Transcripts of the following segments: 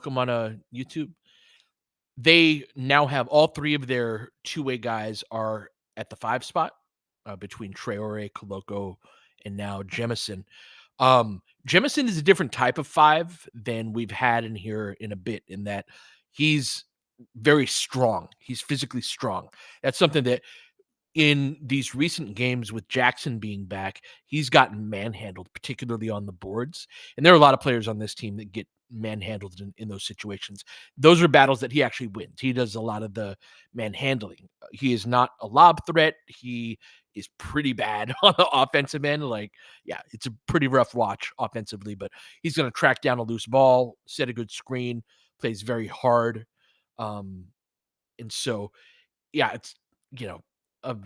look them on YouTube. They now have all three of their two-way guys are at the five spot between Traore, Koloko, and now Jemison. Jemison is a different type of five than we've had in here in a bit, in that he's very strong. He's physically strong. That's something that in these recent games with Jackson being back, he's gotten manhandled, particularly on the boards. And there are a lot of players on this team that get manhandled in those situations. Those are battles that he actually wins. He does a lot of the manhandling. He is not a lob threat. He is pretty bad on the offensive end. Like, yeah, it's a pretty rough watch offensively, but he's going to track down a loose ball, set a good screen, plays very hard. Um, and so, yeah, it's, you know, a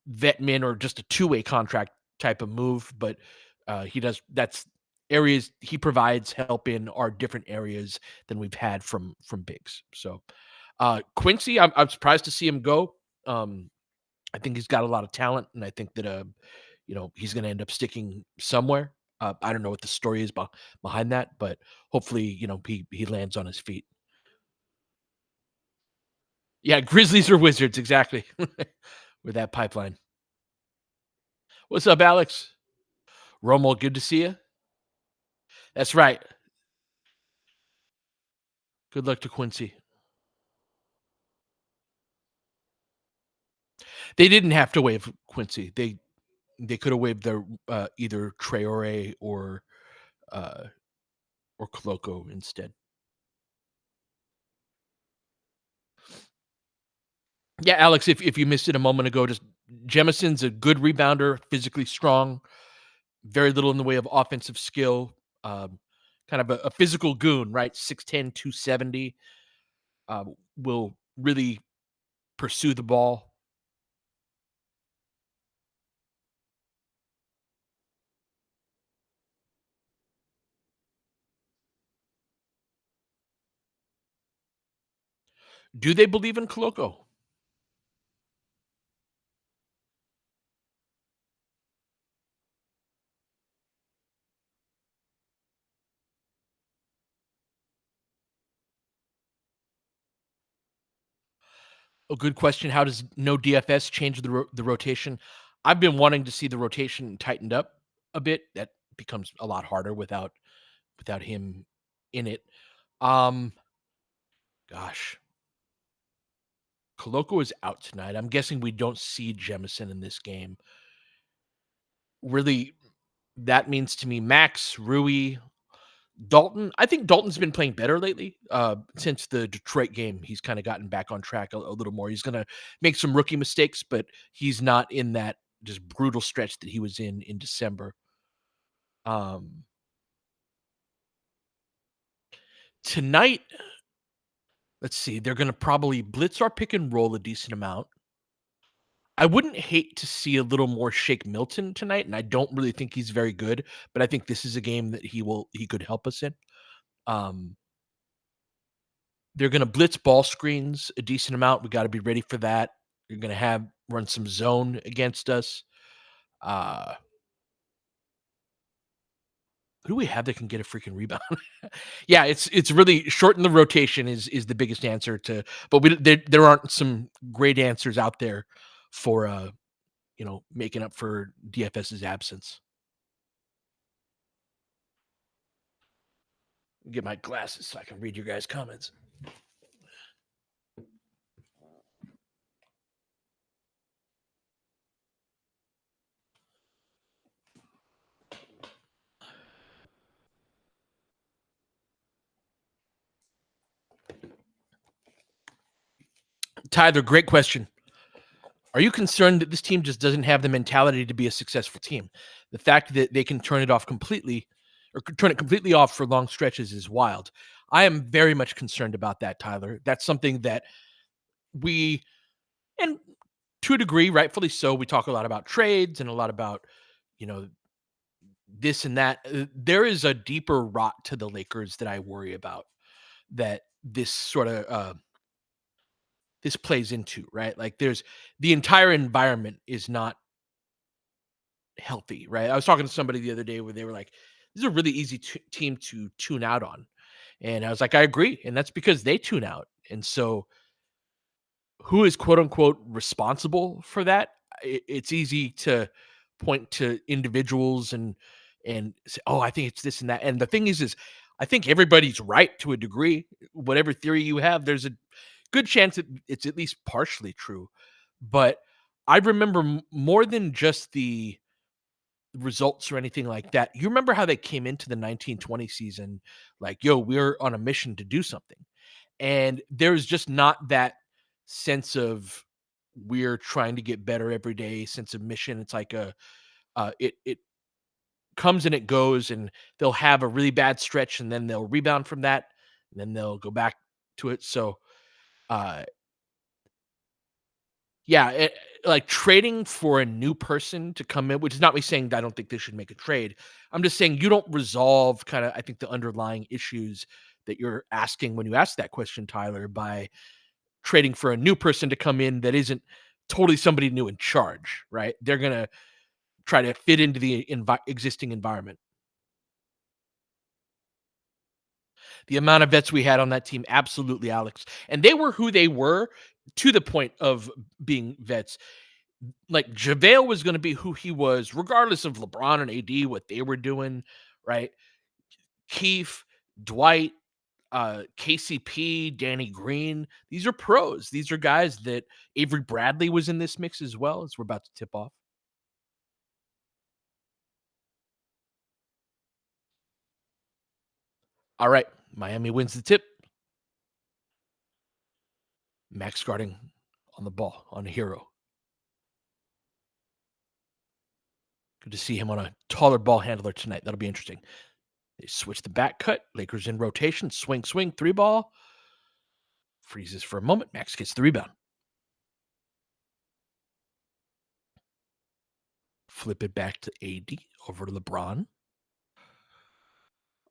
vet min or just a two-way contract type of move, but he does that's areas he provides help in are different areas than we've had from bigs. So Quincy, I'm surprised to see him go. I think he's got a lot of talent, and I think that he's going to end up sticking somewhere. I don't know what the story is behind that, but hopefully, he lands on his feet. Yeah, Grizzlies or Wizards, exactly. With that pipeline. What's up, Alex? Romo, good to see you. That's right. Good luck to Quincy. They didn't have to waive Quincy. They could have waived their either Traore or Koloko instead. Yeah, Alex, if you missed it a moment ago, just Jemison's a good rebounder, physically strong, very little in the way of offensive skill. Kind of a physical goon, right? 6'10", 270. Will really pursue the ball. Do they believe in Koloko? A good question. How does no DFS change the rotation? I've been wanting to see the rotation tightened up a bit. That becomes a lot harder without him in it. Um, Gosh, Koloko is out tonight. I'm guessing we don't see Jemison in this game. Really, that means to me Max, Rui, Dalton. I think Dalton's been playing better lately. Since the Detroit game, he's kind of gotten back on track a little more. He's gonna make some rookie mistakes, but he's not in that just brutal stretch that he was in December. Um, Tonight, let's see, they're gonna probably blitz our pick and roll a decent amount. I wouldn't hate to see a little more Shake Milton tonight, and I don't really think he's very good, but I think this is a game that he could help us in. Um, they're gonna blitz ball screens a decent amount. We got to be ready for that. You're gonna have run some zone against us. Uh, who do we have that can get a freaking rebound? Yeah, it's really shorten the rotation is the biggest answer to, but there aren't some great answers out there for making up for DFS's absence. Get my glasses so I can read your guys' comments. Tyler, great question. Are you concerned that this team just doesn't have the mentality to be a successful team? The fact that they can turn it off completely or turn it completely off for long stretches is wild. I am very much concerned about that, Tyler. That's something that we, and to a degree, rightfully so, we talk a lot about trades and a lot about, you know, this and that. There is a deeper rot to the Lakers that I worry about that this sort of this plays into, right? Like there's the entire environment is not healthy, right? I was talking to somebody the other day where they were like, "This is a really easy team to tune out on," And I was like, I agree. And that's because they tune out. And so who is quote unquote responsible for that? It's easy to point to individuals and say, oh, I think it's this and that. And the thing is I think everybody's right to a degree. Whatever theory you have, there's a good chance that it's at least partially true. But I remember more than just the results or anything like that. You remember how they came into the 1920 season like, yo, we're on a mission to do something. And there's just not that sense of we're trying to get better every day sense of mission. It's like it comes and it goes, and they'll have a really bad stretch and then they'll rebound from that and then they'll go back to it. So uh yeah, like trading for a new person to come in, which is not me saying that I don't think they should make a trade. I'm just saying you don't resolve kind of I think the underlying issues that you're asking when you ask that question, Tyler, by trading for a new person to come in that isn't totally somebody new in charge, right? They're gonna try to fit into the existing environment. The amount of vets we had on that team, absolutely, Alex, and they were who they were to the point of being vets. Like JaVale was going to be who he was, regardless of LeBron and AD, what they were doing, right? Keith, Dwight, KCP, Danny Green. These are pros. These are guys that Avery Bradley was in this mix as well, as we're about to tip off. All right. Miami wins the tip. Max guarding on the ball on a hero. Good to see him on a taller ball handler tonight. That'll be interesting. They switch the back cut. Lakers in rotation. Swing, swing, three ball. Freezes for a moment. Max gets the rebound. Flip it back to AD. Over to LeBron.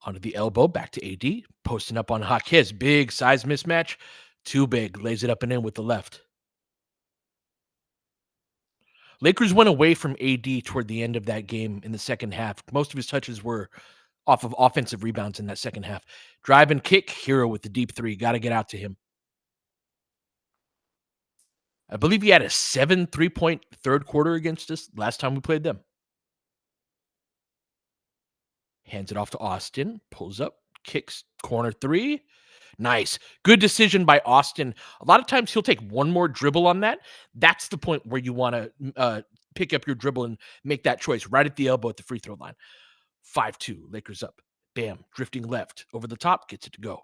Onto the elbow. Back to AD. Posting up on Jaquez. Big size mismatch. Too big. Lays it up and in with the left. Lakers went away from AD toward the end of that game in the second half. Most of his touches were off of offensive rebounds in that second half. Drive and kick. Hero with the deep three. Got to get out to him. I believe he had a 7 3-point third quarter against us last time we played them. Hands it off to Austin. Pulls up. Kicks. Corner three. Nice. Good decision by Austin. A lot of times he'll take one more dribble on that. That's the point where you want to pick up your dribble and make that choice right at the elbow at the free throw line. 5-2. Lakers up. Bam. Drifting left. Over the top. Gets it to go.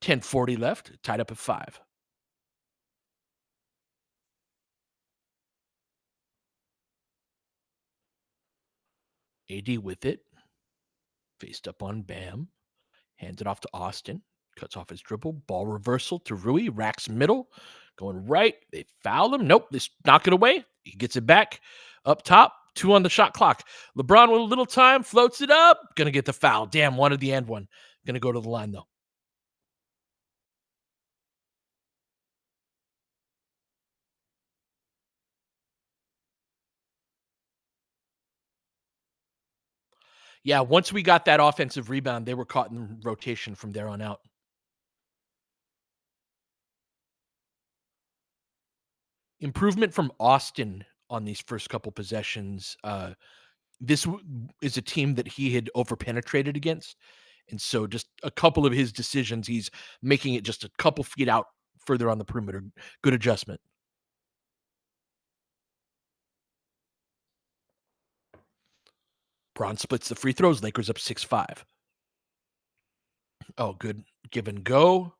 10:40 left. Tied up at 5. AD with it. Faced up on Bam. Hands it off to Austin. Cuts off his dribble. Ball reversal to Rui. Racks middle. Going right. They foul him. Nope. They knock it away. He gets it back. Up top. 2 on the shot clock. LeBron with a little time. Floats it up. Gonna get the foul. Damn, wanted the end one. Gonna go to the line, though. Yeah, once we got that offensive rebound, they were caught in rotation from there on out. Improvement from Austin on these first couple possessions. This is a team that he had overpenetrated against. And so just a couple of his decisions, he's making it just a couple feet out further on the perimeter. Good adjustment. Braun splits the free throws. Lakers up 6-5. Oh, good give and go.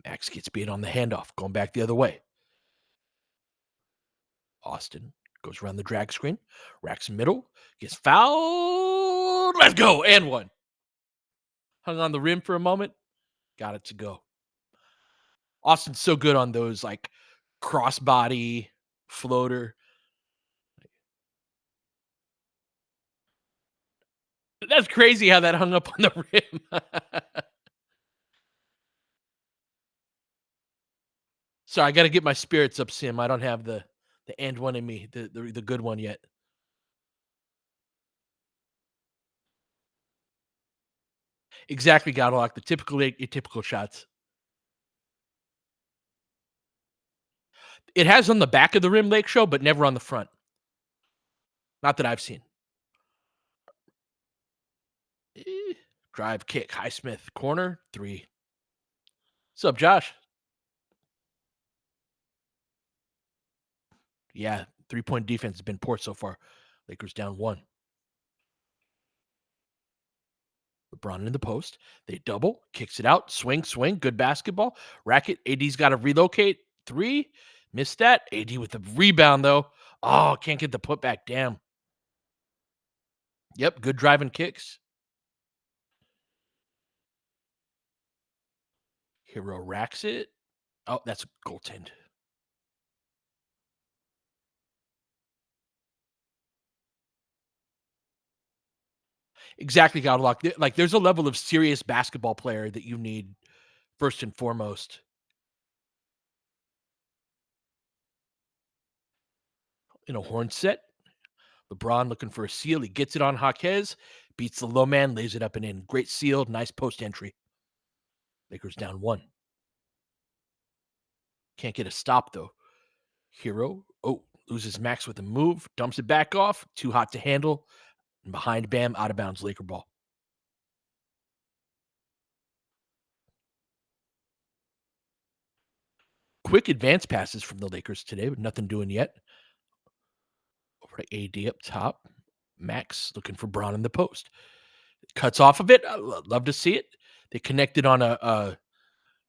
Max gets beat on the handoff, going back the other way. Austin goes around the drag screen, racks middle, gets fouled. Let's go. And one. Hung on the rim for a moment, got it to go. Austin's so good on those like crossbody floater. That's crazy how that hung up on the rim. Sorry, I got to get my spirits up, Sim. I don't have the and one in me, the good one yet. Exactly, Godlock. The typical atypical shots. It has on the back of the rim, Lake Show, but never on the front. Not that I've seen. Drive kick, Highsmith corner 3. What's up, Josh? Yeah, 3-point defense has been poor so far. Lakers down 1. LeBron in the post. They double, kicks it out, swing, good basketball. Racket, AD's got to relocate. 3, missed that. AD with the rebound, though. Oh, can't get the putback. Damn. Yep, good driving kicks. Hero racks it. Oh, that's a goaltend. Exactly, Godlock. Like, there's a level of serious basketball player that you need first and foremost. In a horn set, LeBron looking for a seal. He gets it on Jaquez, beats the low man, lays it up and in. Great seal, nice post entry. Lakers down 1. Can't get a stop, though. Hero, loses Max with a move, dumps it back off. Too hot to handle. And behind Bam, out of bounds, Laker ball. Quick advance passes from the Lakers today, but nothing doing yet. Over to AD up top. Max looking for Braun in the post. Cuts off of it. I love to see it. They connected on a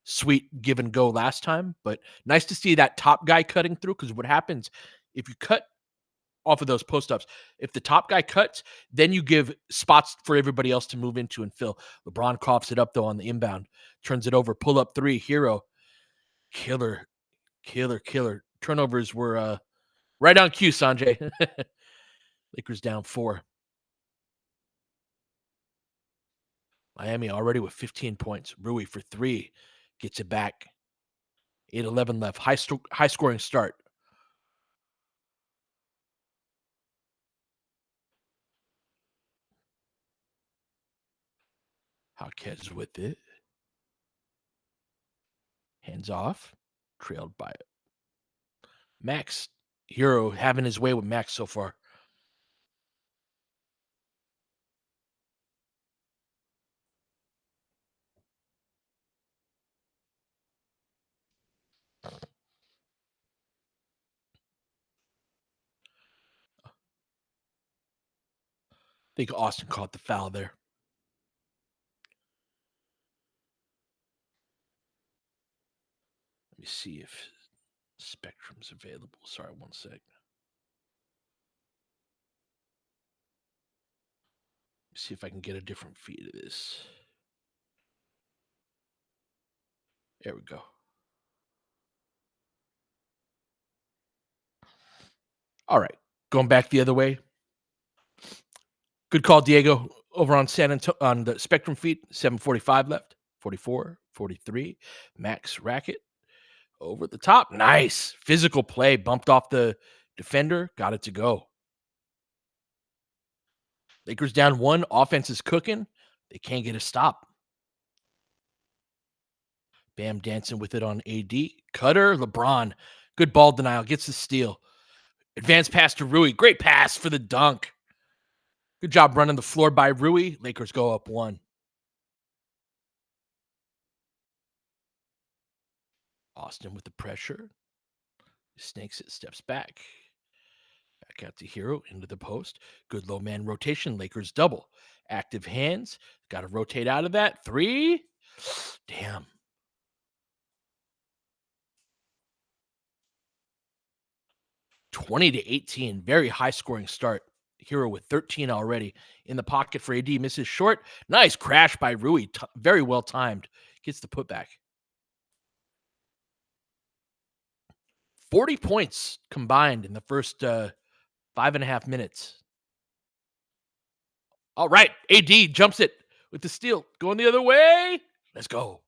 sweet give and go last time, but nice to see that top guy cutting through, because what happens if you cut off of those post ups, if the top guy cuts, then you give spots for everybody else to move into and fill. LeBron coughs it up, though, on the inbound, turns it over, pull up 3, Hero. Killer. Turnovers were right on cue, Sanjay. Lakers down 4. Miami already with 15 points. Rui for 3. Gets it back. 8:11 left. High scoring start. Jaquez with it. Hands off. Trailed by it. Max. Hero having his way with Max so far. I think Austin caught the foul there. Let me see if Spectrum's available. Sorry, one sec. See if I can get a different feed of this. There we go. All right. Going back the other way. Good call, Diego. Over on on the Spectrum feed. 7:45 left. 44, 43. Max racket. Over the top. Nice. Physical play. Bumped off the defender. Got it to go. Lakers down 1. Offense is cooking. They can't get a stop. Bam dancing with it on AD. Cutter. LeBron. Good ball denial. Gets the steal. Advanced pass to Rui. Great pass for the dunk. Good job running the floor by Rui. Lakers go up 1. Austin with the pressure. Snakes it, steps back. Back out to Hero, into the post. Good low man rotation. Lakers double. Active hands. Got to rotate out of that. 3. Damn. (20-18). Very high scoring start. Hero with 13 already. In the pocket for AD. Misses short. Nice crash by Rui. Very well timed. Gets the putback. 40 points combined in the first 5.5 minutes. All right. AD jumps it with the steal. Going the other way. Let's go.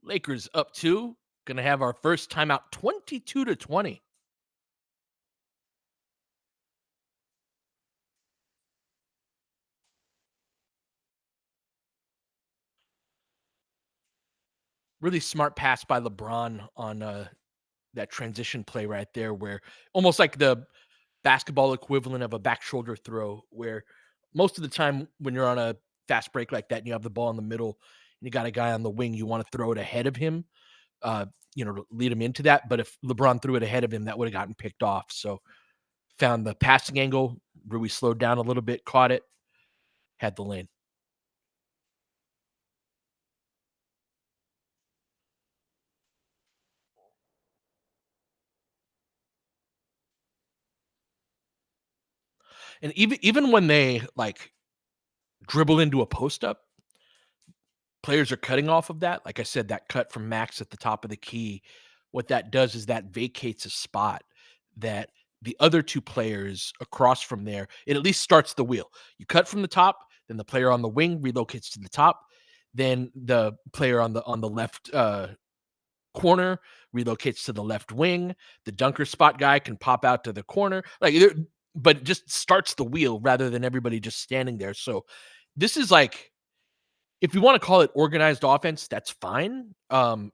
Lakers up 2. Going to have our first timeout, 22-20. Really smart pass by LeBron on that transition play right there, where almost like the basketball equivalent of a back shoulder throw, where most of the time when you're on a fast break like that and you have the ball in the middle and you got a guy on the wing, you want to throw it ahead of him, uh, to lead him into that. But if LeBron threw it ahead of him, that would have gotten picked off. So found the passing angle. Rui slowed down a little bit, caught it, had the lane. And even when they like dribble into a post up, players are cutting off of that. Like I said, that cut from Max at the top of the key, what that does is that vacates a spot that the other two players across from there, it at least starts the wheel. You cut from the top, then the player on the wing relocates to the top, then the player on the left corner relocates to the left wing. The dunker spot guy can pop out to the corner, but it just starts the wheel rather than everybody just standing there. So this is like, if you want to call it organized offense, that's fine. To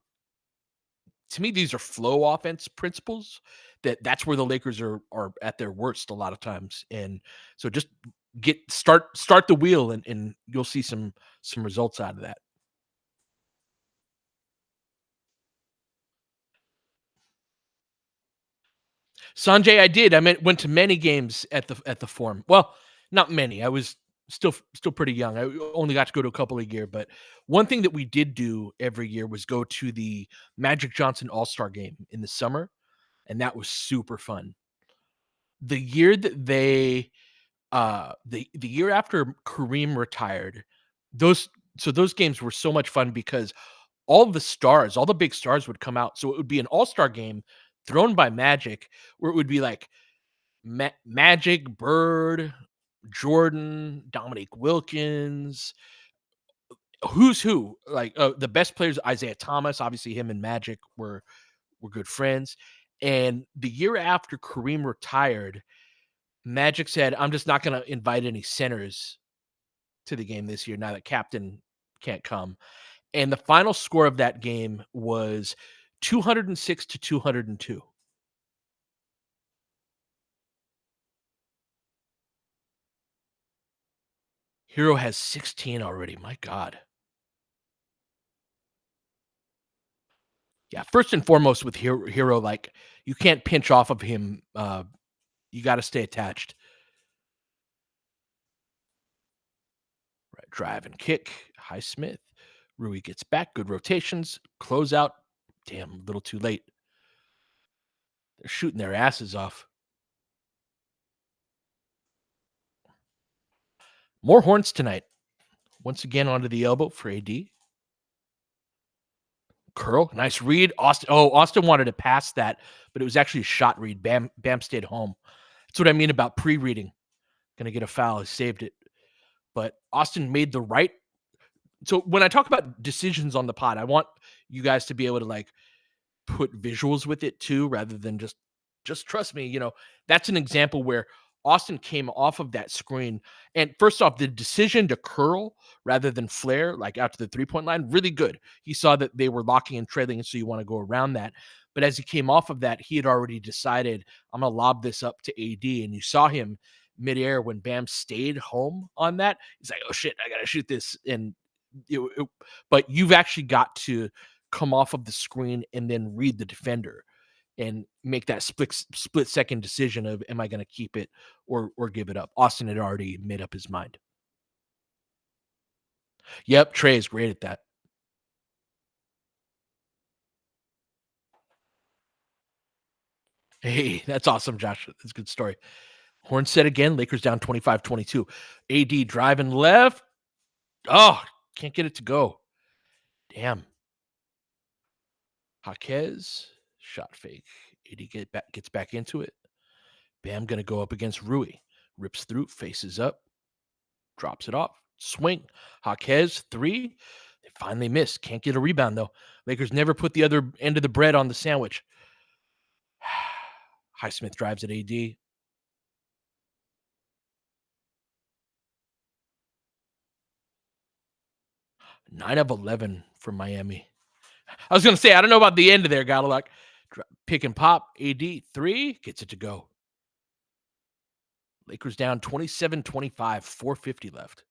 me, these are flow offense principles. That's where the Lakers are at their worst a lot of times. And so just start the wheel and you'll see some results out of that. Sanjay, I did. Went to many games at the Forum. Well, not many. I was still pretty young. I only got to go to a couple a year. But one thing that we did do every year was go to the Magic Johnson All Star Game in the summer, and that was super fun. The year that the year after Kareem retired, those those games were so much fun because all the big stars would come out. So it would be an All Star game thrown by Magic, where it would be like Magic, Bird, Jordan, Dominique Wilkins, who's who. Like the best players, Isaiah Thomas. Obviously, him and Magic were good friends. And the year after Kareem retired, Magic said, "I'm just not going to invite any centers to the game this year now that Captain can't come." And the final score of that game was 206 to 202. Hero has 16 already. My God. Yeah, first and foremost with Hero, like you can't pinch off of him. You got to stay attached. Right, drive and kick. Highsmith. Rui gets back. Good rotations. Close out. Damn, a little too late. They're shooting their asses off. More horns tonight. Once again onto the elbow for AD. Curl, nice read. Austin wanted to pass that, but it was actually a shot read. Bam stayed home. That's what I mean about pre-reading. Gonna get a foul. He saved it. But Austin made the right. So when I talk about decisions on the pod, I want you guys to be able to like put visuals with it too, rather than just trust me. That's an example where Austin came off of that screen. And first off, the decision to curl rather than flare, like out to the 3-point line, really good. He saw that they were locking and trailing, and so you want to go around that. But as he came off of that, he had already decided, I'm going to lob this up to AD. And you saw him midair when Bam stayed home on that. He's like, oh shit, I got to shoot this. And but you've actually got to come off of the screen and then read the defender and make that split second decision of, am I going to keep it or give it up? Austin had already made up his mind. Yep, Trey is great at that. Hey, that's awesome, Josh. That's a good story. Horn said again, Lakers down 25-22. AD driving left. Oh, can't get it to go. Damn. Jaquez, shot fake. AD gets back into it. Bam gonna go up against Rui. Rips through, faces up, drops it off. Swing. Jaquez, three. They finally miss. Can't get a rebound, though. Lakers never put the other end of the bread on the sandwich. Highsmith drives at AD. 9 of 11 from Miami. I was gonna say, I don't know about the end of there, Godlock. Pick and pop, AD, 3, gets it to go. Lakers down 27-25, 4:50 left.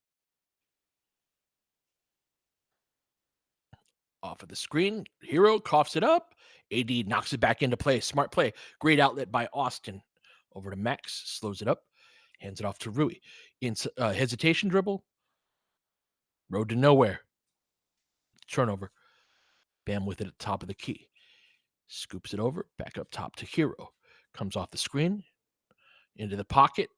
Off of the screen, Hero coughs it up. AD knocks it back into play. Smart play. Great outlet by Austin. Over to Max, slows it up, hands it off to Rui. In hesitation dribble, road to nowhere. Turnover. Bam with it at the top of the key. Scoops it over, back up top to Hero. Comes off the screen, into the pocket,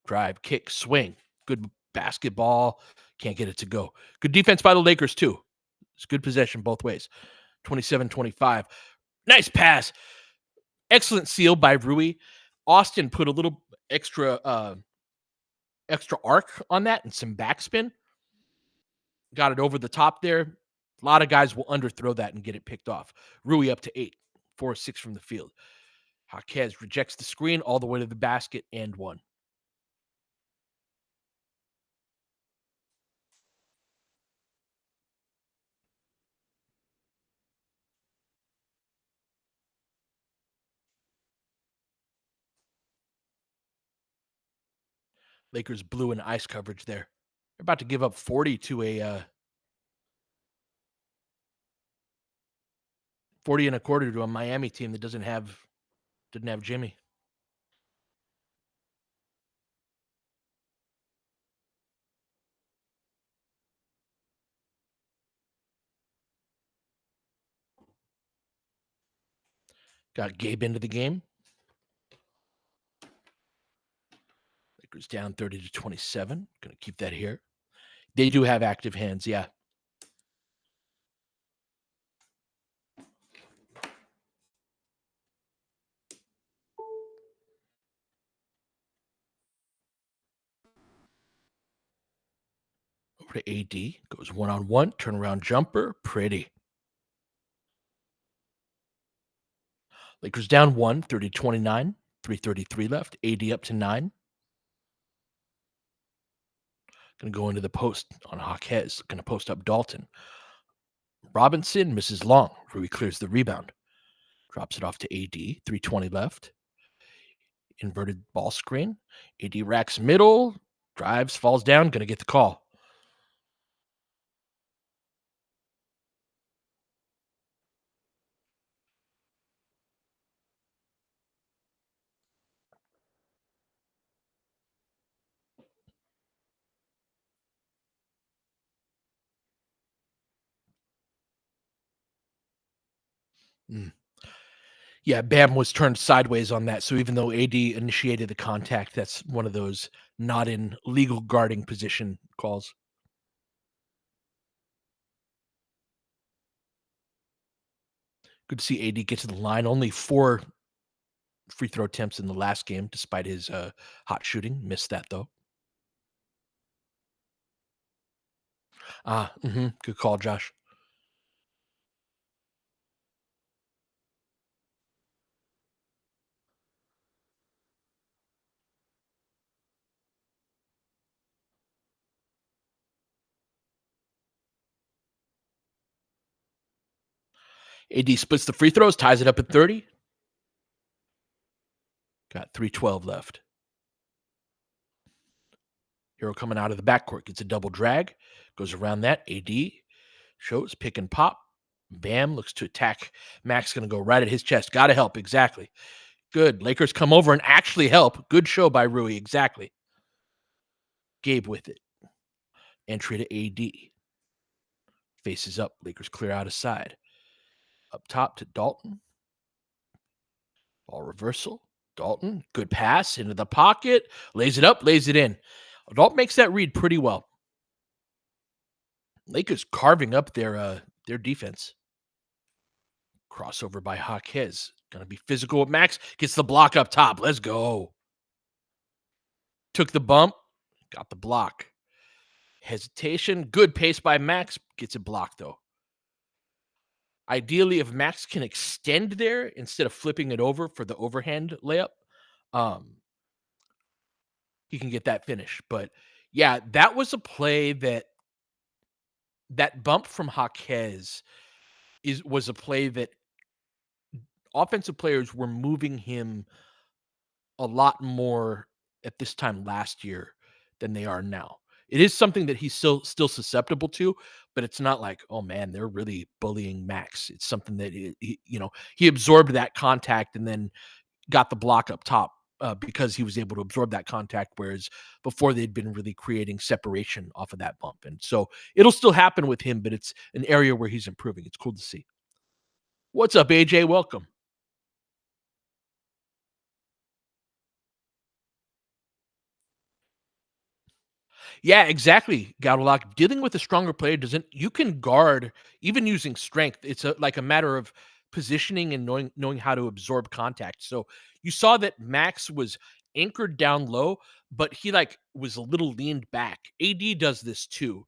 drive, kick, swing. Good basketball. Can't get it to go. Good defense by the Lakers, too. It's good possession both ways. 27-25. Nice pass. Excellent seal by Rui. Austin put a little extra arc on that and some backspin. Got it over the top there. A lot of guys will underthrow that and get it picked off. Rui up to 8, 4-6 from the field. Jaquez rejects the screen all the way to the basket and 1. Lakers blue and ice coverage there. They're about to give up 40 to a 40 and a quarter to a Miami team that didn't have Jimmy. Got Gabe into the game. Lakers down 30-27. Going to keep that here. They do have active hands, yeah. Over to AD. Goes one-on-one. Turnaround jumper. Pretty. Lakers down 1, 30-29. 3:33 left. AD up to 9. Going to go into the post on Jaquez. Going to post up Dalton. Robinson misses long. Rui clears the rebound. Drops it off to AD. 3:20 left. Inverted ball screen. AD racks middle. Drives, falls down. Going to get the call. Yeah, Bam was turned sideways on that. So even though AD initiated the contact, that's one of those not in legal guarding position calls. Good to see AD get to the line. Only 4 free throw attempts in the last game, despite his hot shooting. Missed that though. Good call, Josh. AD splits the free throws, ties it up at 30. Got 3:12 left. Hero coming out of the backcourt gets a double drag, goes around that. AD shows pick and pop. Bam looks to attack. Max going to go right at his chest. Got to help. Exactly. Good. Lakers come over and actually help. Good show by Rui. Exactly. Gabe with it. Entry to AD. Faces up. Lakers clear out of side. Up top to Dalton. Ball reversal. Dalton. Good pass into the pocket. Lays it up. Lays it in. Dalton makes that read pretty well. Lakers carving up their defense. Crossover by Jaquez. Gonna be physical with Max. Gets the block up top. Let's go. Took the bump. Got the block. Hesitation. Good pace by Max. Gets it blocked though. Ideally, if Max can extend there instead of flipping it over for the overhand layup, he can get that finish. But yeah, that was a play that bump from Jaquez is was a play that offensive players were moving him a lot more at this time last year than they are now. It is something that he's still susceptible to, but it's not like, oh man, they're really bullying Max. It's something that he absorbed that contact and then got the block up top because he was able to absorb that contact. Whereas before they'd been really creating separation off of that bump, and so it'll still happen with him, but it's an area where he's improving. It's cool to see. What's up, AJ? Welcome. Yeah, exactly, Gaudelak. Dealing with a stronger player doesn't you can guard even using strength. It's like a matter of positioning and knowing how to absorb contact. So you saw that Max was anchored down low, but he like was a little leaned back. AD does this too,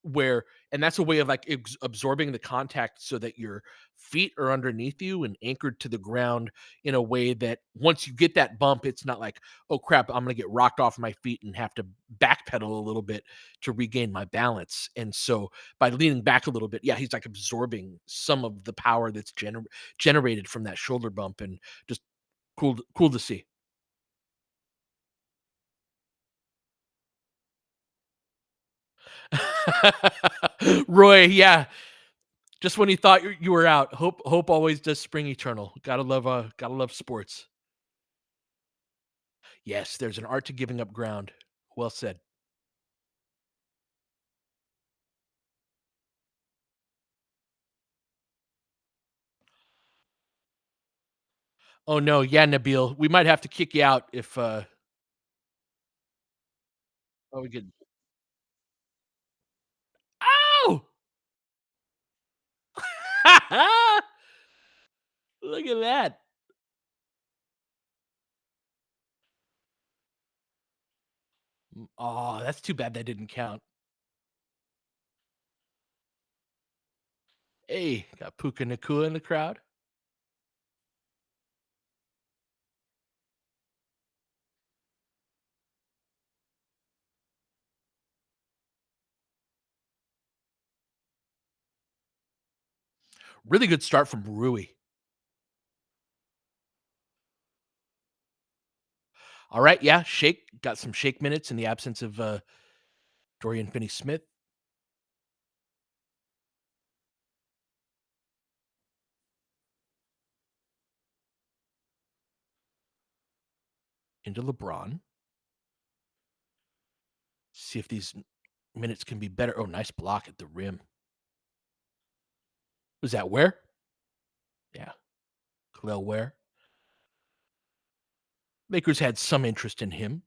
where and that's a way of like absorbing the contact so that your feet are underneath you and anchored to the ground in a way that once you get that bump, it's not like, oh crap, I'm gonna get rocked off my feet and have to backpedal a little bit to regain my balance. And so by leaning back a little bit, yeah, he's like absorbing some of the power that's generated from that shoulder bump, and just cool to see. Roy, yeah, just when he thought you were out, hope always does spring eternal. Gotta love sports. Yes, there's an art to giving up ground. Well said. Oh no, yeah, Nabil, we might have to kick you out if oh we could. Oh! Look at that. Oh, that's too bad that didn't count. Hey, got Puka Nakua in the crowd. Really good start from Rui. All right, yeah, Shake got some Shake minutes in the absence of Dorian Finney-Smith. Into LeBron. See if these minutes can be better. Oh, nice block at the rim. Was that Ware? Yeah, Khalil Ware. Lakers had some interest in him.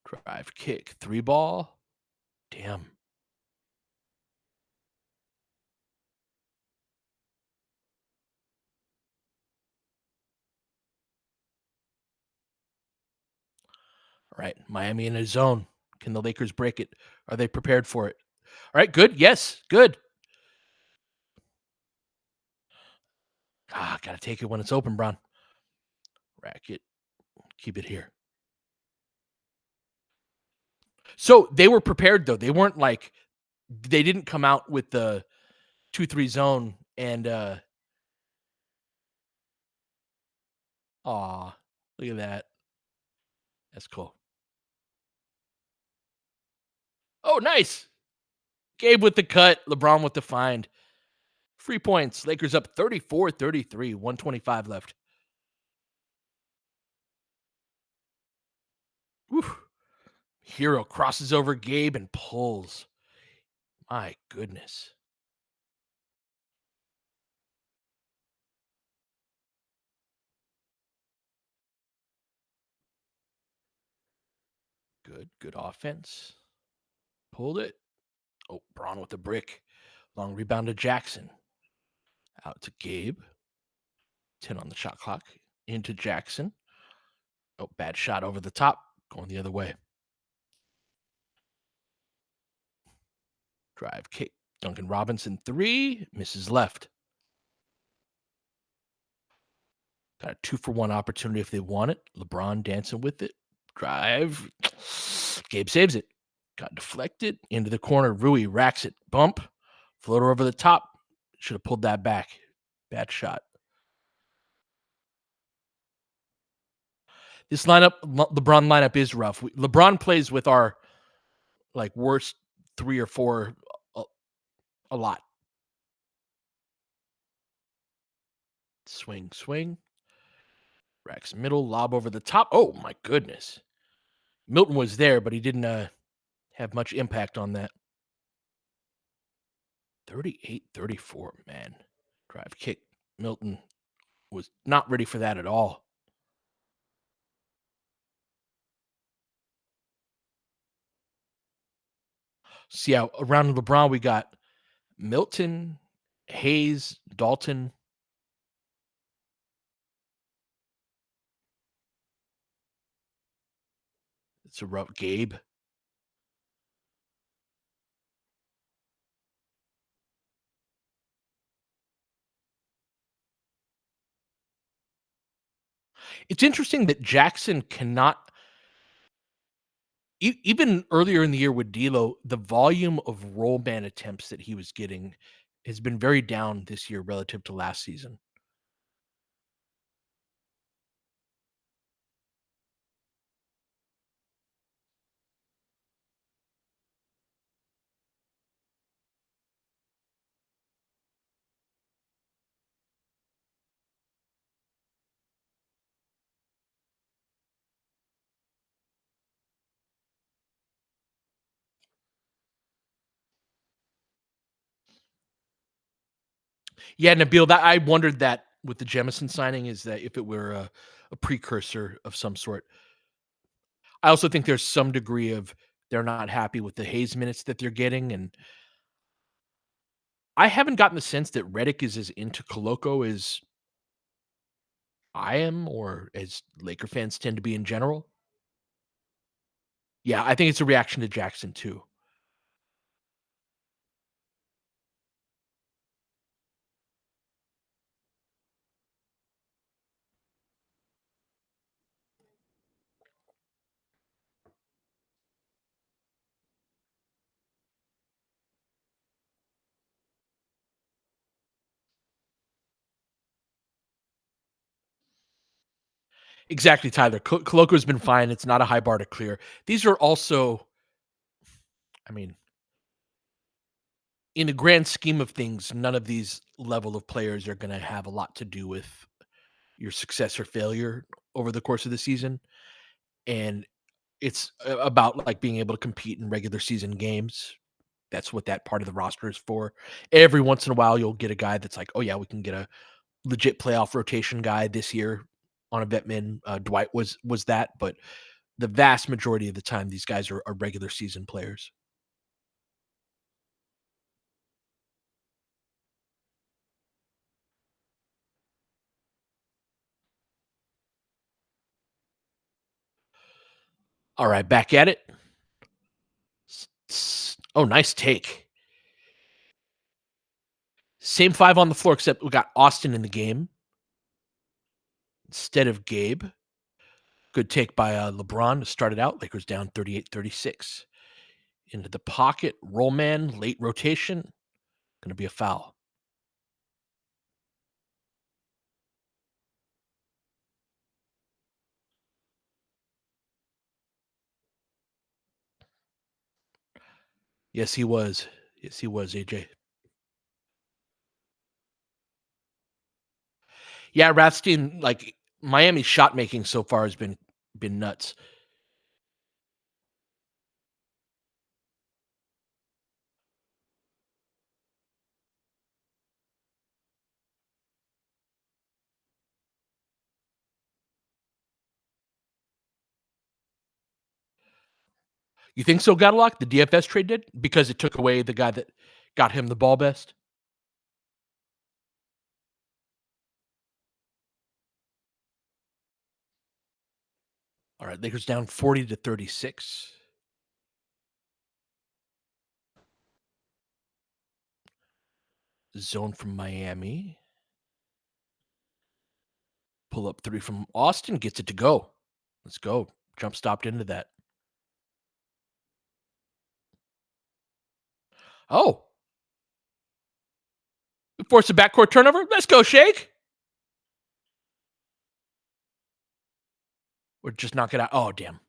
Drive, kick, three ball. Damn. All right, Miami in a zone. Can the Lakers break it? Are they prepared for it? All right, good. Yes, good. Ah, gotta take it when it's open, Brown. Rack it. Keep it here. So they were prepared though. They weren't like they didn't come out with the 2-3 zone and aw, look at that. That's cool. Oh, nice. Gabe with the cut, LeBron with the find. Free points. Lakers up 34-33, 125 left. Whew. Hero crosses over Gabe and pulls. My goodness. Good offense. Pulled it. Oh, Braun with the brick. Long rebound to Jackson. Out to Gabe. 10 on the shot clock. Into Jackson. Oh, bad shot over the top. Going the other way. Drive kick. Duncan Robinson 3. Misses left. Got a 2-for-1 opportunity if they want it. LeBron dancing with it. Drive. Gabe saves it. Got deflected into the corner. Rui racks it. Bump. Floater over the top. Should have pulled that back. Bad shot. This lineup, LeBron lineup is rough. LeBron plays with our like worst 3 or 4 a, a lot. Swing, swing. Racks middle, lob over the top. Oh my goodness. Milton was there, but he didn't have much impact on that. 38-34, man. Drive kick. Milton was not ready for that at all. See how around LeBron we got Milton, Hayes, Dalton. It's a rough Gabe. It's interesting that Jackson cannot even earlier in the year with D'Lo, the volume of roll man attempts that he was getting has been very down this year relative to last season. Yeah, Nabil, that I wondered that with the Jemison signing is that if it were a precursor of some sort. I also think there's some degree of they're not happy with the Hayes minutes that they're getting, and I haven't gotten the sense that Redick is as into Koloko as I am, or as Laker fans tend to be in general. Yeah, I think it's a reaction to Jackson too. Exactly, Tyler. Koloko's been fine. It's not a high bar to clear. These are also, I mean, in the grand scheme of things, none of these level of players are going to have a lot to do with your success or failure over the course of the season. And it's about like being able to compete in regular season games. That's what that part of the roster is for. Every once in a while, you'll get a guy that's like, oh yeah, we can get a legit playoff rotation guy this year on a vet min. Dwight was that, but the vast majority of the time, these guys are regular season players. All right, back at it. Oh, nice take. Same 5 on the floor, except we got Austin in the game instead of Gabe. Good take by LeBron to start it out. Lakers down 38-36. Into the pocket, roll man, late rotation. Going to be a foul. Yes, he was. Yes, he was, AJ. Yeah, Rathstein, like Miami's shot making so far has been nuts. You think so, Gadlock? The DFS trade did because it took away the guy that got him the ball best. All right, Lakers down 40-36. Zone from Miami. Pull up 3 from Austin, gets it to go. Let's go. Jump stopped into that. Oh, Force a backcourt turnover. Let's go, Shake. Or just knock it out. Oh, damn.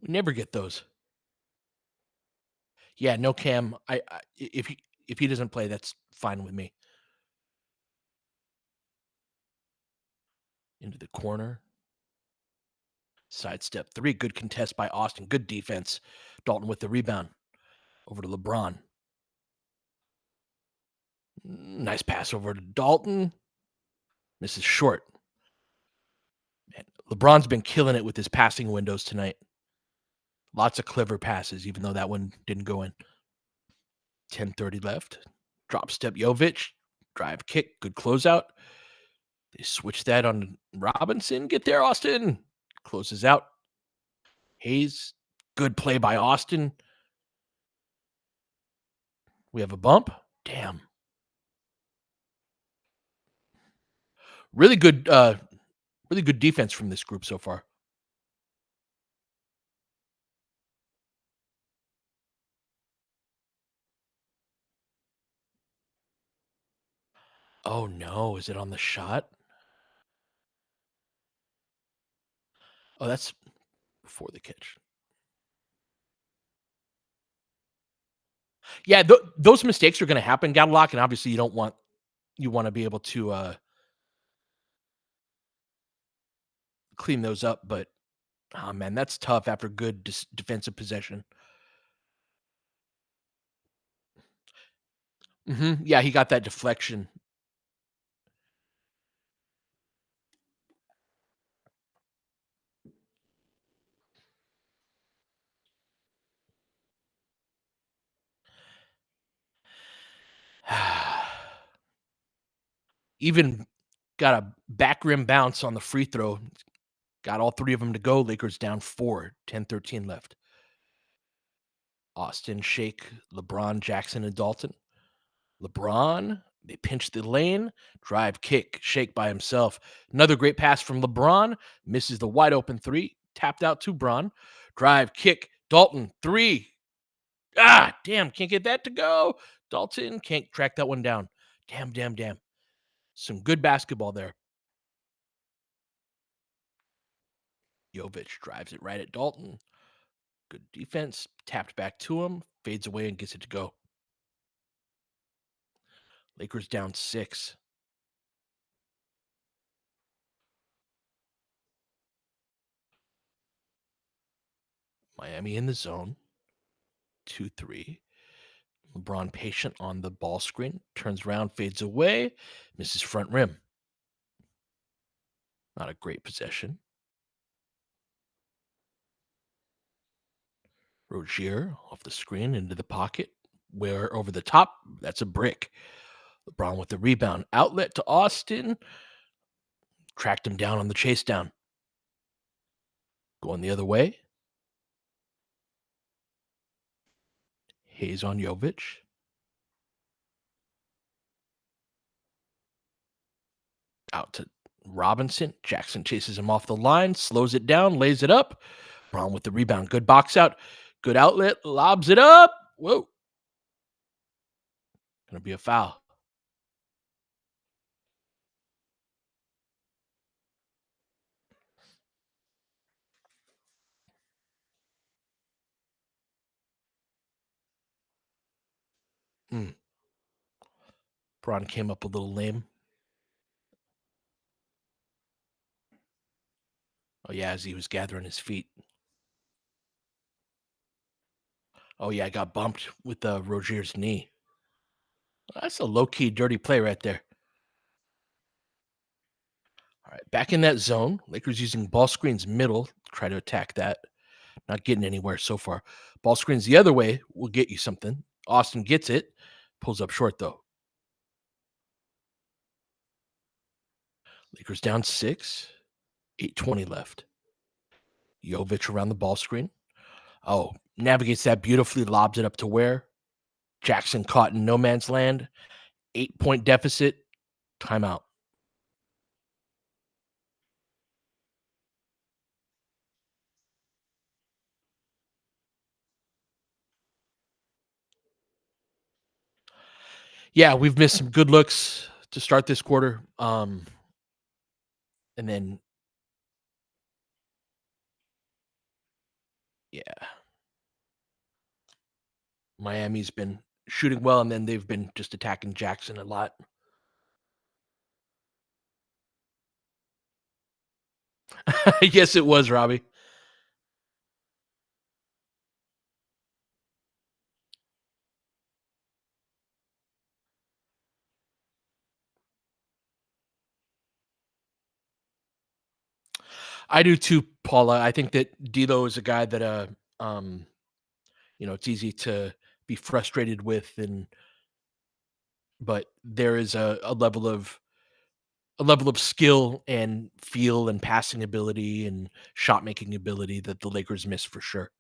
We never get those. Yeah, no Cam. If he doesn't play, that's fine with me. Into the corner. Sidestep 3. Good contest by Austin. Good defense. Dalton with the rebound. Over to LeBron. Nice pass over to Dalton. Misses short. Man, LeBron's been killing it with his passing windows tonight. Lots of clever passes, even though that one didn't go in. 10:30 left. Drop step Jovic. Drive kick. Good closeout. They switch that on Robinson. Get there, Austin. Closes out. Hayes. Good play by Austin. We have a bump. Damn. Really good defense from this group so far. Oh no, is it on the shot? Oh, that's before the catch. Yeah, those mistakes are going to happen, Gadlock, and obviously you want to be able to clean those up. But oh man, that's tough after good defensive possession. Yeah, he got that deflection. Even got a back rim bounce on the free throw. Got all three of them to go. Lakers down 4, 10-13 left. Austin, Shake, LeBron, Jackson, and Dalton. LeBron, they pinch the lane, drive, kick, Shake by himself. Another great pass from LeBron, misses the wide open 3, tapped out to Bron. Drive, kick, Dalton, 3. Ah, damn, can't get that to go. Dalton can't track that one down. Damn. Some good basketball there. Jovic drives it right at Dalton. Good defense, tapped back to him, fades away and gets it to go. Lakers down 6. Miami in the zone. 2-3. LeBron patient on the ball screen. Turns around, fades away. Misses front rim. Not a great possession. Rozier off the screen into the pocket. Where over the top, that's a brick. LeBron with the rebound. Outlet to Austin. Tracked him down on the chase down. Going the other way. Hayes on Jovic. Out to Robinson. Jackson chases him off the line, slows it down, lays it up. Brown with the rebound. Good box out. Good outlet. Lobs it up. Whoa. Gonna be a foul. Braun came up a little lame. Oh, yeah, as he was gathering his feet. Oh, yeah, I got bumped with Rozier's knee. That's a low-key dirty play right there. All right, back in that zone. Lakers using ball screens middle, try to attack that. Not getting anywhere so far. Ball screens the other way will get you something. Austin gets it. Pulls up short, though. Lakers down 6. 8:20 left. Jovic around the ball screen. Oh, navigates that beautifully, lobs it up to where? Jackson caught in no man's land. 8-point deficit. Timeout. Yeah, we've missed some good looks to start this quarter. And then yeah, Miami's been shooting well, and then they've been just attacking Jackson a lot. Yes, it was, Robbie. I do too, Paula. I think that D'Lo is a guy that um it's easy to be frustrated with, and but there is a level of skill and feel and passing ability and shot making ability that the Lakers miss for sure.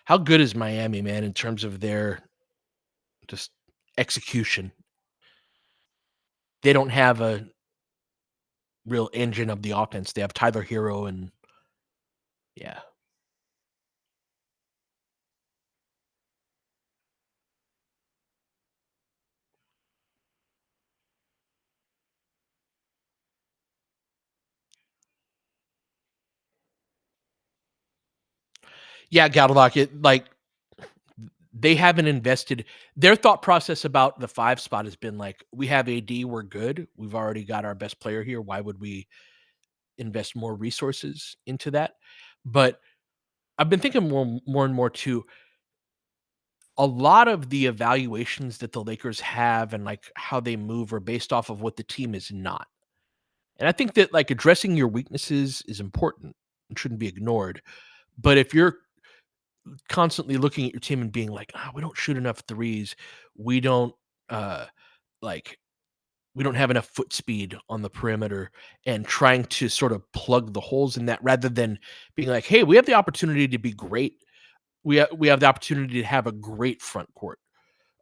How good is Miami, man, in terms of their just execution? They don't have a real engine of the offense. They have Tyler Hero and yeah. Yeah, Galvalock, they haven't invested their thought process about the 5 spot has been like, "We have AD, we're good. We've already got our best player here. Why would we invest more resources into that?" But I've been thinking more and more too, a lot of the evaluations that the Lakers have and, like, how they move are based off of what the team is not. And I think that, like, addressing your weaknesses is important and shouldn't be ignored. But if you're constantly looking at your team and being like, "Ah, we don't shoot enough threes. We don't, uh, like we don't have enough foot speed on the perimeter," and trying to sort of plug the holes in that rather than being like, "Hey, we have the opportunity to be great. We have the opportunity to have a great front court,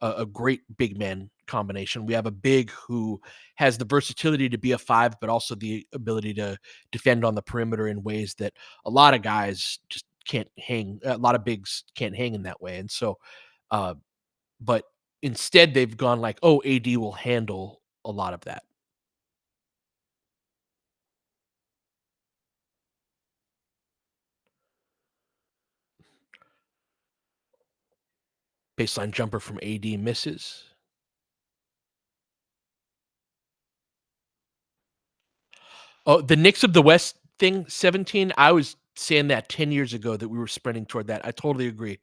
a great big man combination. We have a big who has the versatility to be a 5, but also the ability to defend on the perimeter in ways that a lot of guys just can't hang. A lot of bigs can't hang in that way." And so, uh, but instead they've gone like, "Oh, AD will handle a lot of that." Baseline jumper from AD misses. Oh, the Knicks of the West thing, 17, I was saying that 10 years ago that we were sprinting toward that. I totally agree.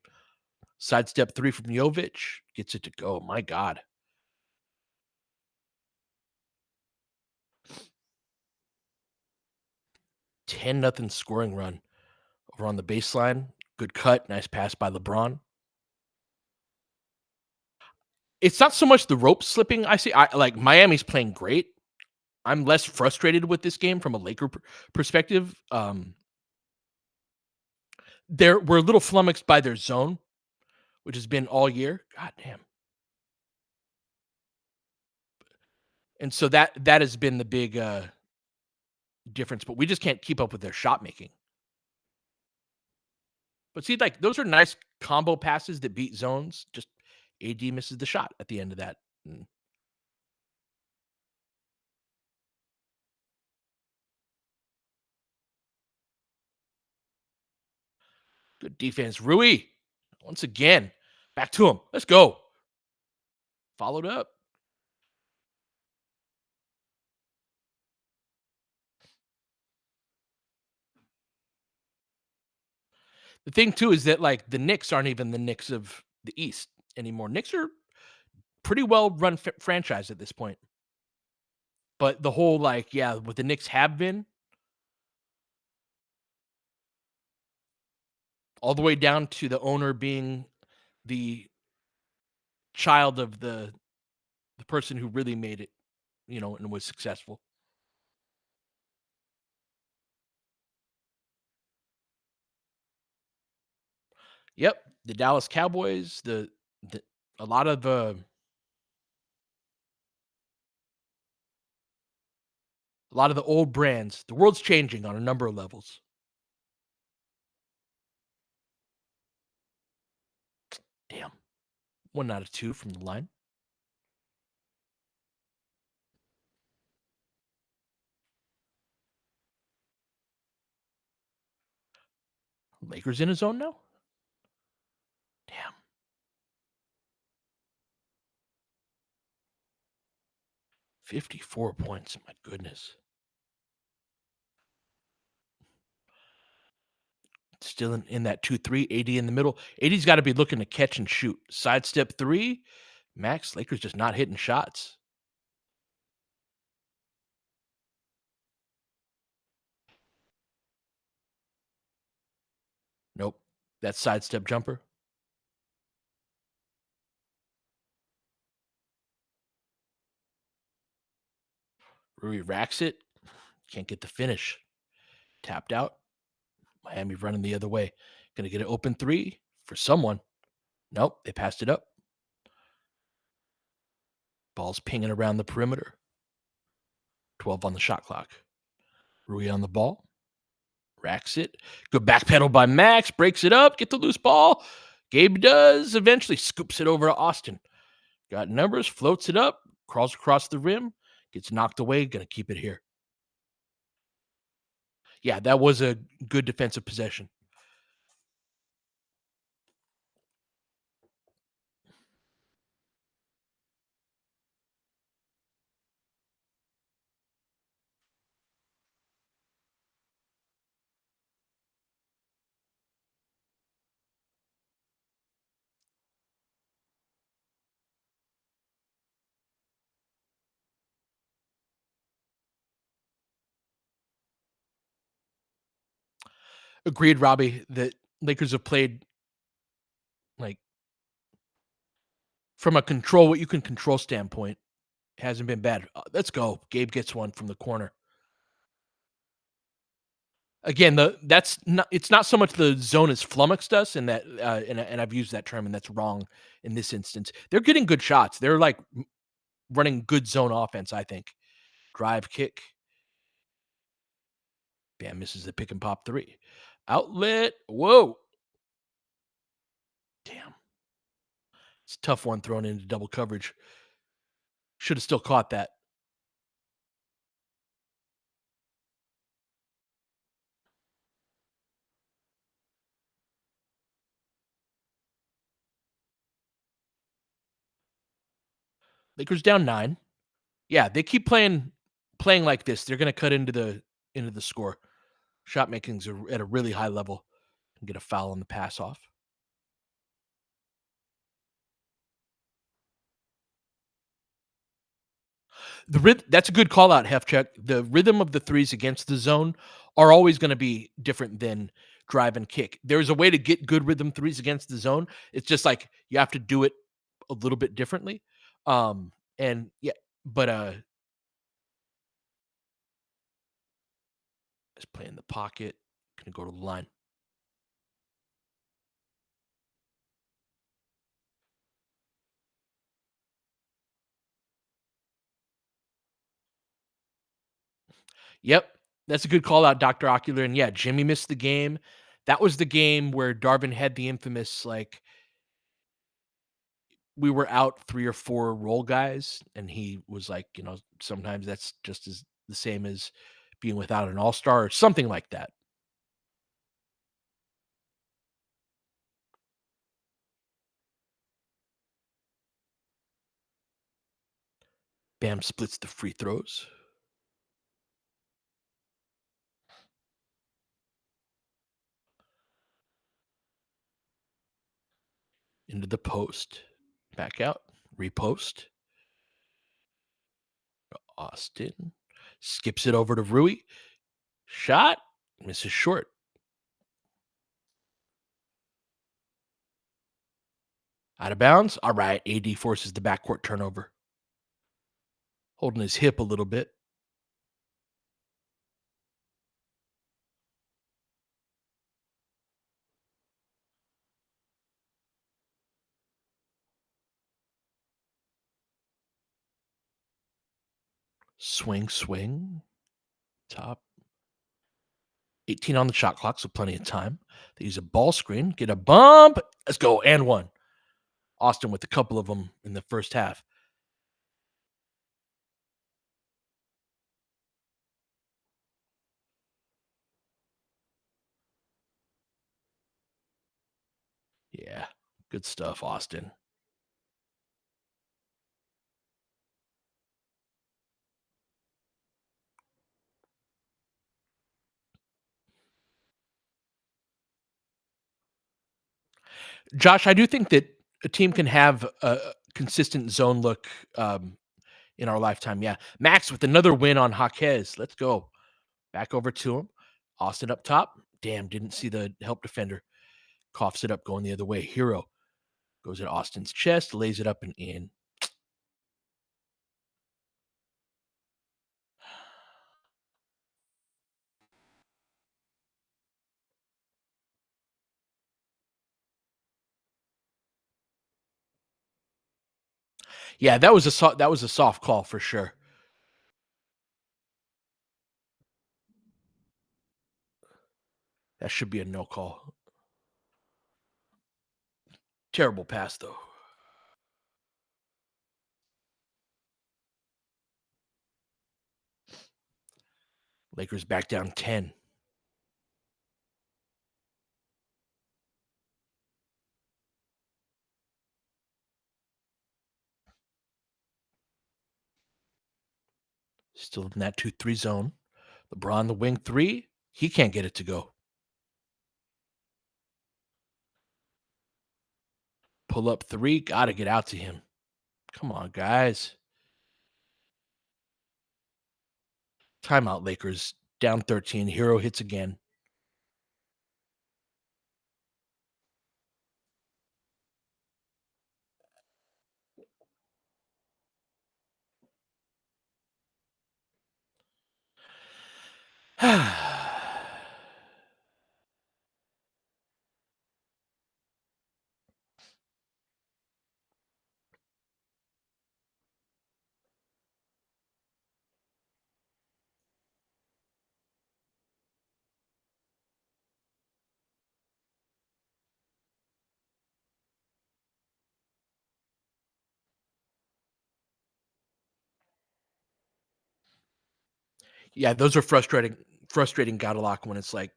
Sidestep 3 from Jovic gets it to go. My god. 10-0 scoring run over on the baseline. Good cut, nice pass by LeBron. It's not so much the rope slipping I see. Like, Miami's playing great. I'm less frustrated with this game from a Laker perspective. We're a little flummoxed by their zone, which has been all year. God damn. And so that has been the big, difference, but we just can't keep up with their shot making. But see, like, those are nice combo passes that beat zones, just AD misses the shot at the end of that. Mm, good defense. Rui, once again, back to him. Let's go. Followed up. The thing too is that, like, the Knicks aren't even the Knicks of the East anymore. Knicks are pretty well run franchise at this point. But the whole, like, yeah, what the Knicks have been, all the way down to the owner being the child of the person who really made it, and was successful. Yep, the Dallas Cowboys, the a lot of the old brands. The world's changing on a number of levels. Damn. 1 out of 2 from the line. Lakers in his zone now? Damn. 54 points. My goodness. Still in that 2-3, 80 in the middle. 80's got to be looking to catch and shoot. Sidestep 3. Max, Lakers just not hitting shots. Nope. That sidestep jumper. Rui racks it. Can't get the finish. Tapped out. Miami running the other way. Gonna get an open 3 for someone. Nope, they passed it up. Ball's pinging around the perimeter. 12 on the shot clock. Rui on the ball. Racks it. Good back pedal by Max. Breaks it up. Get the loose ball. Gabe does. Eventually scoops it over to Austin. Got numbers. Floats it up. Crawls across the rim. Gets knocked away. Gonna keep it here. Yeah, that was a good defensive possession. Agreed, Robbie, that Lakers have played like from a control what you can control standpoint hasn't been bad. Let's go. Gabe gets one from the corner. Again, that's not it's not so much the zone has flummoxed us and that and I've used that term and that's wrong in this instance. They're getting good shots. They're like running good zone offense, I think. Drive kick. Bam misses the pick and pop 3. Outlet. Whoa. Damn. It's a tough one thrown into double coverage. Should have still caught that. Lakers down 9. Yeah, they keep playing like this. They're going to cut into the score. Shot making's at a really high level and get a foul on the pass off. That's a good call out, Hefcheck. The rhythm of the threes against the zone are always going to be different than drive and kick. There's a way to get good rhythm threes against the zone. It's just like you have to do it a little bit differently. And yeah, but let's play in the pocket. Gonna go to the line. Yep. That's a good call out, Dr. Ocular. And yeah, Jimmy missed the game. That was the game where Darvin had the infamous, like, we were out 3 or 4 role guys, and he was like, sometimes that's just as the same as being without an all-star or something like that. Bam splits the free throws. Into the post. Back out. Repost. Austin. Skips it over to Rui. Shot. Misses short. Out of bounds. All right. AD forces the backcourt turnover. Holding his hip a little bit. Swing. Top. 18 on the shot clock, so plenty of time. They use a ball screen, get a bump. Let's go. And one. Austin with a couple of them in the first half. Yeah, good stuff, Austin. Josh, I do think that a team can have a consistent zone look in our lifetime. Yeah, Max with another win on Jaquez. Let's go back over to him. Austin up top. Damn, didn't see the help defender. Coughs it up going the other way. Hero goes at Austin's chest, lays it up and in. Yeah, that was a soft call for sure. That should be a no call. Terrible pass though. Lakers back down 10. Still in that 2-3 zone. LeBron the wing three. He can't get it to go. Pull up three. Gotta get out to him. Come on, guys. Timeout, Lakers. Down 13. Hero hits again. Yeah, those are frustrating gotta lock when it's like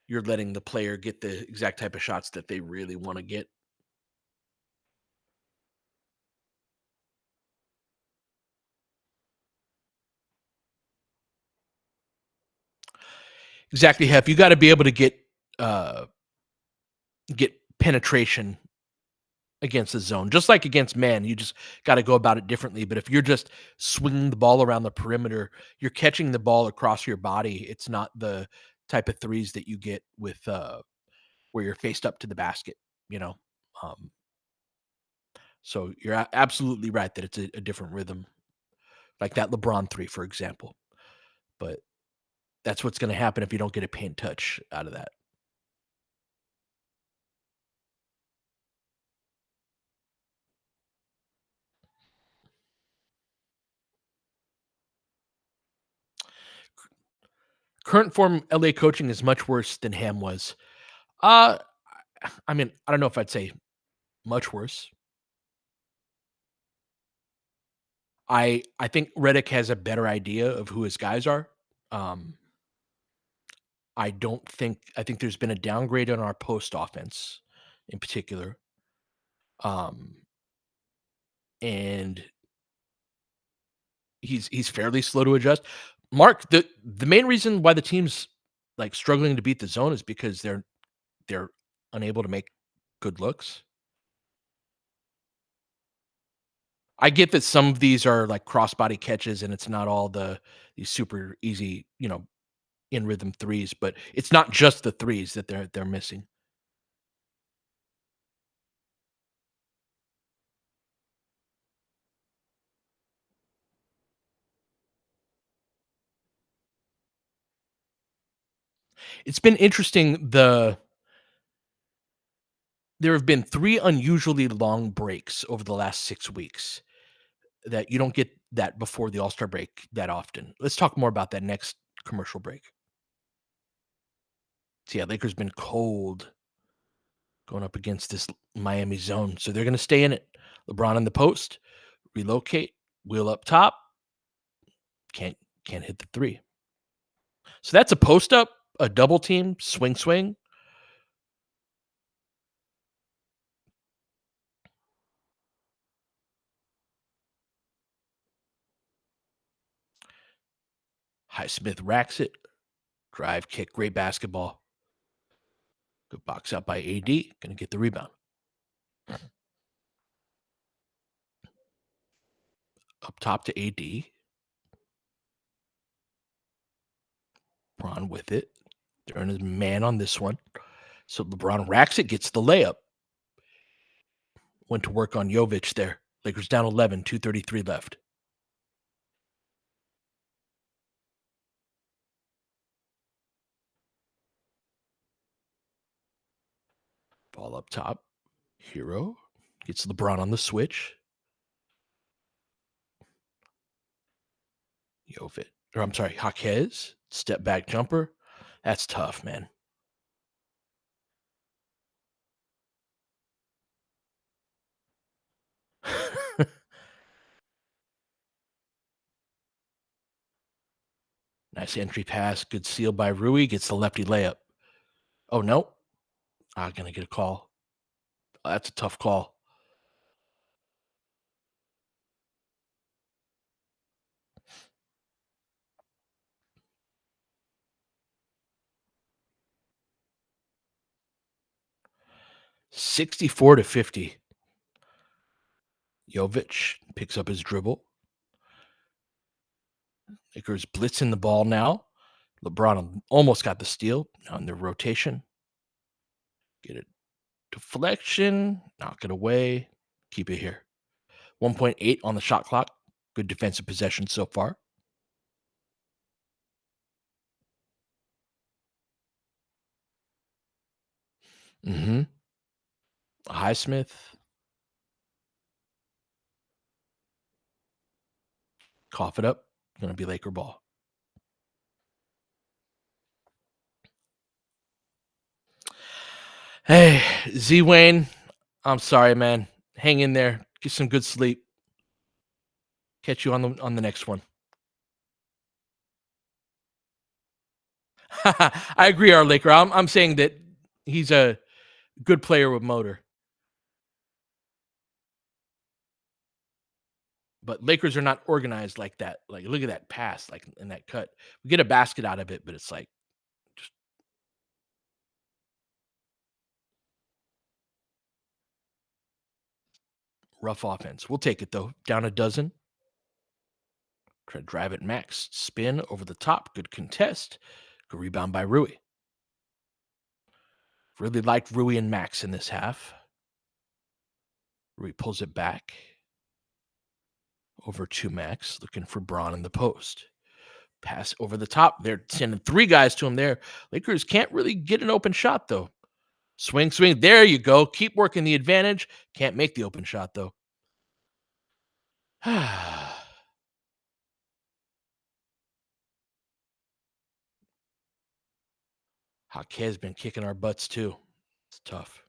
you're letting the player get the exact type of shots that they really want to get. Exactly. Have you got to be able to uh get penetration against the zone, just like against man. You just got to go about it differently. But if you're just swinging the ball around the perimeter, you're catching the ball across your body. It's not the type of threes that you get with where you're faced up to the basket. You know, um, so you're absolutely right that it's a different rhythm, like that LeBron three, for example. But that's what's going to happen if you don't get a paint touch out of that. Current form LA coaching is much worse than Ham was. Uh I mean, I don't know if I'd say much worse. I think Reddick has a better idea of who his guys are. Um, I think there's been a downgrade on our post offense in particular. Um, and he's fairly slow to adjust. Mark, the main reason why the team's like struggling to beat the zone is because they're unable to make good looks. I get that some of these are like crossbody catches and it's not all these super easy, in rhythm threes, but it's not just the threes that they're missing. It's been interesting. There have been 3 unusually long breaks over the last 6 weeks that you don't get that before the All-Star break that often. Let's talk more about that next commercial break. So, yeah, Lakers been cold. going up against this Miami zone. So they're going to stay in it. LeBron in the post, relocate, wheel up top, can't can't hit the three. So that's a post up, a double team, swing, swing. Highsmith racks it, drive, kick, great basketball. Good box out by AD, gonna get the rebound. Up top to AD. LeBron with it. They're in his man on this one. So LeBron racks it, gets the layup. Went to work on Jovic there. Lakers down 11, 2:33 left. Ball up top. Hero gets LeBron on the switch. Jovic, or I'm sorry, Jaquez, step back jumper. That's tough, man. Nice entry pass. Good seal by Rui. Gets the lefty layup. Oh, no. Gonna get a call. That's a tough call. $64-50. Jovic picks up his dribble. Lakers blitzing the ball now. LeBron almost got the steal on the rotation. Get it. Deflection. Knock it away. Keep it here. 1.8 on the shot clock. Good defensive possession so far. Mm-hmm. Highsmith. Cough it up. Gonna be Laker ball. Hey, Z Wayne. I'm sorry, man. Hang in there. Get some good sleep. Catch you on the next one. I agree, our Laker. I'm saying that he's a good player with motor. But Lakers are not organized like that. Like, look at that pass, like in that cut. We get a basket out of it, but it's like just rough offense. We'll take it though. Down a dozen. Try to drive it max. Spin over the top. Good contest. Good rebound by Rui. Really liked Rui and Max in this half. Rui pulls it back. Over to Max. Looking for Braun in the post. Pass over the top. They're sending three guys to him there. Lakers can't really get an open shot, though. Swing, swing. There you go. Keep working the advantage. Can't make the open shot, though. Jaquez been kicking our butts, too. It's tough.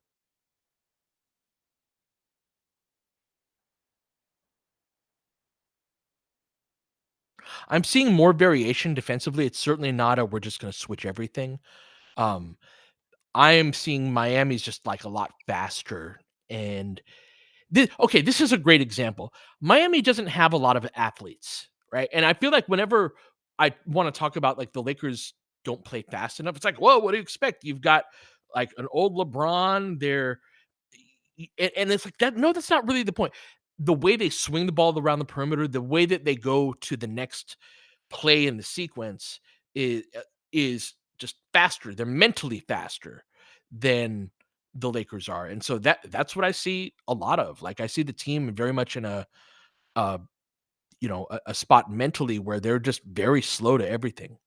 I'm seeing more variation defensively. It's certainly not a we're just going to switch everything. Um, I am seeing Miami's just like a lot faster. And this is a great example. Miami doesn't have a lot of athletes, right? And I feel like whenever I want to talk about like the Lakers don't play fast enough, it's like, whoa, what do you expect? You've got like an old LeBron there. And it's like that. No, that's not really the point. The way they swing the ball around the perimeter, the way that they go to the next play in the sequence is just faster. They're mentally faster than the Lakers are, and so that's what I see a lot of. Like I see the team very much in uh a spot mentally where they're just very slow to everything.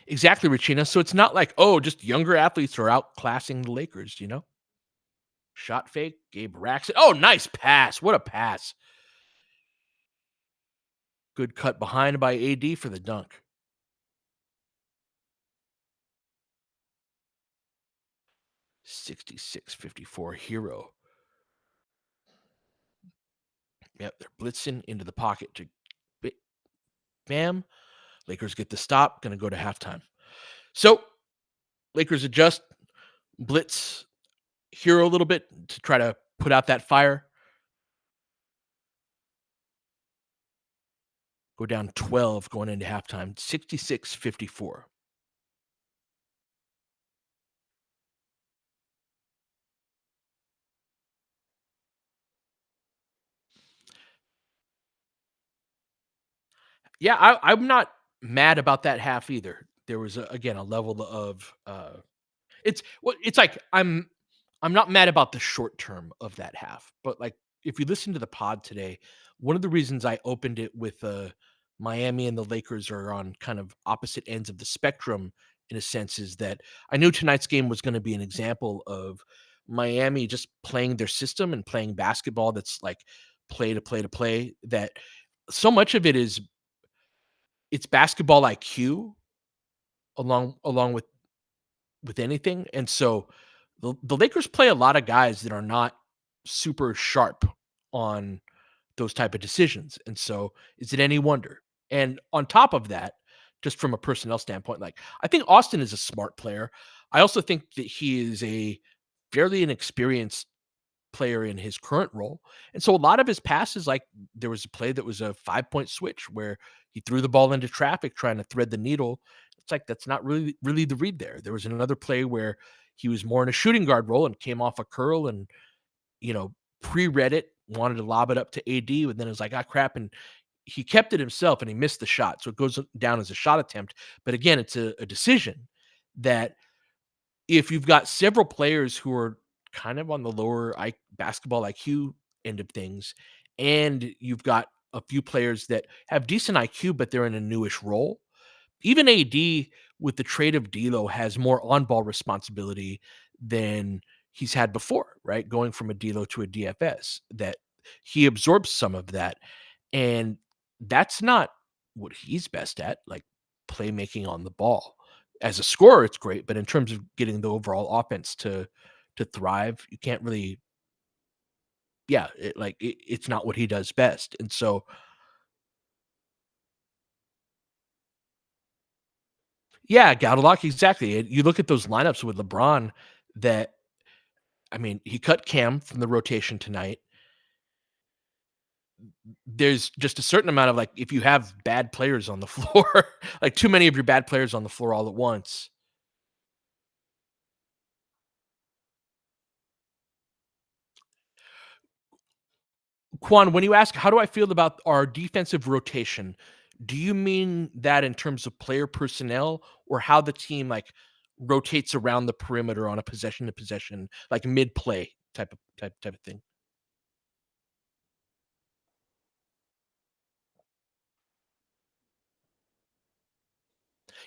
Exactly, Regina. So it's not like oh, just younger athletes are outclassing the Lakers. Shot fake, Gabe racks it. Oh, nice pass! What a pass! Good cut behind by AD for the dunk. 66-54 Hero. Yep, they're blitzing into the pocket to bam. Lakers get the stop, gonna go to halftime. So Lakers adjust, blitz Hero a little bit to try to put out that fire. Go down 12 going into halftime, 66-54. Yeah, I'm not mad about that half either. There was again a level of it's like I'm not mad about the short term of that half, but like if you listen to the pod today, one of the reasons I opened it with Miami and the Lakers are on kind of opposite ends of the spectrum in a sense is that I knew tonight's game was going to be an example of Miami just playing their system and playing basketball that's like play to play to play that so much of it is it's basketball IQ along with anything. And so the Lakers play a lot of guys that are not super sharp on those type of decisions. And so is it any wonder? And on top of that, just from a personnel standpoint, like I think Austin is a smart player. I also think that he is a fairly inexperienced player in his current role. And so a lot of his passes, like there was a play that was a 5-point switch where he threw the ball into traffic trying to thread the needle. It's like that's not really the read there. There was another play where he was more in a shooting guard role and came off a curl and you know pre-read it, wanted to lob it up to AD, but then it was like ah crap, and he kept it himself and he missed the shot. So it goes down as a shot attempt. But again, it's a decision that if you've got several players who are kind of on the lower basketball IQ end of things, and you've got a few players that have decent IQ, but they're in a newish role. Even AD with the trade of D'Lo has more on-ball responsibility than he's had before, right? Going from a D'Lo to a DFS, that he absorbs some of that, and that's not what he's best at, like playmaking on the ball. As a scorer, it's great, but in terms of getting the overall offense to thrive, you can't really yeah, it's not what he does best. And so yeah, Gaudelak, exactly. And you look at those lineups with LeBron that I mean, he cut Cam from the rotation tonight. There's just a certain amount of like if you have bad players on the floor, like too many of your bad players on the floor all at once. Quan, when you ask how do I feel about our defensive rotation, do you mean that in terms of player personnel or how the team like rotates around the perimeter on a possession to possession, like mid play type of thing?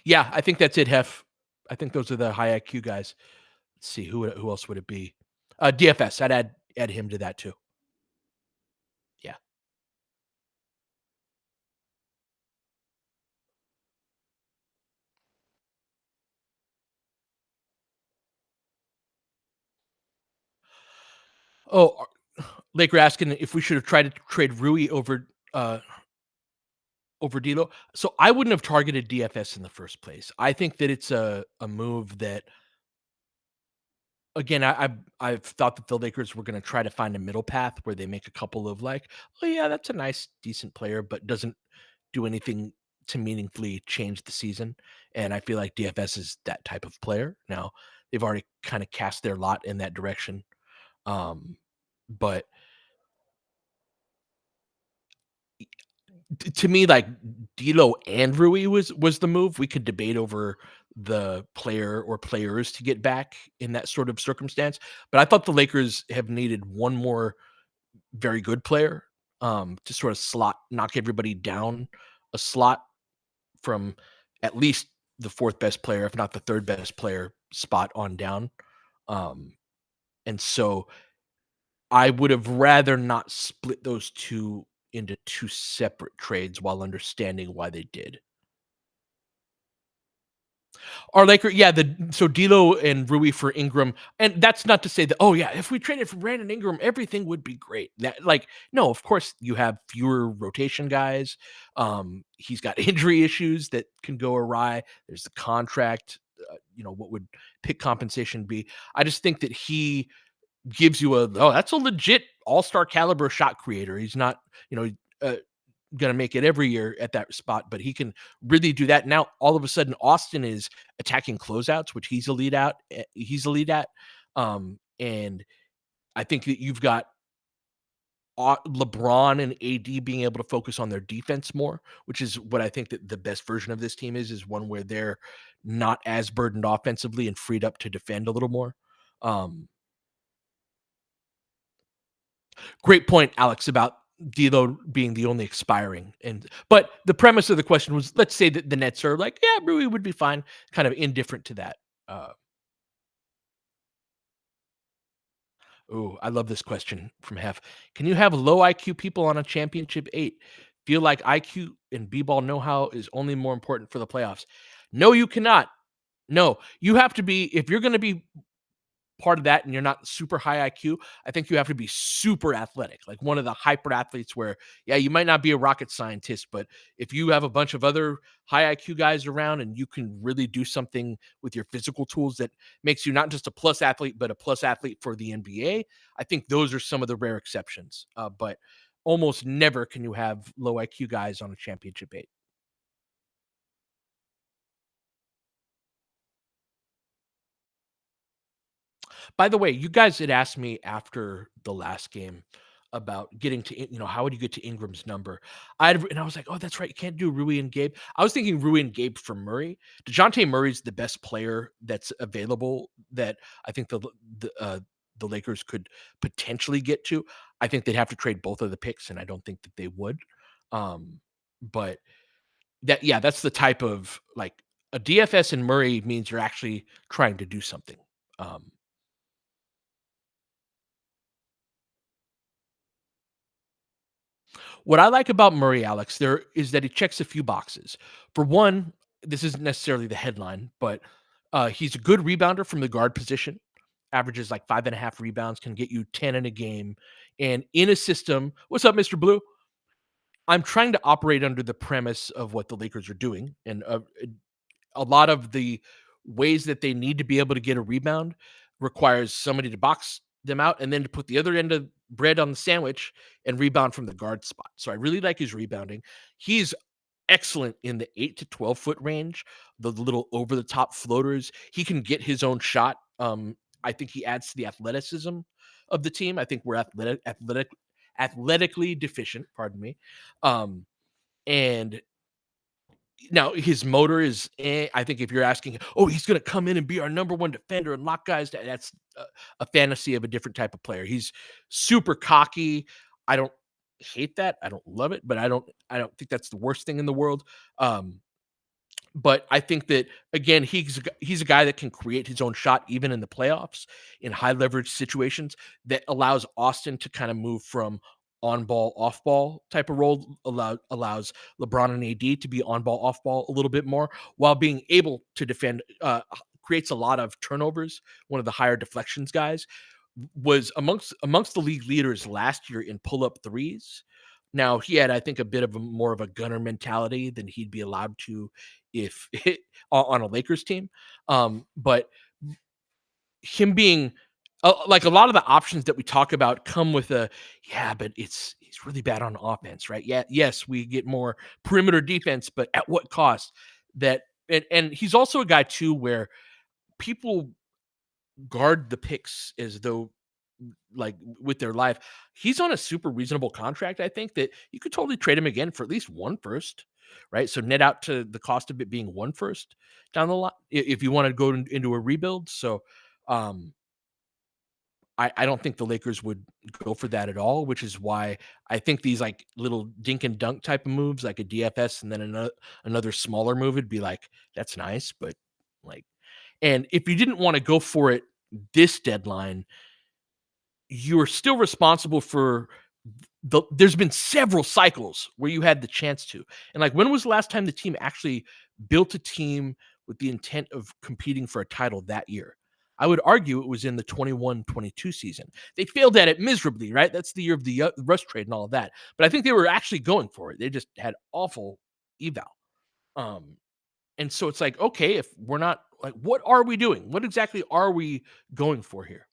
Yeah, I think that's it, Hef. I think those are the high IQ guys. Let's see who else would it be? DFS. I'd add him to that too. Yeah. Oh, Laker asking if we should have tried to trade Rui over D'Lo. So I wouldn't have targeted DFS in the first place. I think that it's a move that again I've thought that the Lakers were going to try to find a middle path where they make a couple of like, oh yeah, that's a nice decent player, but doesn't do anything to meaningfully change the season. And I feel like DFS is that type of player. Now they've already kind of cast their lot in that direction. But to me, like D'Lo and Rui was the move. We could debate over the player or players to get back in that sort of circumstance, but I thought the Lakers have needed one more very good player to sort of knock everybody down a slot from at least the fourth best player, if not the third best player spot on down. Um, and so I would have rather not split those two into two separate trades while understanding why they did. Or Laker, yeah, so D'Lo and Rui for Ingram, and that's not to say that, oh yeah, if we traded for Brandon Ingram, everything would be great. That like, no, of course you have fewer rotation guys. He's got injury issues that can go awry. There's the contract. What would pick compensation be? I just think that he gives you that's a legit all-star caliber shot creator. He's not, uh, going to make it every year at that spot, but he can really do that. Now, all of a sudden, Austin is attacking closeouts, which he's a lead out. He's a lead at, and I think that you've got LeBron and AD being able to focus on their defense more, which is what I think that the best version of this team is one where they're not as burdened offensively and freed up to defend a little more. Um, Great point, Alex, about D'Lo being the only expiring. But the premise of the question was, let's say that the Nets are like, yeah, Rui would be fine, kind of indifferent to that. Uh, I love this question from Hef. Can you have low IQ people on a championship 8? Feel like IQ and B-ball know-how is only more important for the playoffs. No, you cannot. No, you have to be, if you're going to be part of that and you're not super high IQ, I think you have to be super athletic, like one of the hyper athletes where, yeah, you might not be a rocket scientist, but if you have a bunch of other high IQ guys around and you can really do something with your physical tools that makes you not just a plus athlete, but a plus athlete for the NBA, I think those are some of the rare exceptions. But almost never can you have low IQ guys on a championship 8. By the way, you guys had asked me after the last game about getting to, how would you get to Ingram's number? And I was like, oh, that's right. You can't do Rui and Gabe. I was thinking Rui and Gabe for Murray. DeJounte Murray's the best player that's available that I think the Lakers could potentially get to. I think they'd have to trade both of the picks, and I don't think that they would. But yeah, that's the type of like a DFS and Murray means you're actually trying to do something. Um, What I like about Murray, Alex, there is that he checks a few boxes. For one, this isn't necessarily the headline, but he's a good rebounder from the guard position. Averages like 5.5 rebounds, can get you 10 in a game. And in a system, what's up, Mr. Blue? I'm trying to operate under the premise of what the Lakers are doing. And a lot of the ways that they need to be able to get a rebound requires somebody to box them out and then to put the other end of bread on the sandwich and rebound from the guard spot. So I really like his rebounding. He's excellent in the 8 to 12 foot range, the little over the top floaters. He can get his own shot. I think he adds to the athleticism of the team. I think we're athletically deficient, pardon me. And now his motor is, I think if you're asking, oh, he's going to come in and be our number one defender and lock guys, that's a fantasy of a different type of player. He's super cocky. I don't hate that. I don't love it, but I don't think that's the worst thing in the world. But I think that again, he's a guy that can create his own shot even in the playoffs in high leverage situations that allows Austin to kind of move from on ball off ball type of role, allows LeBron and AD to be on ball off ball a little bit more while being able to defend. Creates a lot of turnovers. One of the higher deflections guys was amongst the league leaders last year in pull up threes. Now he had, I think, a bit of a more of a gunner mentality than he'd be allowed to if on a Lakers team. But him being like a lot of the options that we talk about come with yeah, but he's really bad on offense, right? Yeah, yes, we get more perimeter defense, but at what cost? That and he's also a guy too where people guard the picks as though like with their life. He's on a super reasonable contract. I think that you could totally trade him again for at least one first, right? So net out to the cost of it being one first down the line if you want to go into a rebuild. So um I don't think the Lakers would go for that at all, which is why I think these like little dink and dunk type of moves, like a DFS and then another smaller move, would be like, that's nice, but like, and if you didn't want to go for it this deadline, you're still responsible for there's been several cycles where you had the chance to. And like when was the last time the team actually built a team with the intent of competing for a title that year. I would argue it was in the 21-22 season. They failed at it miserably, right? That's the year of the Russ trade and all of that. But I think they were actually going for it. They just had awful eval. Um, and so it's like, okay, if we're not like, what are we doing? What exactly are we going for here?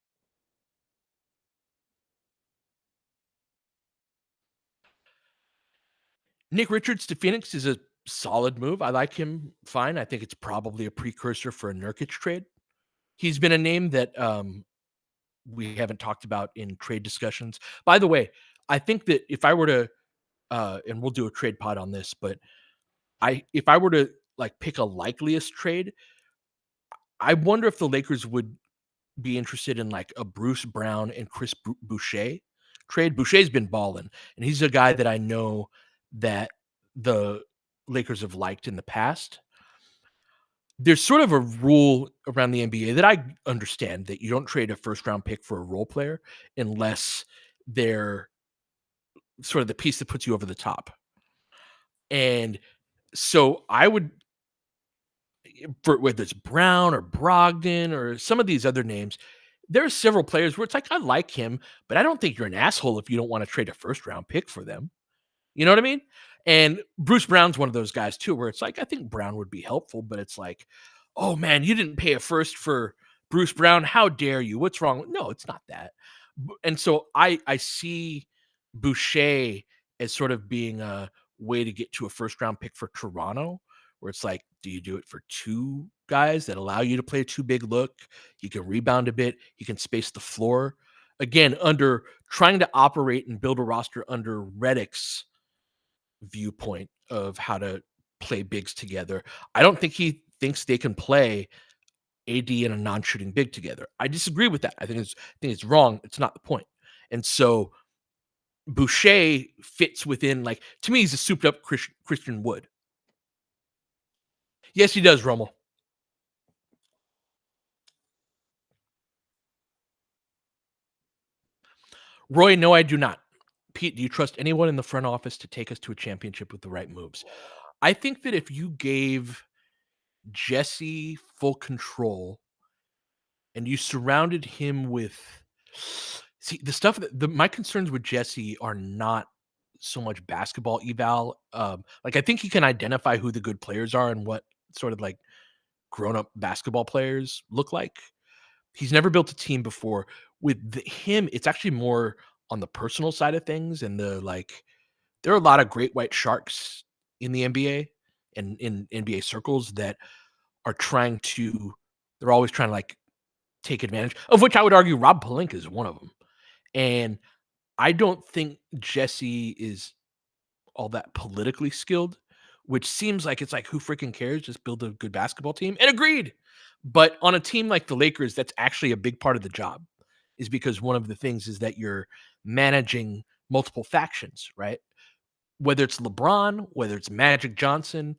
Nick Richards to Phoenix is a solid move. I like him fine. I think it's probably a precursor for a Nurkic trade. He's been a name that we haven't talked about in trade discussions. By the way, I think that if I were to, and we'll do a trade pod on this, but if I were to like pick a likeliest trade, I wonder if the Lakers would be interested in like a Bruce Brown and Boucher trade. Boucher's been balling, and he's a guy that I know that the Lakers have liked in the past. There's sort of a rule around the NBA that I understand that you don't trade a first round pick for a role player unless they're sort of the piece that puts you over the top. And so I would, for whether it's Brown or Brogdon or some of these other names, there are several players where it's like, I like him, but I don't think you're an asshole if you don't want to trade a first round pick for them. You know what I mean? And Bruce Brown's one of those guys too, where it's like, I think Brown would be helpful, but it's like, oh man, you didn't pay a first for Bruce Brown. How dare you? What's wrong? No, it's not that. And so I see Boucher as sort of being a way to get to a first round pick for Toronto, where it's like, do you do it for two guys that allow you to play a too big look? He can rebound a bit, he can space the floor. Again, under trying to operate and build a roster under Reddick's viewpoint of how to play bigs together. I don't think he thinks they can play AD and a non-shooting big together. I disagree with that. I think it's wrong. It's not the point. And so Boucher fits within, like, to me, he's a souped up Christian Wood. Yes, he does, Rommel. Roy, no, I do not. Pete, do you trust anyone in the front office to take us to a championship with the right moves? I think that if you gave Jesse full control and you surrounded him with, see, the stuff that my concerns with Jesse are not so much basketball eval. Like, I think he can identify who the good players are and what sort of like grown up basketball players look like. He's never built a team before. With him, it's actually more on the personal side of things, and the like. There are a lot of great white sharks in the NBA and in NBA circles that are trying to. They're always trying to like take advantage of, which I would argue Rob Pelinka is one of them. And I don't think Jesse is all that politically skilled, which seems like it's like, who freaking cares? Just build a good basketball team. And agreed. But on a team like the Lakers, that's actually a big part of the job, is because one of the things is that you're managing multiple factions, right? Whether it's LeBron, whether it's Magic Johnson,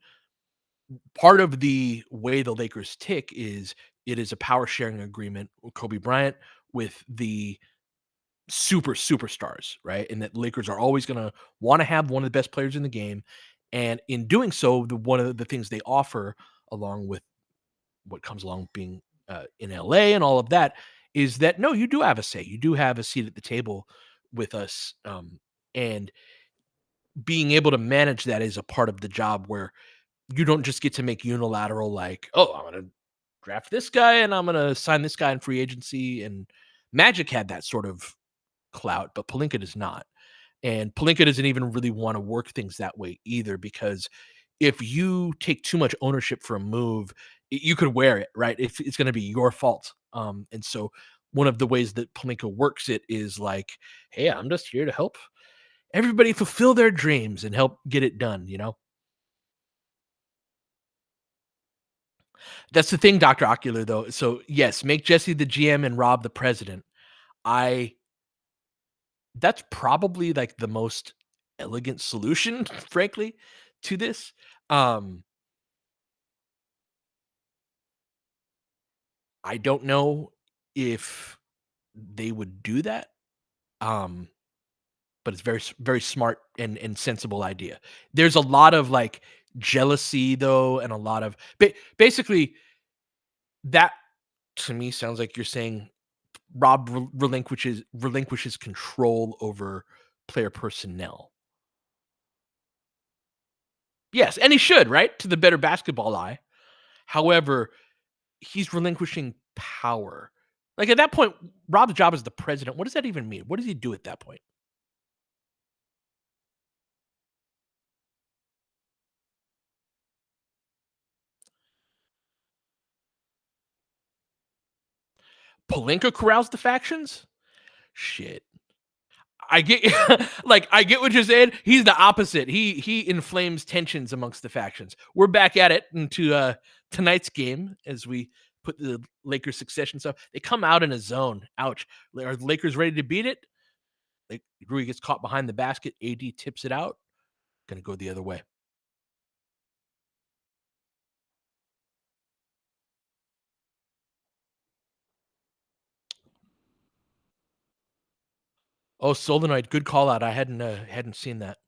part of the way the Lakers tick is it is a power sharing agreement with Kobe Bryant with the superstars, right? And that Lakers are always going to want to have one of the best players in the game. And in doing so, one of the things they offer, along with what comes along being in LA and all of that, is that no, you do have a say. You do have a seat at the table with us. And being able to manage that is a part of the job where you don't just get to make unilateral, like, oh, I'm going to draft this guy and I'm going to sign this guy in free agency. And Magic had that sort of clout, but Pelinka does not. And Pelinka doesn't even really want to work things that way either, because if you take too much ownership for a move, you could wear it, right? It's going to be your fault. And so one of the ways that Pelinka works it is like, hey, I'm just here to help everybody fulfill their dreams and help get it done, you know? That's the thing, Dr. Ocular, though. So yes, make Jesse the GM and Rob the president. I That's probably like the most elegant solution, frankly, to this. Um, I don't know if they would do that. Um, but it's very smart and sensible idea. There's a lot of like jealousy though, and a lot of basically that to me sounds like you're saying Rob relinquishes control over player personnel. Yes, and he should, right? To the better basketball eye. However, he's relinquishing power. Like at that point, Rob's job as the president, what does that even mean? What does he do at that point? Palinka corrals the factions? Shit. I get like I get what you're saying. He's the opposite. He inflames tensions amongst the factions. We're back at it into tonight's game as we put the Lakers succession stuff. They come out in a zone. Ouch. Are the Lakers ready to beat it? Like Rui gets caught behind the basket. AD tips it out. Gonna go the other way. Oh, Solenoid, good call out. I hadn't seen that.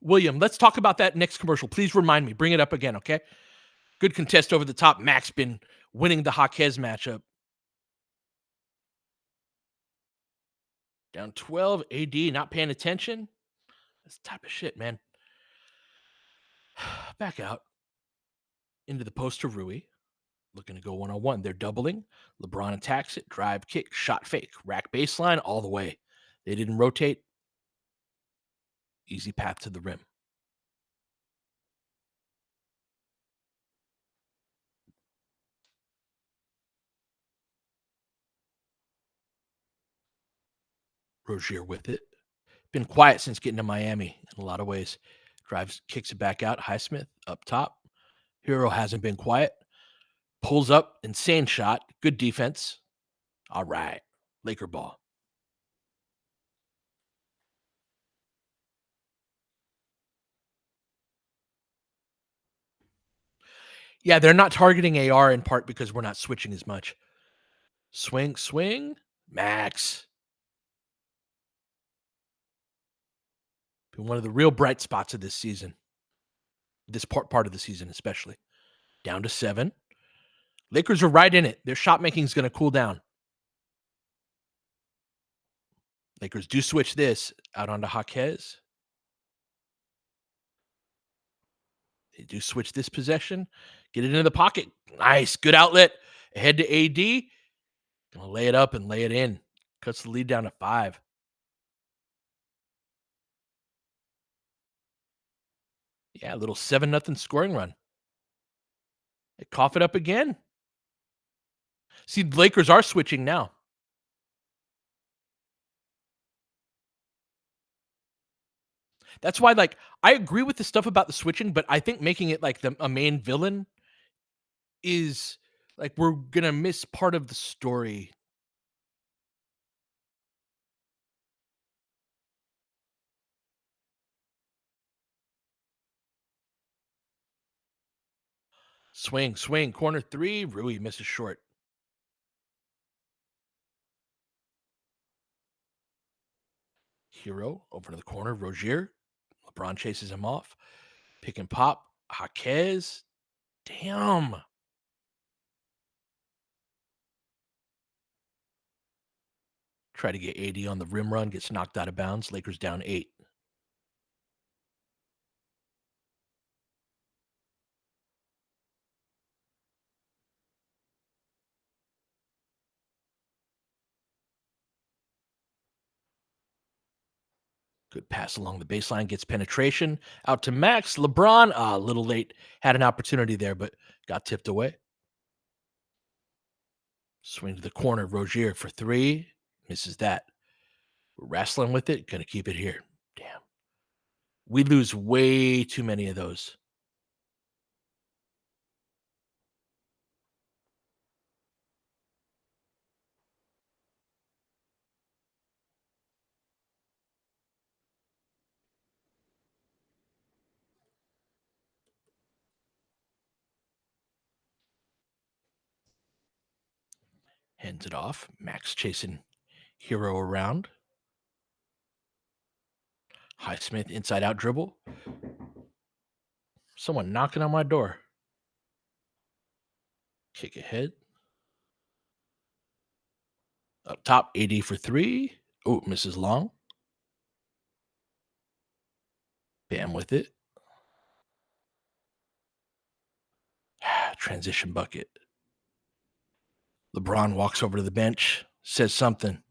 William, let's talk about that next commercial. Please remind me. Bring it up again, okay? Good contest over the top. Max been winning the Jaquez matchup. Down 12, AD not paying attention. This type of shit, man. Back out into the post to Rui. Looking to go one on one. They're doubling. LeBron attacks it. Drive, kick, shot fake. Rack baseline all the way. They didn't rotate. Easy path to the rim. Rozier with it. Been quiet since getting to Miami in a lot of ways. Drives, kicks it back out. Highsmith up top. Hero hasn't been quiet. Pulls up. Insane shot. Good defense. All right. Laker ball. Yeah, they're not targeting AR in part because we're not switching as much. Swing, swing. Max. Been one of the real bright spots of this season. This part of the season, especially. Down to 7. Lakers are right in it. Their shot making is going to cool down. Lakers do switch this out onto Jaquez. They do switch this possession. Get it into the pocket. Nice. Good outlet. Ahead to AD. Gonna lay it up and lay it in. Cuts the lead down to 5. Yeah, a little 7-0 scoring run. They cough it up again. See, the Lakers are switching now. That's why, like, I agree with the stuff about the switching, but I think making it like a main villain is like we're gonna miss part of the story. Swing, swing, corner 3. Rui misses short. Hero over to the corner. Rozier. LeBron chases him off. Pick and pop. Jaquez. Damn. Try to get AD on the rim run. Gets knocked out of bounds. Lakers down 8. Good pass along the baseline. Gets penetration. Out to Max. LeBron. A little late. Had an opportunity there, but got tipped away. Swing to the corner. Rozier for 3. Misses that. We're wrestling with it. Gonna keep it here. Damn. We lose way too many of those. Hands it off. Max chasing Hero around. Highsmith inside out dribble. Someone knocking on my door. Kick ahead. Up top, AD for three. Oh, misses long. Bam with it. Transition bucket. LeBron walks over to the bench, says something.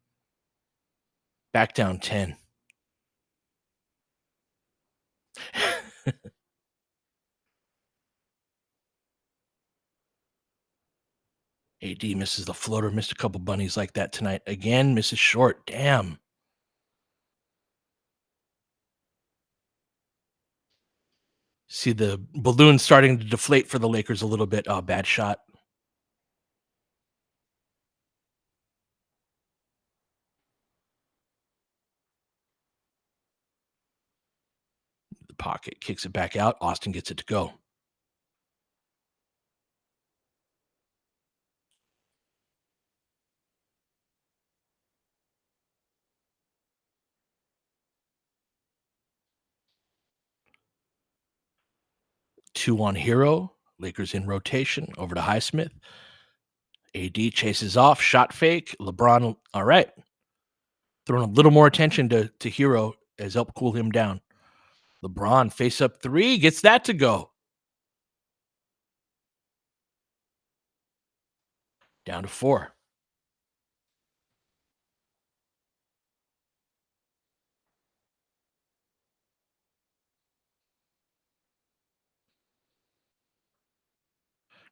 Back down 10. AD misses the floater, missed a couple bunnies like that tonight. Again, misses short. Damn. See the balloon starting to deflate for the Lakers a little bit. Oh, bad shot. The pocket kicks it back out. Austin gets it to go. Two on Hero. Lakers in rotation. Over to Highsmith. AD chases off. Shot fake. LeBron. All right. Throwing a little more attention to Hero has helped cool him down. LeBron face up three. Gets that to go. Down to 4.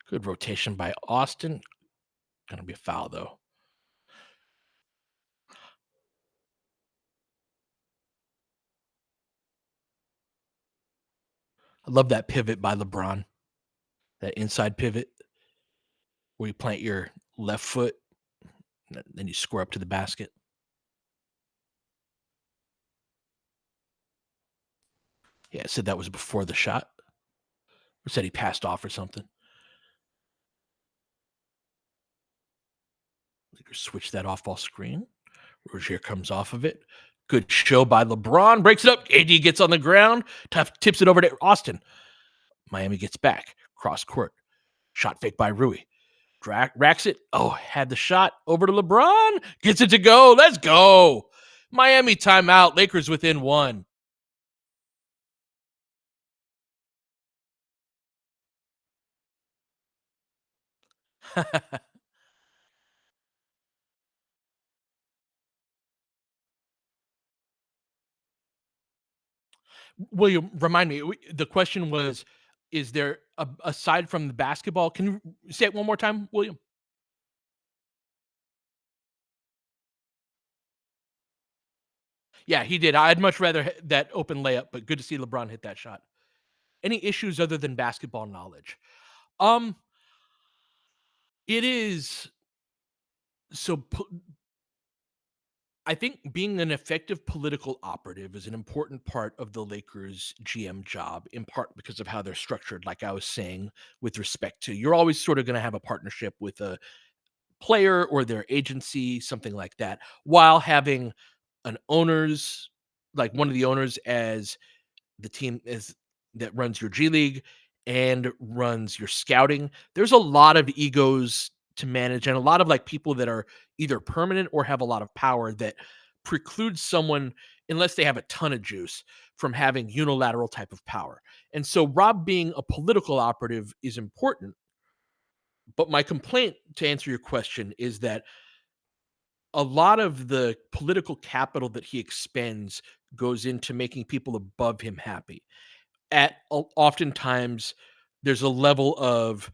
Good rotation by Austin. Gonna be a foul, though. I love that pivot by LeBron. That inside pivot where you plant your left foot, and then you square up to the basket. Yeah, I said that was before the shot. Or said he passed off or something. Lakers switch that off ball screen. Rozier comes off of it. Good show by LeBron. Breaks it up. AD gets on the ground. Tips it over to Austin. Miami gets back. Cross court. Shot fake by Rui. Racks it. Oh, had the shot over to LeBron. Gets it to go. Let's go. Miami timeout. Lakers within 1. William, remind me. The question was, is there aside from the basketball? Can you say it one more time, William? Yeah, he did. I'd much rather that open layup, but good to see LeBron hit that shot. Any issues other than basketball knowledge? Um, it is so. I think being an effective political operative is an important part of the Lakers GM job, in part because of how they're structured. Like I was saying, with respect to, you're always sort of going to have a partnership with a player or their agency, something like that, while having an owner's, like one of the owners as the team is that runs your G League and runs your scouting. There's a lot of egos to manage and a lot of like people that are either permanent or have a lot of power that precludes someone, unless they have a ton of juice, from having unilateral type of power. And so Rob being a political operative is important. But my complaint, to answer your question, is that a lot of the political capital that he expends goes into making people above him happy. Oftentimes, there's a level of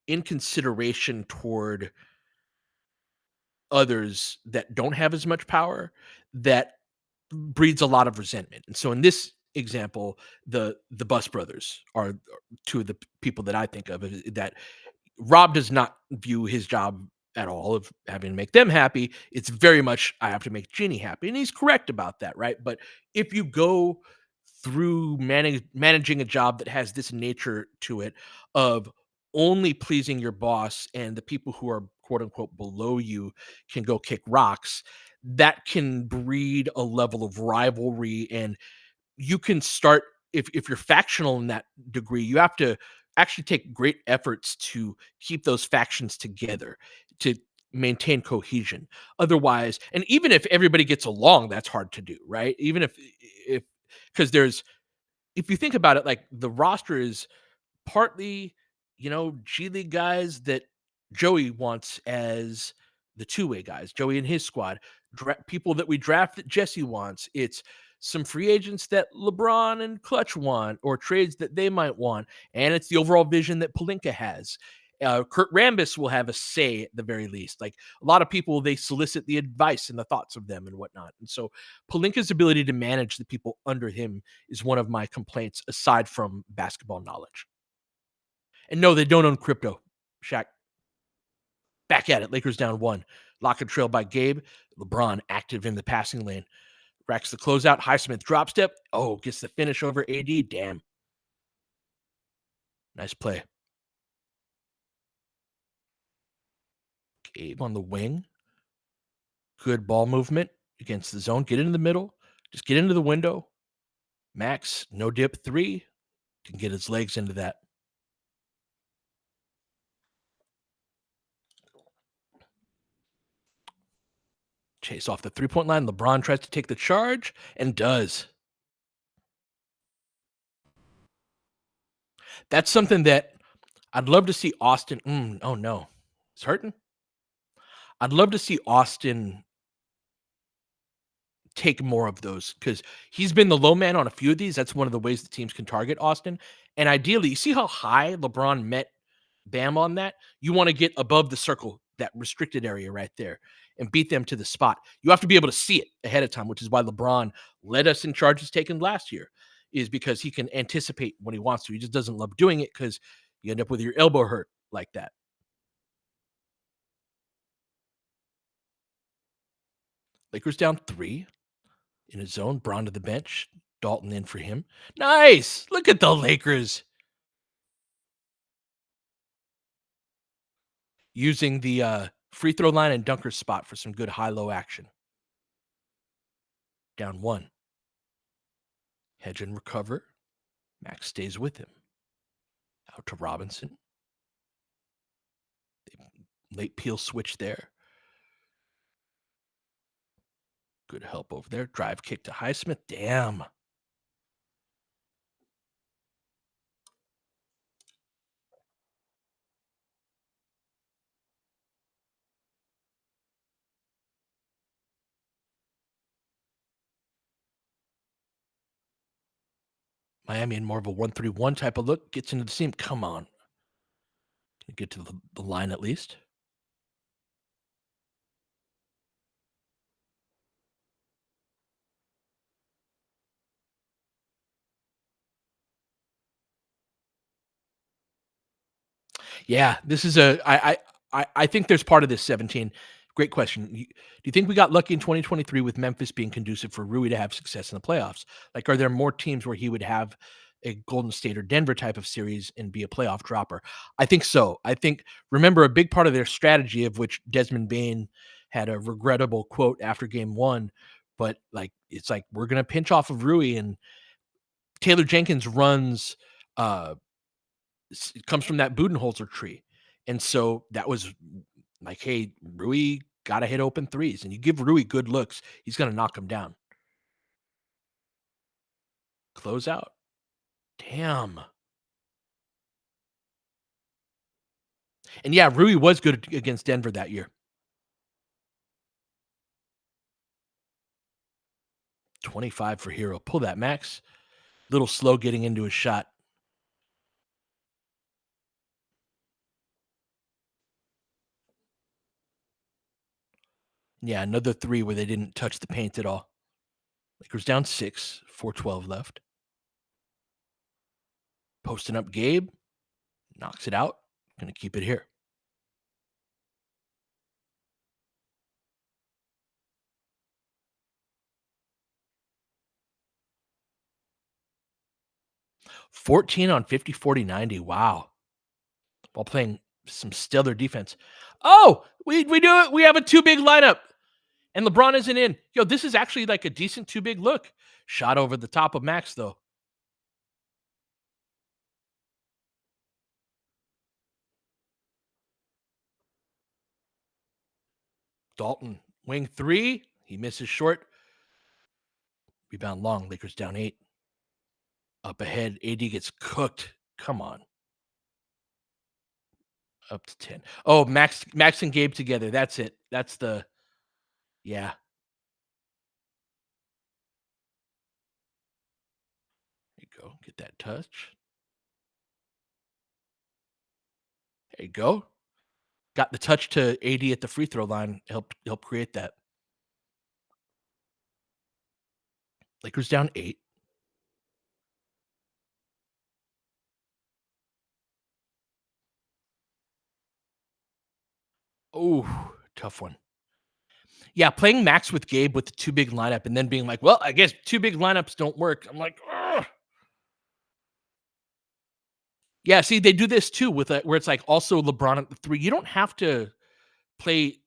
inconsideration toward others that don't have as much power that breeds a lot of resentment. And so in this example, the Bus brothers are two of the people that I think of that Rob does not view his job at all of having to make them happy. It's very much, I have to make Ginny happy. And he's correct about that, right? But if you go through managing a job that has this nature to it of only pleasing your boss and the people who are quote unquote below you can go kick rocks, that can breed a level of rivalry and you can start if you're factional in that degree, you have to actually take great efforts to keep those factions together to maintain cohesion. Otherwise, and even if everybody gets along, that's hard to do, right? Even if because there's if you think about it, like the roster is partly, G League guys that Joey wants as the two-way guys, Joey and his squad, people that we draft that Jesse wants. It's some free agents that LeBron and Clutch want, or trades that they might want, and it's the overall vision that Palinka has. Kurt Rambis will have a say at the very least. Like a lot of people, they solicit the advice and the thoughts of them and whatnot. And so Palinka's ability to manage the people under him is one of my complaints, aside from basketball knowledge. And no, they don't own crypto. Shaq. Back at it. Lakers down one. Lock and trail by Gabe. LeBron active in the passing lane. Racks the closeout. Highsmith drop step. Oh, gets the finish over AD. Damn. Nice play. Gabe on the wing. Good ball movement against the zone. Get into the middle. Just get into the window. Max, no dip 3. Can get his legs into that. Chase off the 3-point line. LeBron tries to take the charge and does. That's something that I'd love to see Austin. Oh no, it's hurting. I'd love to see Austin take more of those because he's been the low man on a few of these. That's one of the ways the teams can target Austin. And ideally, you see how high LeBron met Bam on that? You want to get above the circle, that restricted area right there, and beat them to the spot. You have to be able to see it ahead of time, which is why LeBron led us in charges taken last year, is because he can anticipate when he wants to. He just doesn't love doing it because you end up with your elbow hurt like that. Lakers down 3 in his zone. Braun to the bench. Dalton in for him. Nice. Look at the Lakers using the free throw line and dunker spot for some good high-low action. Down 1. Hedge and recover. Max stays with him. Out to Robinson. Late peel switch there. Good help over there. Drive kick to Highsmith. Damn. Miami in more of a 1-3-1 type of look. Gets into the seam. Come on. Get to the line at least. Yeah, this is I think there's part of this 17. Great question. Do you think we got lucky in 2023 with Memphis being conducive for Rui to have success in the playoffs? Like, are there more teams where he would have a Golden State or Denver type of series and be a playoff dropper? I think so. I think, remember, a big part of their strategy, of which Desmond Bain had a regrettable quote after game 1, but like, it's like, we're going to pinch off of Rui, and Taylor Jenkins runs, it comes from that Budenholzer tree. And so that was like, hey, Rui got to hit open threes, and you give Rui good looks, he's going to knock him down. Close out. Damn. And yeah, Rui was good against Denver that year. 25 for Hero. Pull that, Max. Little slow getting into his shot. Yeah, another 3 where they didn't touch the paint at all. Lakers down 6, 4:12 left. Posting up Gabe. Knocks it out. Gonna keep it here. $14 on 50, 40, 90. Wow. While playing some stellar defense. Oh, we do it. We have a 2 big lineup. And LeBron isn't in. Yo, this is actually like a decent too big look. Shot over the top of Max though. Dalton, wing three. He misses short. Rebound long. Lakers down 8. Up ahead. AD gets cooked. Come on. Up to 10. Oh, Max and Gabe together. That's it. That's the yeah. There you go. Get that touch. There you go. Got the touch to AD at the free throw line. Help create that. Lakers down 8. Oh, tough one. Yeah, playing Max with Gabe with the two big lineup and then being like, well, I guess two big lineups don't work. I'm like, ugh. Yeah, see, they do this too with where it's like also LeBron at the three. You don't have to play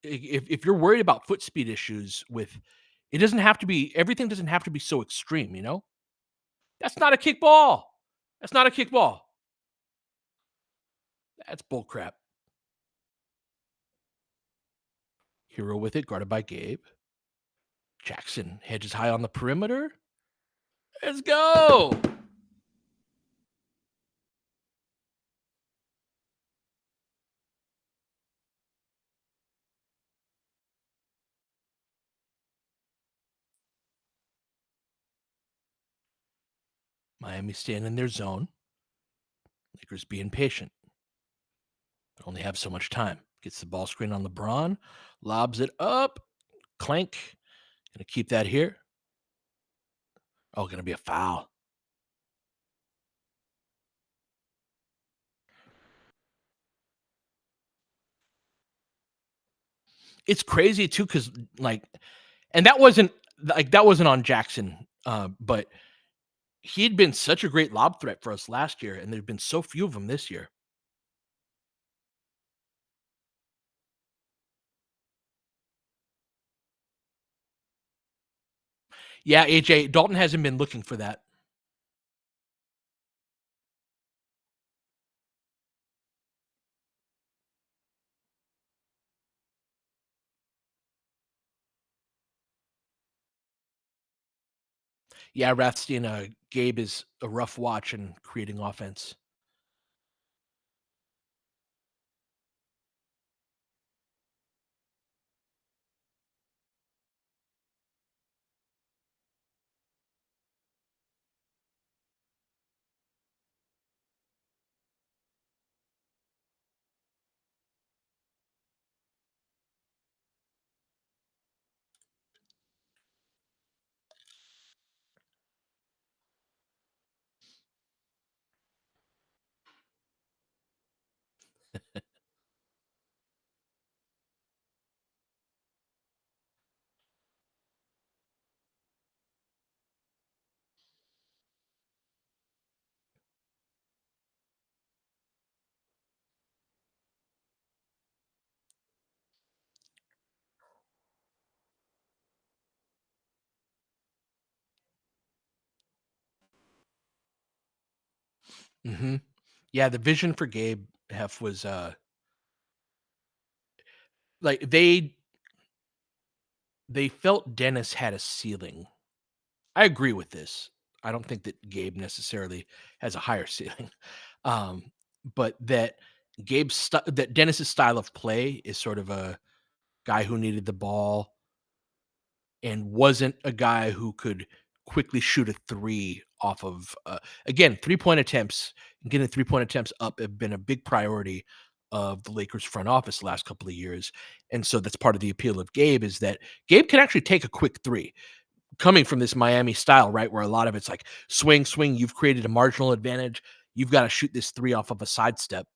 if you're worried about foot speed issues with it doesn't have to be everything doesn't have to be so extreme, you know? That's not a kick ball. That's not a kick ball. That's bull crap. Hero with it, guarded by Gabe. Jackson hedges high on the perimeter. Let's go. Miami staying in their zone. Lakers being patient. Only have so much time. Gets the ball screen on LeBron, lobs it up. Clank. Gonna keep that here. Oh, gonna be a foul. It's crazy too, because like, and that wasn't on Jackson, but he'd been such a great lob threat for us last year, and there've been so few of them this year. Yeah, AJ Dalton hasn't been looking for that. Yeah, Rathstein, Gabe is a rough watch in creating offense. Mhm. Yeah, the vision for Gabe Hef was, like, they felt Dennis had a ceiling. I agree with this. I don't think that Gabe necessarily has a higher ceiling. Um, but that Dennis's style of play is sort of a guy who needed the ball and wasn't a guy who could quickly shoot a three off of again 3-point attempts. Getting 3-point attempts up have been a big priority of the Lakers front office the last couple of years, and so that's part of the appeal of Gabe is that Gabe can actually take a quick three coming from this Miami style, right? Where a lot of it's like swing, swing. You've created a marginal advantage. You've got to shoot this three off of a sidestep.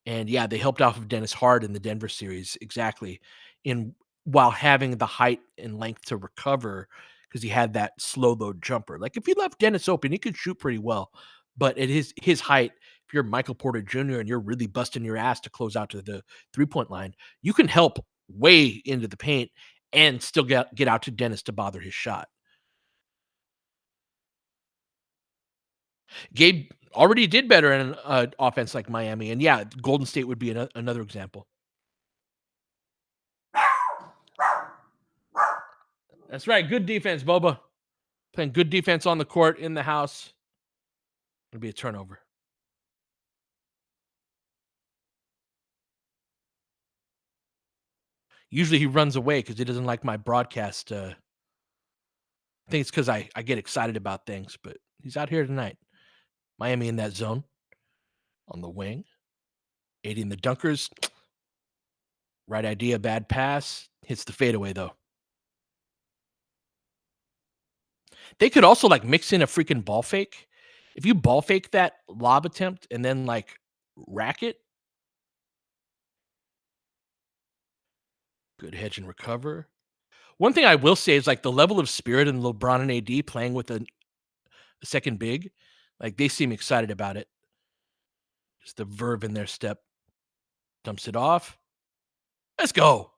And yeah, they helped off of Dennis Hard in the Denver series exactly. In while having the height and length to recover because he had that slow load jumper. Like if you left Dennis open, he could shoot pretty well. But at his height, if you're Michael Porter Jr. and you're really busting your ass to close out to the 3-point line, you can help way into the paint and still get out to Dennis to bother his shot. Gabe already did better in an offense like Miami, and yeah, Golden State would be another example. That's right. Good defense, Boba. Playing good defense on the court in the house. It'll be a turnover. Usually he runs away because he doesn't like my broadcast. I think it's because I get excited about things, but he's out here tonight. Miami in that zone on the wing, aiding the dunkers. Right idea, bad pass. Hits the fadeaway though. They could also like mix in a freaking ball fake. If you ball fake that lob attempt and then like rack it, good hedge and recover. One thing I will say is like the level of spirit in LeBron and AD playing with a second big, like they seem excited about it. Just the verve in their step. Dumps it off. Let's go.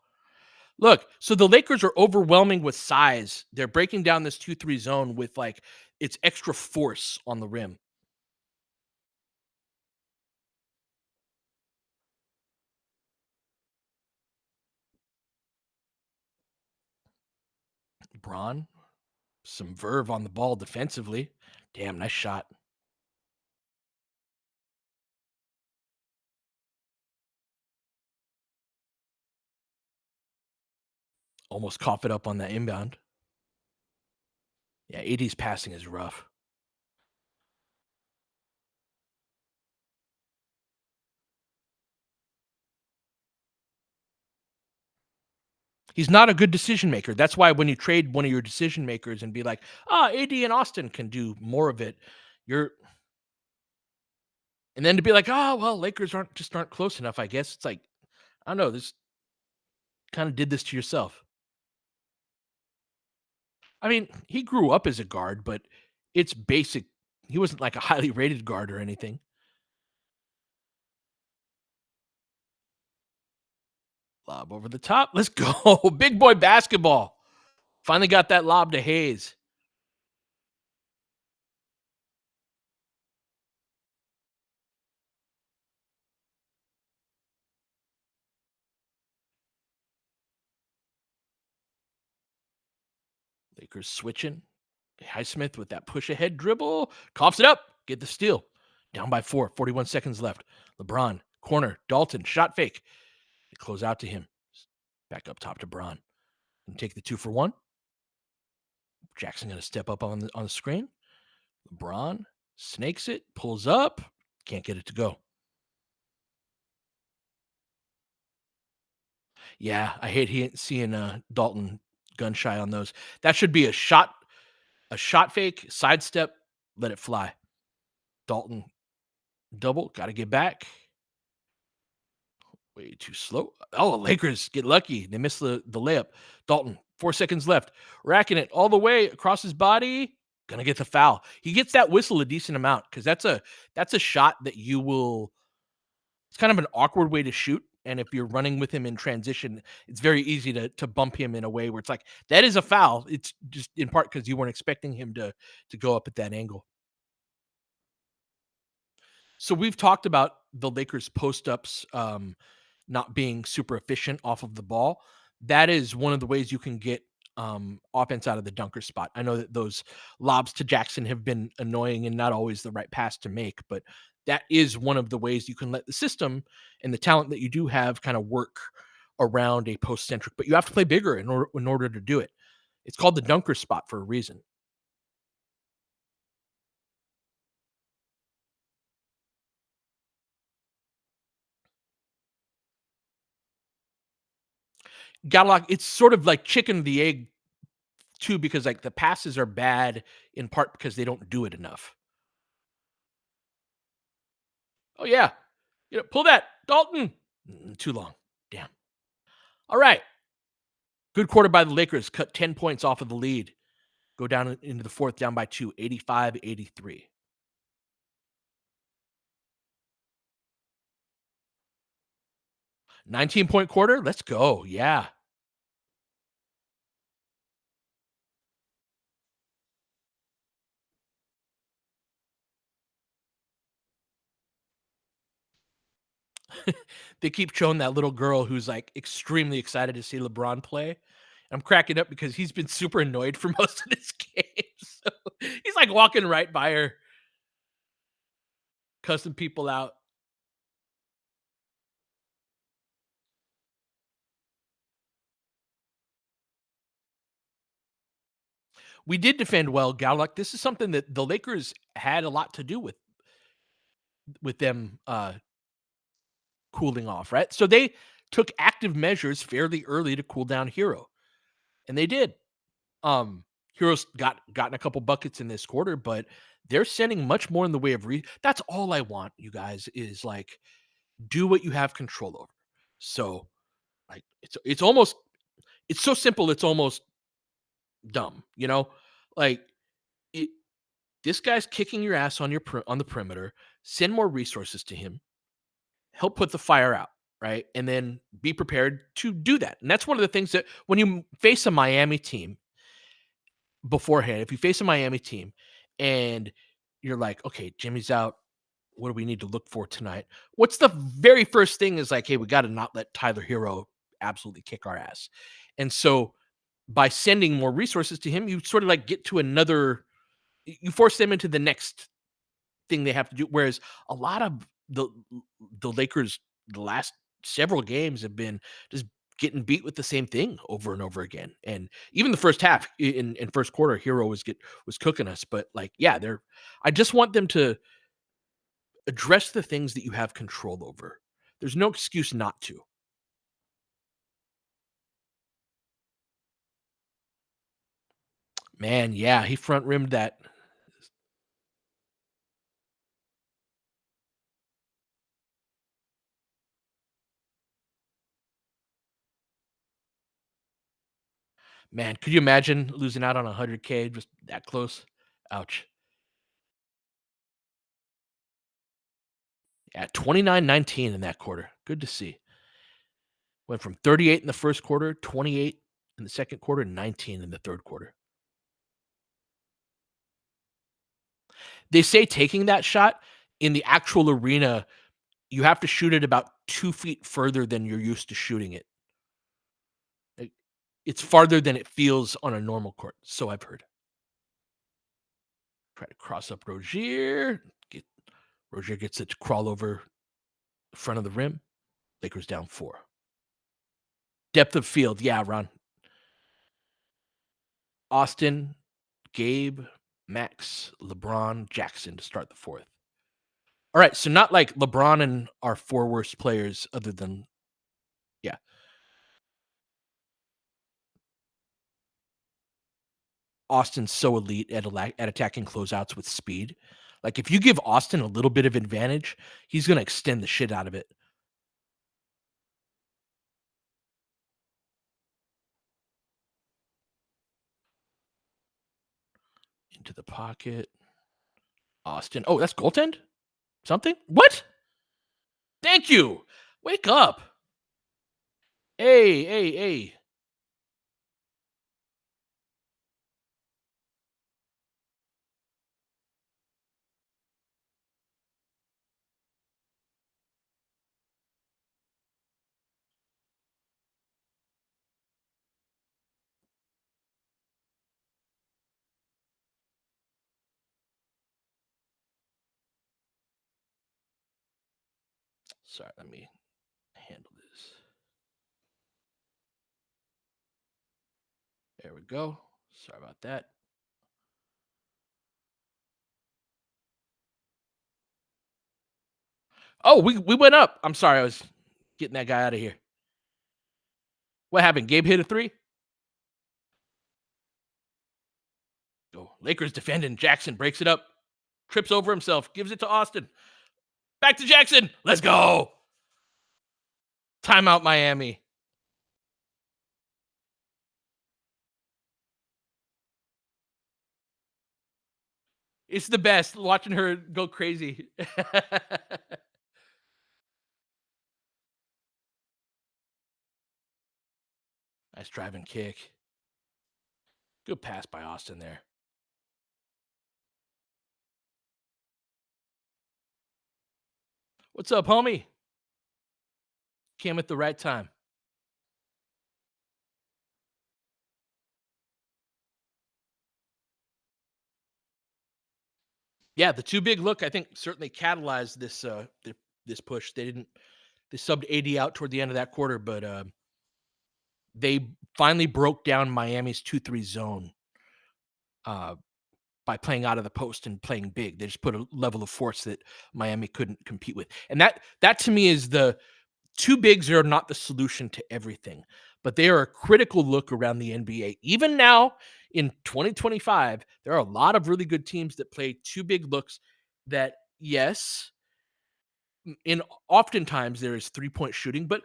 Look, so the Lakers are overwhelming with size. They're breaking down this 2-3 zone with like its extra force on the rim. Braun, some verve on the ball defensively. Damn, nice shot. Almost cough it up on that inbound. Yeah, AD's passing is rough. He's not a good decision maker. That's why when you trade one of your decision makers and be like, AD and Austin can do more of it, you're and then to be like, well, Lakers aren't close enough, I guess. It's like, I don't know, this kind of did this to yourself. I mean, he grew up as a guard, but it's basic. He wasn't like a highly rated guard or anything. Lob over the top. Let's go. Big boy basketball. Finally got that lob to Hayes. Lakers switching. Highsmith with that push ahead dribble. Coughs it up. Get the steal. Down by 4. 41 seconds left. LeBron. Corner. Dalton. Shot fake. They close out to him. Back up top to Braun. And take the 2 for 1. Jackson going to step up on the screen. LeBron snakes it. Pulls up. Can't get it to go. Yeah, I hate seeing Dalton gun shy on those. That should be a shot fake, sidestep, let it fly. Dalton double, got to get back. Way too slow. Oh, Lakers get lucky. They miss the layup. Dalton, 4 seconds left. Racking it all the way across his body. Gonna get the foul. He gets that whistle a decent amount because that's a shot that you will. It's kind of an awkward way to shoot. And if you're running with him in transition, it's very easy to bump him in a way where it's like that is a foul. It's just in part because you weren't expecting him to go up at that angle. So we've talked about the Lakers post ups not being super efficient off of the ball. That is one of the ways you can get offense out of the dunker spot. I know that those lobs to Jackson have been annoying and not always the right pass to make, but that is one of the ways you can let the system and the talent that you do have kind of work around a post centric. But you have to play bigger in order to do it. It's called the dunker spot for a reason. Got a lot. It's sort of like chicken the egg too, because like the passes are bad in part because they don't do it enough. Oh yeah, pull that, Dalton. Too long. Damn. All right. Good quarter by the Lakers. Cut 10 points off of the lead. Go down into the fourth, down by 2, 85-83. 19-point quarter. Let's go. Yeah. They keep showing that little girl who's like extremely excited to see LeBron play. I'm cracking up because he's been super annoyed for most of this game. So he's like walking right by her, cussing people out. We did defend well, Gallup. This is something that the Lakers had a lot to do with them cooling off, right? So they took active measures fairly early to cool down Hero, and they did. Heroes gotten a couple buckets in this quarter, but they're sending much more in the way of that's all I want, you guys, is like do what you have control over. So like it's almost it's so simple, it's almost dumb, you know? Like it, this guy's kicking your ass on on the perimeter. Send more resources to him. Help put the fire out, right? And then be prepared to do that. And that's one of the things that when you face a Miami team beforehand, if you face a Miami team and you're like, okay, Jimmy's out. What do we need to look for tonight? What's the very first thing is like, hey, we got to not let Tyler Hero absolutely kick our ass. And so by sending more resources to him, you sort of like get to another, you force them into the next thing they have to do. Whereas a lot of the Lakers, the last several games have been just getting beat with the same thing over and over again. And even the first half in first quarter, Hero was cooking us. But like, yeah, they're. I just want them to address the things that you have control over. There's no excuse not to. Man, yeah, he front rimmed that. Man, could you imagine losing out on 100K just that close? Ouch. Yeah, 29-19 in that quarter. Good to see. Went from 38 in the first quarter, 28 in the second quarter, 19 in the third quarter. They say taking that shot in the actual arena, you have to shoot it about 2 feet further than you're used to shooting it. Like, it's farther than it feels on a normal court. So I've heard. Try to cross up Rozier. Rozier gets it to crawl over the front of the rim. Lakers down 4. Depth of field. Yeah, Ron. Austin, Gabe, Max, LeBron, Jackson to start the fourth. All right, so not like LeBron and our 4 worst players other than yeah. Austin's so elite at attacking closeouts with speed. Like if you give Austin a little bit of advantage, he's going to extend the shit out of it into the pocket. Austin. Oh, that's goaltend? Something? What? Thank you. Wake up. Hey, hey, hey. Sorry, let me handle this. There we go. Sorry about that. Oh, we went up. I'm sorry. I was getting that guy out of here. What happened? Gabe hit a 3? Oh, Lakers defending. Jackson breaks it up. Trips over himself. Gives it to Austin. Back to Jackson. Let's go. Timeout Miami. It's the best watching her go crazy. Nice driving kick. Good pass by Austin there. What's up, homie? Came at the right time. Yeah, the too big look, I think, certainly catalyzed this push. They subbed AD out toward the end of that quarter, but they finally broke down Miami's 2-3 zone uh, by playing out of the post and playing big. They just put a level of force that Miami couldn't compete with. And that to me is the two bigs are not the solution to everything, but they are a critical look around the NBA. Even now in 2025, there are a lot of really good teams that play two big looks that, yes, in oftentimes there is 3-point shooting, but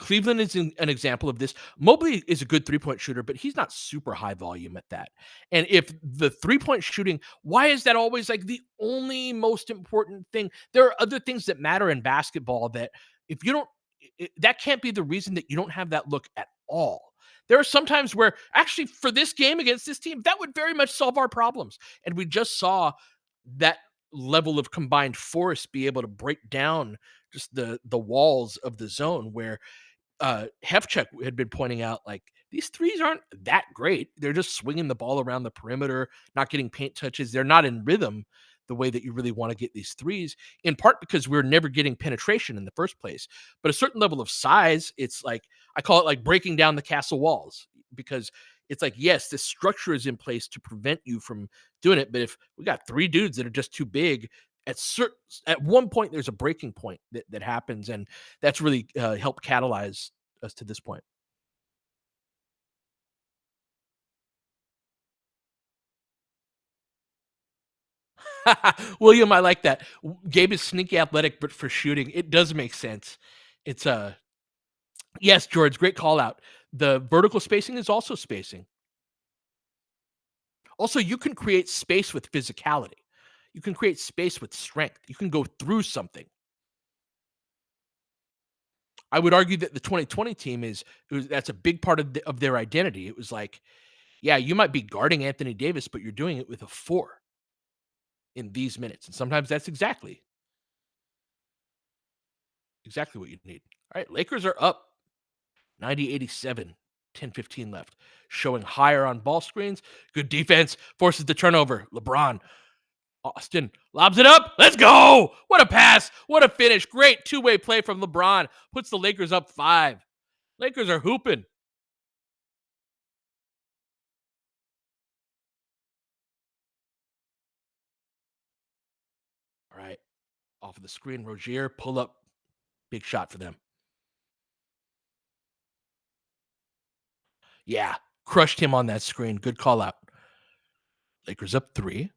Cleveland is an example of this. Mobley is a good 3-point shooter, but he's not super high volume at that. And if the 3-point shooting, why is that always like the only most important thing? There are other things that matter in basketball that if you don't, that can't be the reason that you don't have that look at all. There are some times where actually for this game against this team, that would very much solve our problems. And we just saw that level of combined force be able to break down just the walls of the zone where Hefchuk had been pointing out like these threes aren't that great. They're just swinging the ball around the perimeter, not getting paint touches. They're not in rhythm the way that you really want to get these threes, in part because we're never getting penetration in the first place. But a certain level of size, it's like I call it like breaking down the castle walls because it's like, yes, this structure is in place to prevent you from doing it. But if we got three dudes that are just too big, at one point there's a breaking point that happens, and that's really helped catalyze us to this point. William, I like that. Gabe is sneaky athletic, but for shooting, it does make sense. It's yes, George, great call out. The vertical spacing is also spacing. Also, you can create space with physicality. You can create space with strength. You can go through something. I would argue that the 2020 team that's a big part of their identity. It was like, yeah, you might be guarding Anthony Davis, but you're doing it with a four in these minutes, and sometimes that's exactly what you need. All right, Lakers are up 90-87, 10-15 left, showing higher on ball screens. Good defense forces the turnover. LeBron, Austin lobs it up. Let's go. What a pass. What a finish. Great two-way play from LeBron. Puts the Lakers up 5. Lakers are hooping. All right. Off of the screen, Rozier, pull up. Big shot for them. Yeah. Crushed him on that screen. Good call out. Lakers up 3.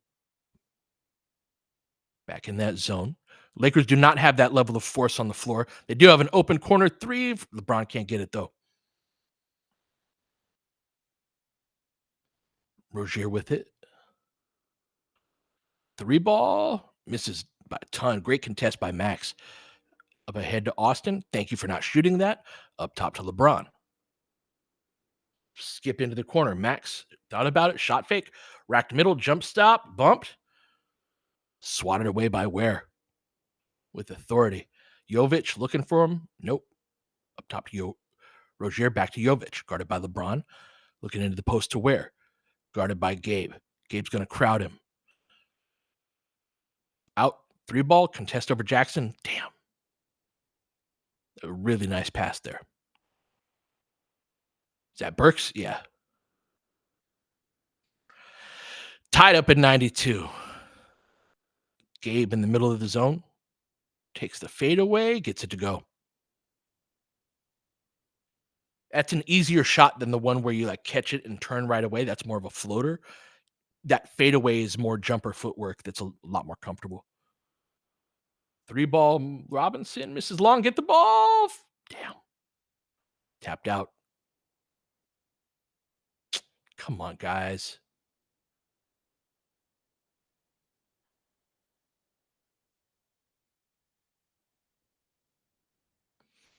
Back in that zone. Lakers do not have that level of force on the floor. They do have an open corner 3. LeBron can't get it, though. Rozier with it. 3 ball. Misses by a ton. Great contest by Max. Up ahead to Austin. Thank you for not shooting that. Up top to LeBron. Skip into the corner. Max thought about it. Shot fake. Racked middle. Jump stop. Bumped. Swatted away by Ware with authority. Jovic looking for him. Nope. Up top to Rozier. Back to Jovic. Guarded by LeBron. Looking into the post to Ware. Guarded by Gabe. Gabe's going to crowd him. Out. 3 ball. Contest over Jackson. Damn. A really nice pass there. Is that Burks? Yeah. Tied up at 92. Gabe in the middle of the zone. Takes the fade away. Gets it to go. That's an easier shot than the one where you like catch it and turn right away. That's more of a floater. That fadeaway is more jumper footwork. That's a lot more comfortable. 3 ball. Robinson misses long. Get the ball. Damn. Tapped out. Come on, guys.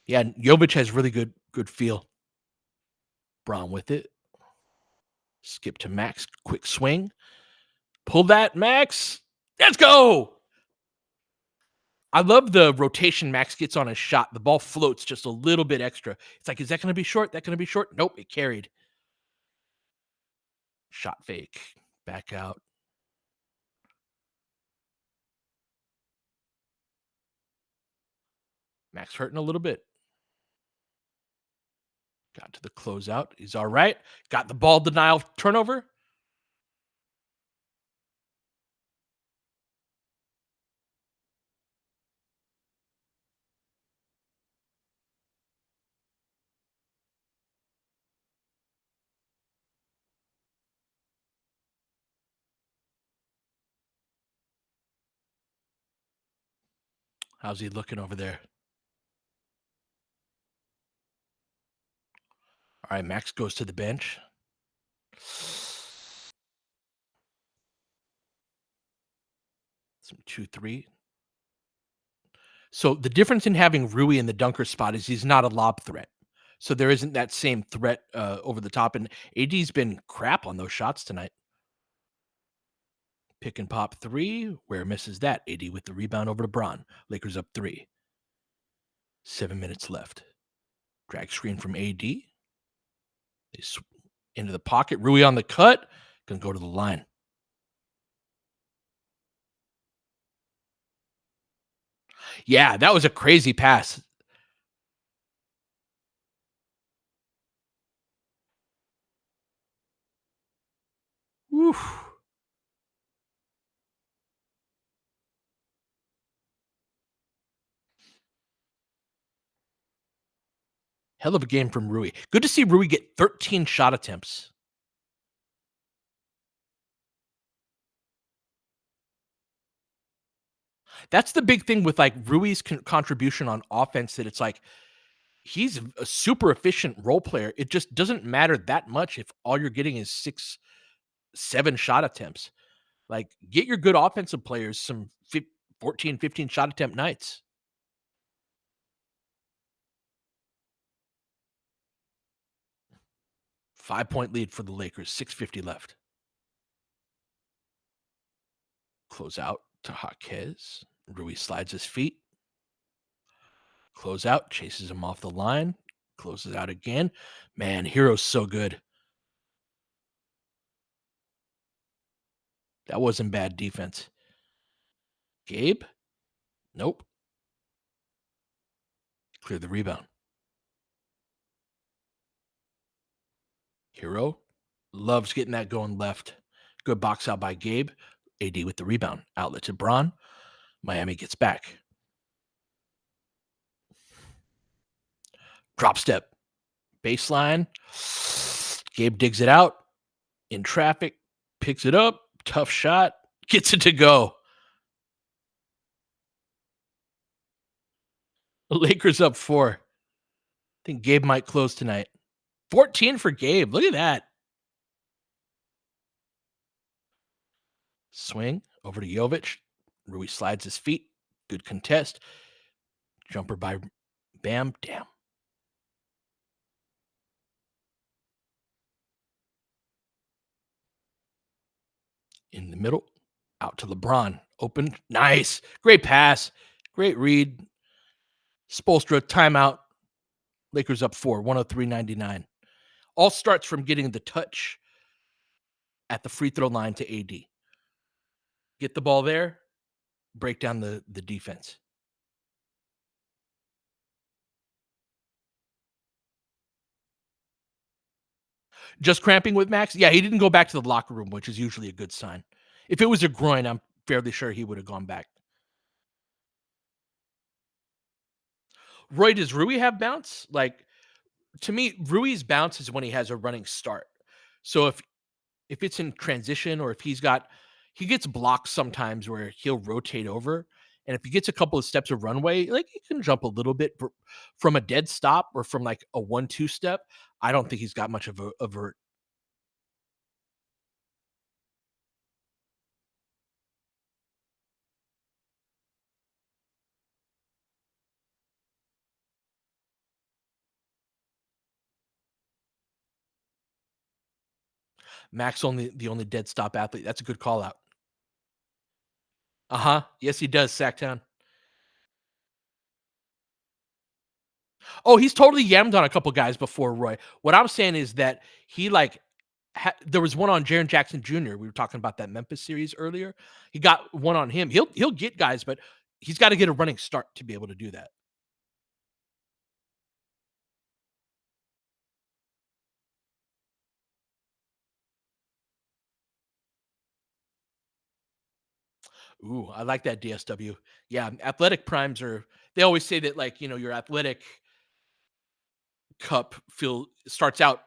Yeah, Jovic has really good feel. Braun with it. Skip to Max. Quick swing. Pull that, Max. Let's go. I love the rotation Max gets on his shot. The ball floats just a little bit extra. It's like, is that going to be short? That going to be short? Nope, it carried. Shot fake. Back out. Max hurting a little bit. Got to the closeout. He's all right. Got the ball denial turnover. How's he looking over there? All right, Max goes to the bench. Some 2-3. So the difference in having Rui in the dunker spot is he's not a lob threat. So there isn't that same threat over the top. And AD's been crap on those shots tonight. Pick and pop 3. Where misses that? AD with the rebound over to Braun. Lakers up 3. 7 minutes left. Drag screen from AD. They into the pocket. Rui on the cut. Gonna go to the line. Yeah, that was a crazy pass. Woo. Hell of a game from Rui. Good to see Rui get 13 shot attempts. That's the big thing with like Rui's contribution on offense, that it's like he's a super efficient role player. It just doesn't matter that much if all you're getting is 6, 7 shot attempts. Like, get your good offensive players some 14, 15 shot attempt nights. 5-point lead for the Lakers, 6:50 left. Close out to Jaquez. Rui slides his feet. Close out, chases him off the line. Closes out again. Man, Hero's so good. That wasn't bad defense. Gabe? Nope. Clear the rebound. Hero loves getting that going left. Good box out by Gabe. AD with the rebound. Outlet to Braun. Miami gets back. Drop step. Baseline. Gabe digs it out. In traffic. Picks it up. Tough shot. Gets it to go. The Lakers up 4. I think Gabe might close tonight. 14 for Gabe. Look at that. Swing over to Jovic. Rui slides his feet. Good contest. Jumper by Bam. Damn. In the middle. Out to LeBron. Open. Nice. Great pass. Great read. Spoelstra, timeout. Lakers up 4, 103-99. All starts from getting the touch at the free throw line to AD. Get the ball there, break down the defense. Just cramping with Max? Yeah, he didn't go back to the locker room, which is usually a good sign. If it was a groin, I'm fairly sure he would have gone back. Roy, does Rui have bounce? Like, to me, Rui's bounce is when he has a running start. So if it's in transition, or if he gets blocks sometimes where he'll rotate over. And if he gets a couple of steps of runway, like, he can jump a little bit from a dead stop or from like a 1-2 step. I don't think he's got much of a vert. Max only the only dead stop athlete. That's a good call out. Uh-huh. Yes, he does, Sacktown. Oh, he's totally yammed on a couple guys before, Roy. What I'm saying is that he like there was one on Jaren Jackson Jr. We were talking about that Memphis series earlier. He got one on him. He'll get guys, but he's got to get a running start to be able to do that. Ooh, I like that DSW. Yeah, athletic primes are. They always say that like your athletic cup feel starts out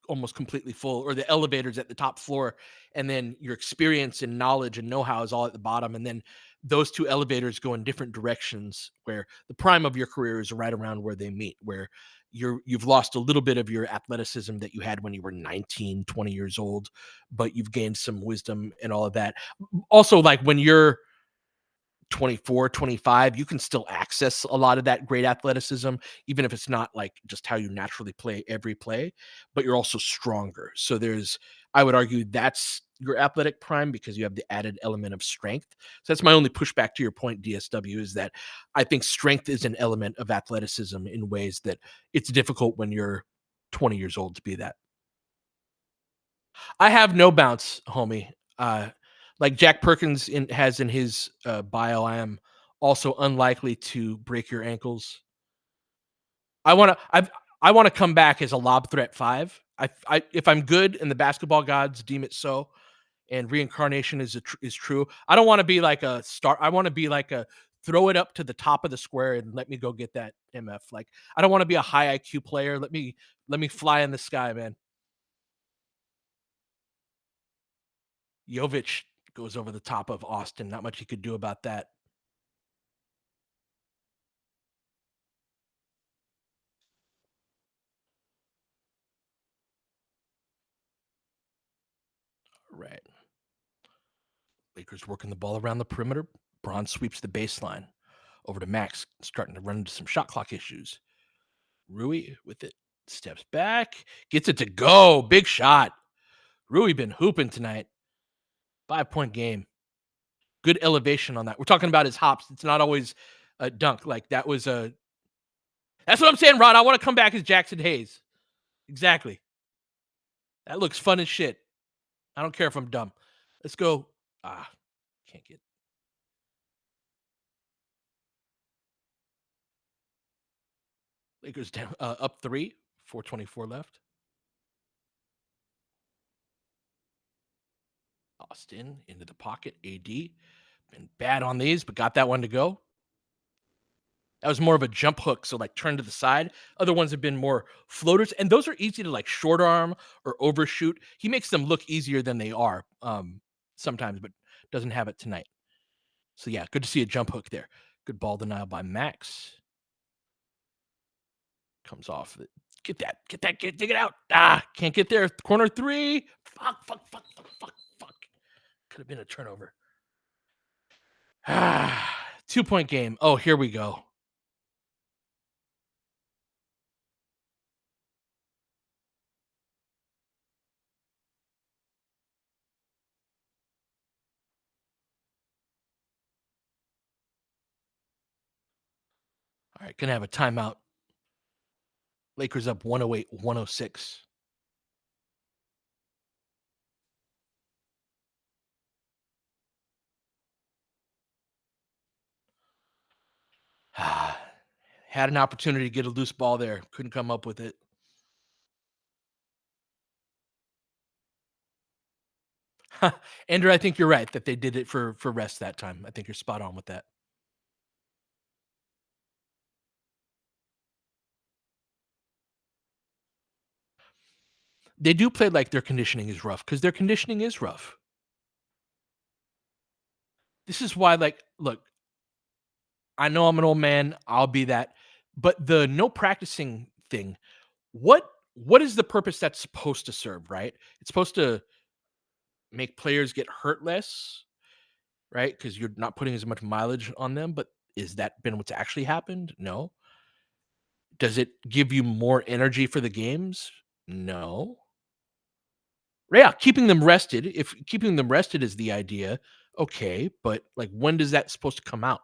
almost completely full, or the elevators at the top floor, and then your experience and knowledge and know-how is all at the bottom, and then those two elevators go in different directions, where the prime of your career is right around where they meet, where you've lost a little bit of your athleticism that you had when you were 19, 20 years old, but you've gained some wisdom and all of that. Also, like when you're 24, 25, you can still access a lot of that great athleticism, even if it's not like just how you naturally play every play, but you're also stronger. So I would argue that's your athletic prime because you have the added element of strength. So that's my only pushback to your point, DSW, is that I think strength is an element of athleticism in ways that it's difficult when you're 20 years old to be that. I have no bounce, homie. Like Jack Perkins has in his bio, I am also unlikely to break your ankles. I want to come back as a lob threat five. If I'm good and the basketball gods deem it so, and reincarnation is true, I don't want to be like a star. I want to be like a throw it up to the top of the square and let me go get that MF. Like I don't want to be a high IQ player. Let me fly in the sky, man. Jovic goes over the top of Austin. Not much he could do about that. Right. Lakers working the ball around the perimeter. Braun sweeps the baseline over to Max, starting to run into some shot clock issues. Rui with it, steps back, gets it to go. Big shot. Rui been hooping tonight. 5-point game. Good elevation on that. We're talking about his hops. It's not always a dunk. Like that was a. That's what I'm saying, Ron. I want to come back as Jackson Hayes. Exactly. That looks fun as shit. I don't care if I'm dumb. Let's go. Can't get. Lakers down up 3, 4:24 left. Austin into the pocket. AD been bad on these, but got that one to go. That was more of a jump hook, so like turn to the side. Other ones have been more floaters, and those are easy to like short arm or overshoot. He makes them look easier than they are sometimes, but doesn't have it tonight. So yeah, good to see a jump hook there. Good ball denial by Max. Comes off. Dig it out. Can't get there. Corner three. Fuck. Could have been a turnover. 2-point game. Oh, here we go. All right, gonna have a timeout. Lakers up 108, 106. Had an opportunity to get a loose ball there. Couldn't come up with it. Andrew, I think you're right that they did it for rest that time. I think you're spot on with that. They do play like their conditioning is rough because their conditioning is rough. This is why, like, look, I know I'm an old man. I'll be that. But the no practicing thing, what what is the purpose that's supposed to serve, right? It's supposed to make players get hurt less, right? Because you're not putting as much mileage on them. But is that been what's actually happened? No. Does it give you more energy for the games? No. Yeah, keeping them rested. If keeping them rested is the idea, okay, but like when does that supposed to come out?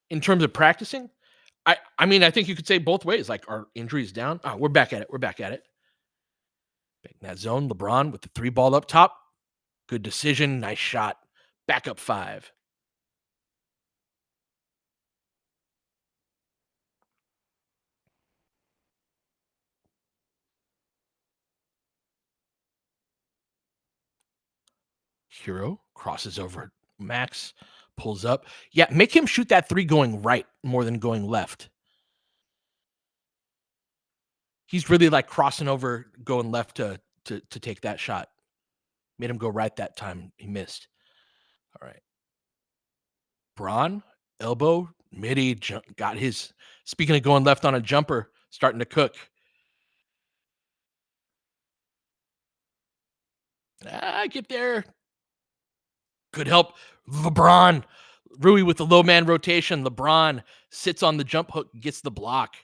In terms of practicing? I mean, I think you could say both ways. Like, are injuries down? Oh, we're back at it. We're back at it. Back in that zone, LeBron with the three ball up top. Good decision. Nice shot. Back up five. Hero crosses over Max, pulls up. Yeah, make him shoot that three going right more than going left. He's really like crossing over, going left to take that shot. Made him go right that time. He missed. All right. Braun, elbow, midi, got his. Speaking of going left on a jumper, starting to cook. Get there. Good help. LeBron. Rui with the low man rotation. LeBron sits on the jump hook, gets the block.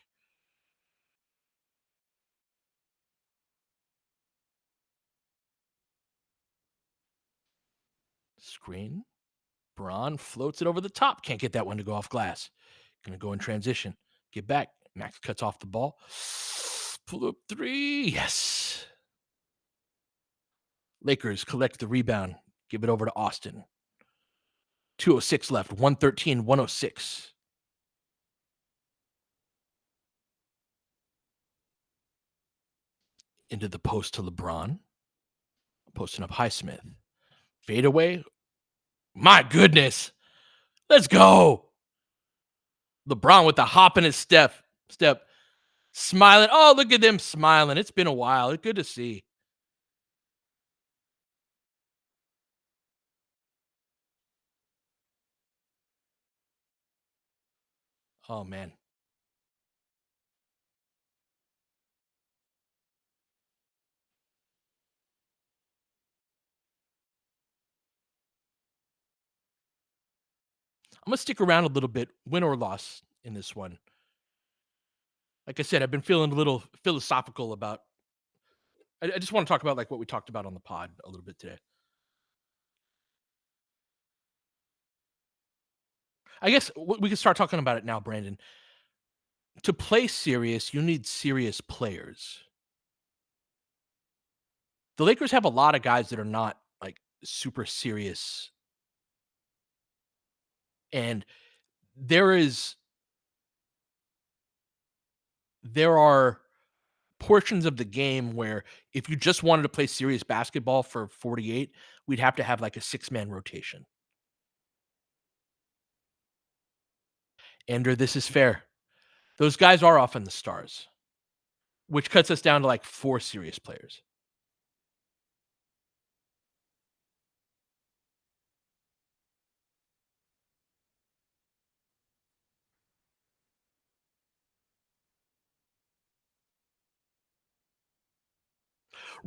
Screen. Braun floats it over the top. Can't get that one to go off glass. Gonna go in transition. Get back. Max cuts off the ball. Pull up three. Yes. Lakers collect the rebound. Give it over to Austin. 2:06 left. 113, 106. Into the post to LeBron. Posting up Highsmith. Fade away. My goodness. Let's go. LeBron with the hop in his step. Smiling. Oh, look at them smiling. It's been a while. It's good to see. Oh, man. I'm gonna stick around a little bit, win or loss in this one. Like I said, I've been feeling a little philosophical about. I just want to talk about like what we talked about on the pod a little bit today. I guess we can start talking about it now, Brandon. To play serious, you need serious players. The Lakers have a lot of guys that are not like super serious, and there is there are portions of the game where if you just wanted to play serious basketball for 48, we'd have to have like a six-man rotation. And this is fair. Those guys are often the stars, which cuts us down to like four serious players.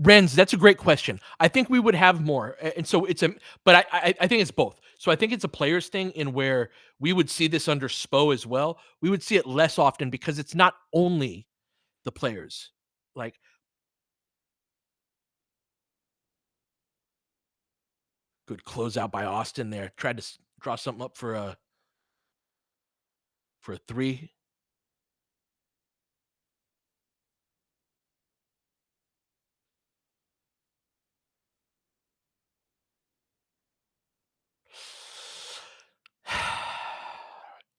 Renz, that's a great question. I think we would have more, and so it's a. But I think it's both. So I think it's a players thing in where we would see this under Spo as well. We would see it less often because it's not only the players. Like good closeout by Austin there. Tried to draw something up for a three.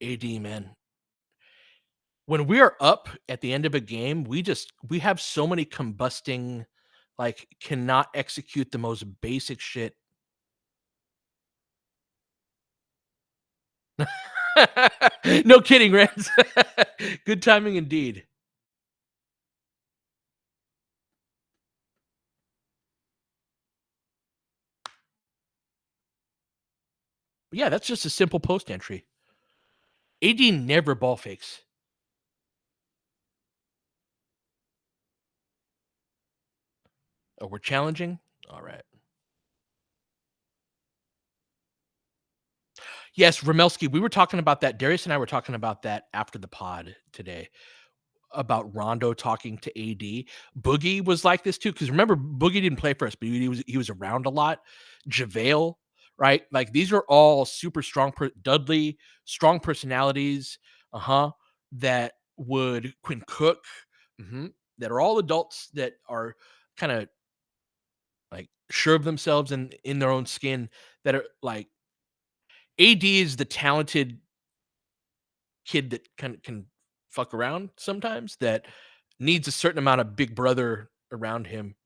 AD man, when we are up at the end of a game, we have so many combusting, like cannot execute the most basic shit. No kidding, Rance. Good timing indeed. But yeah, that's just a simple post entry. AD never ball fakes. Oh, we're challenging. All right. Yes, Ramelski, we were talking about that. Darius and I were talking about that after the pod today about Rondo talking to AD. Boogie was like this too, because remember, Boogie didn't play for us, but he was around a lot. JaVale, right? Like these are all super strong. Dudley, strong personalities. That would Quinn Cook. hmm that are all adults that are kind of like sure of themselves and in their own skin. That are like AD is the talented kid that can fuck around sometimes, that needs a certain amount of big brother around him.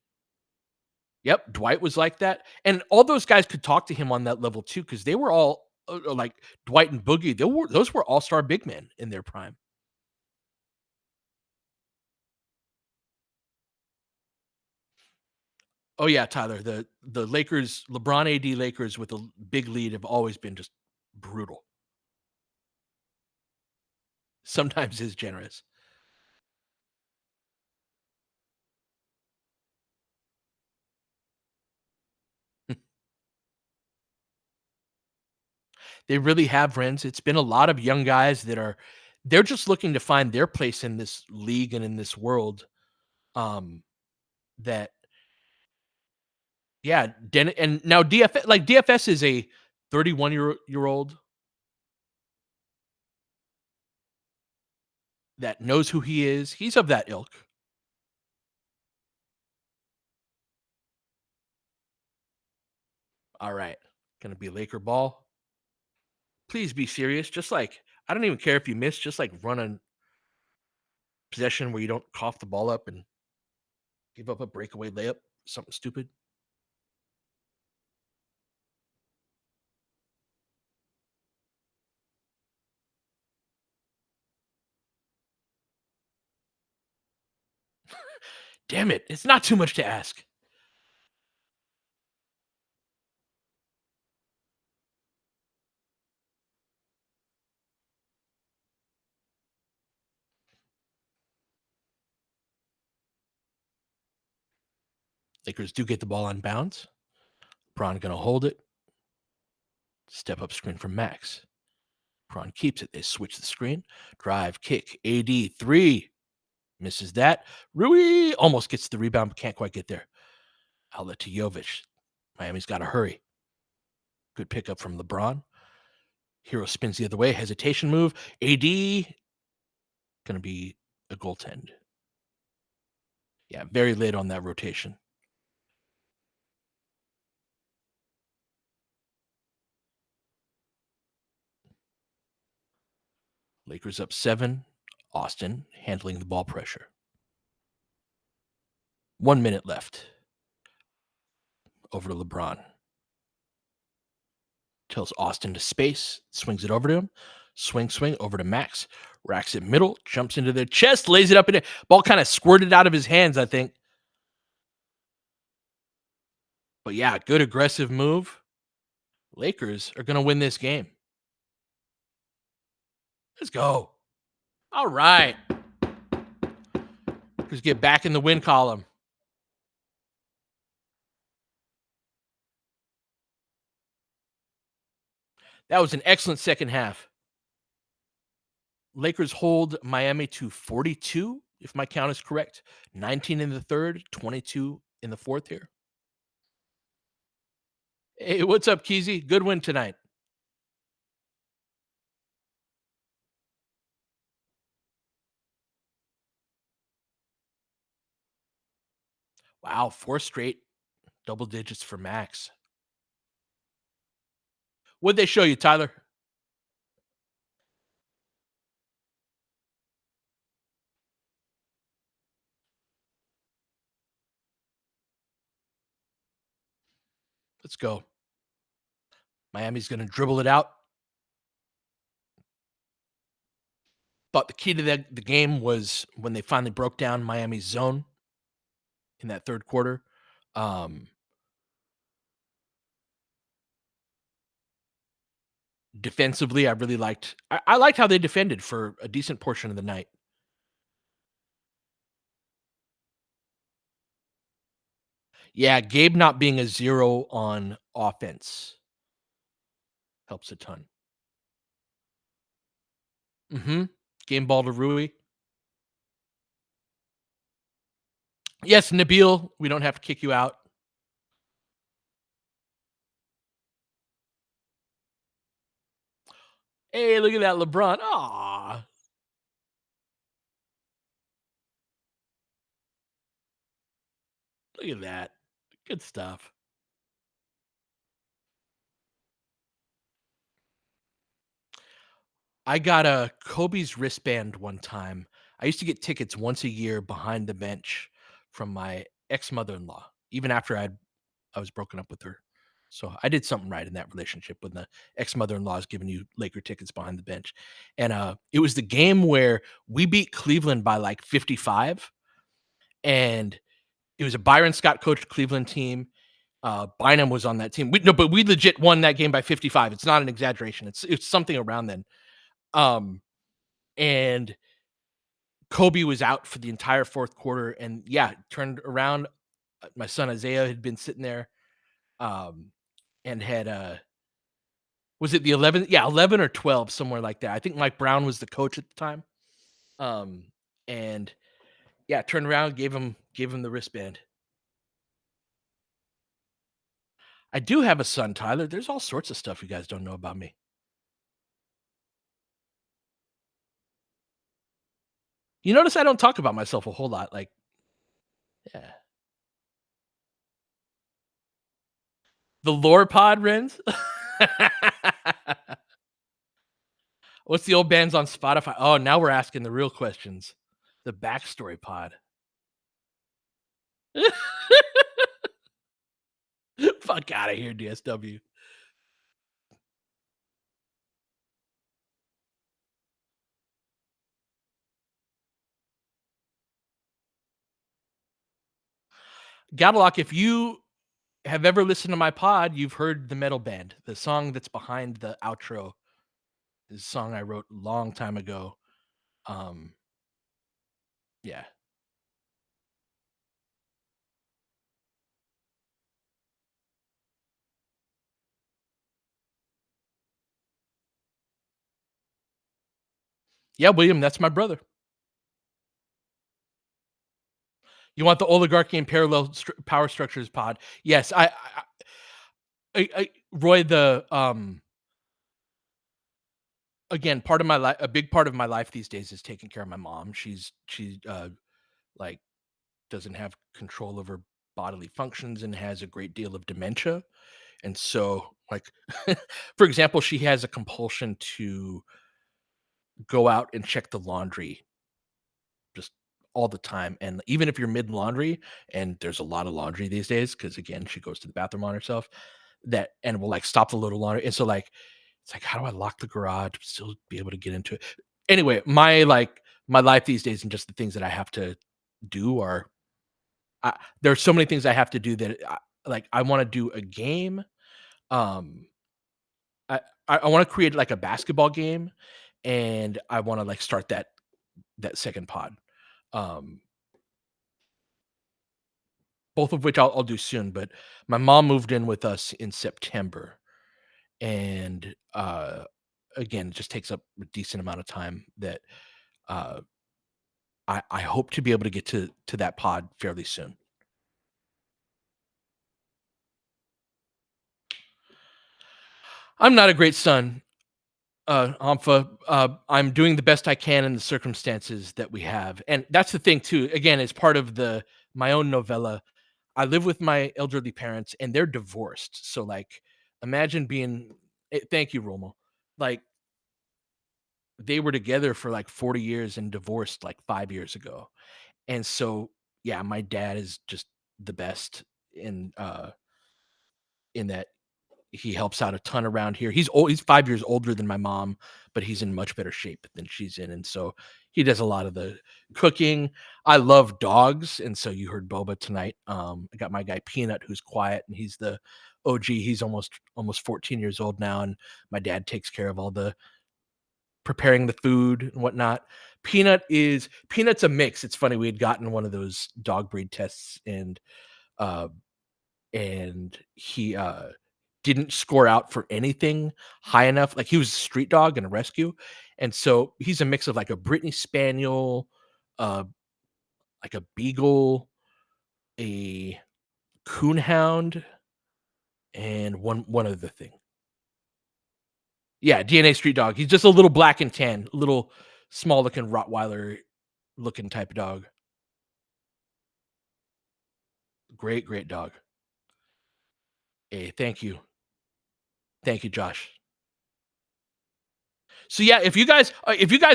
Yep, Dwight was like that, and all those guys could talk to him on that level too, because they were all like Dwight and Boogie. Those were all-star big men in their prime. Oh yeah, Tyler, the Lakers, LeBron AD Lakers with a big lead have always been just brutal. Sometimes is generous. They really have, friends. It's been a lot of young guys that they're just looking to find their place in this league and in this world. Um, that yeah, and now DFS is a 31 year old that knows who he is. He's of that ilk. All right, gonna be Laker ball. Please be serious. Just like I don't even care if you miss. Just like run a possession where you don't cough the ball up and give up a breakaway layup. Something stupid. Damn it! It's not too much to ask. Lakers do get the ball on bounds. Braun gonna hold it. Step up screen from Max. Braun keeps it. They switch the screen. Drive, kick. AD three. Misses that. Rui almost gets the rebound, but can't quite get there. Outlet to Jovic. Miami's got to hurry. Good pickup from LeBron. Hero spins the other way. Hesitation move. AD going to be a goaltend. Yeah, very late on that rotation. Lakers up 7. Austin handling the ball pressure. 1 minute left. Over to LeBron. Tells Austin to space. Swings it over to him. Swing over to Max. Racks it middle. Jumps into the chest. Lays it up in it. Ball kind of squirted out of his hands, I think. But yeah, good aggressive move. Lakers are going to win this game. Let's go. All right. Let's get back in the win column. That was an excellent second half. Lakers hold Miami to 42, if my count is correct. 19 in the third, 22 in the fourth here. Hey, what's up, Keezy? Good win tonight. Wow, 4 straight double digits for Max. What'd they show you, Tyler? Let's go. Miami's going to dribble it out. Thought the key to the game was when they finally broke down Miami's zone in that third quarter. Um, Defensively, I really I liked how they defended for a decent portion of the night. Yeah, Gabe not being a 0 on offense helps a ton. Mhm. Game ball to Rui. Yes, Nabil, we don't have to kick you out. Hey, look at that LeBron. Aw, look at that. Good stuff. I got a Kobe's wristband one time. I used to get tickets once a year behind the bench from my ex-mother-in-law, even after I was broken up with her. So I did something right in that relationship when the ex-mother-in-law is giving you Laker tickets behind the bench. And it was the game where we beat Cleveland by like 55, and it was a Byron Scott coached Cleveland team. Bynum was on that team. We, no, but we legit won that game by 55. It's not an exaggeration. It's something around then. Um, and Kobe was out for the entire fourth quarter, and yeah, turned around. My son Isaiah had been sitting there, um, and had was it the 11? Yeah, 11 or 12, somewhere like that. I think Mike Brown was the coach at the time. Um, and yeah, turned around, gave him the wristband. I do have a son, Tyler. There's all sorts of stuff you guys don't know about me. You notice I don't talk about myself a whole lot. Like, yeah, the lore pod, Renz. What's the old bands on Spotify? Oh, now we're asking the real questions. The backstory pod. Fuck out of here, DSW. Gadalock, if you have ever listened to my pod, you've heard the metal band. The song that's behind the outro is a song I wrote a long time ago. Um, yeah. Yeah, William, that's my brother. You want the oligarchy and parallel power structures pod? Yes, Roy, the again, part of my life, a big part of my life these days is taking care of my mom. She like doesn't have control of her bodily functions and has a great deal of dementia. And so, like, for example, she has a compulsion to go out and check the laundry just all the time. And even if you're mid laundry, and there's a lot of laundry these days, because again, she goes to the bathroom on herself, that and will like stop the little laundry. And so, like, it's like, how do I lock the garage, still be able to get into it? Anyway, my life these days and just the things that I have to do are there are so many things I have to do that like I want to do a game. Um, I I want to create like a basketball game, and I want to like start that second pod. Um, both of which I'll do soon. But my mom moved in with us in September, and again, it just takes up a decent amount of time that uh, I hope to be able to get to that pod fairly soon. I'm not a great son, Ampha. I'm doing the best I can in the circumstances that we have, and that's the thing too. Again, as part of the my own novella, I live with my elderly parents, and they're divorced. So, like, imagine being. Thank you, Romo. Like, they were together for like 40 years and divorced like 5 years ago, and so yeah, my dad is just the best in that he helps out a ton around here. He's old, he's 5 years older than my mom, but he's in much better shape than she's in, and so he does a lot of the cooking. I love dogs, and so you heard Boba tonight. I got my guy Peanut, who's quiet, and he's the OG. He's almost 14 years old now, and my dad takes care of all the preparing the food and whatnot. Peanut's a mix. It's funny, we had gotten one of those dog breed tests, uh, and he didn't score out for anything high enough. Like, he was a street dog and a rescue, and so he's a mix of, like, a Brittany Spaniel, uh, like a beagle, a coonhound, and one other thing. Yeah, DNA street dog. He's just a little black and tan, little small looking Rottweiler looking type of dog. Great, great dog. Hey, thank you. Thank you, Josh. So yeah, if you guys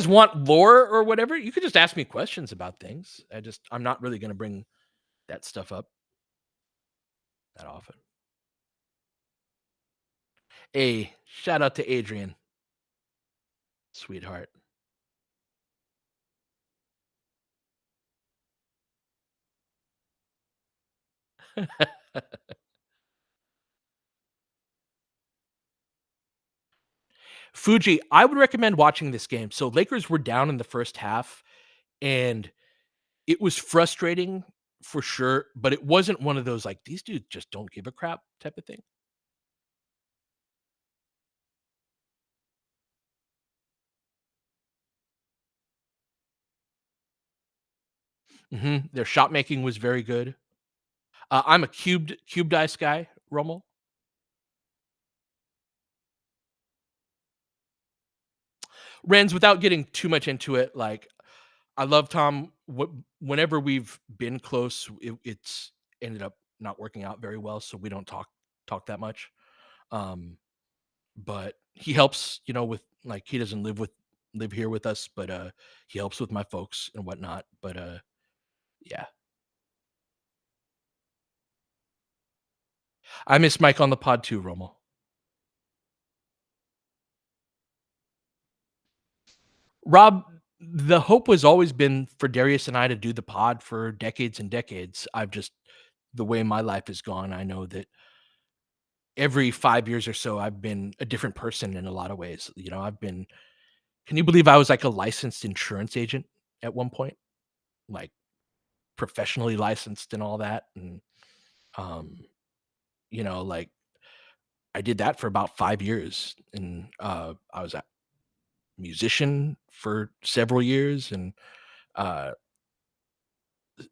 want lore or whatever, you could just ask me questions about things. I'm not really going to bring that stuff up that often. Hey, shout out to Adrian, sweetheart. Fuji, I would recommend watching this game. So Lakers were down in the first half, and it was frustrating for sure, but it wasn't one of those like these dudes just don't give a crap type of thing. Their shot making was very good. I'm a cubed ice guy, Rommel. Renz, without getting too much into it, like I love Tom. Whenever we've been close, it's ended up not working out very well, so we don't talk that much. Um, but he helps, with like he doesn't live here with us, but he helps with my folks and whatnot. But yeah, I miss Mike on the pod too, Romo. Rob, the hope was always been for Darius and I to do the pod for decades and decades. I've just the way my life has gone, I know that every 5 years or so, I've been a different person in a lot of ways. I've been can you believe I was like a licensed insurance agent at one point? Like professionally licensed and all that. And um, like I did that for about 5 years. And I was a musician for several years. And uh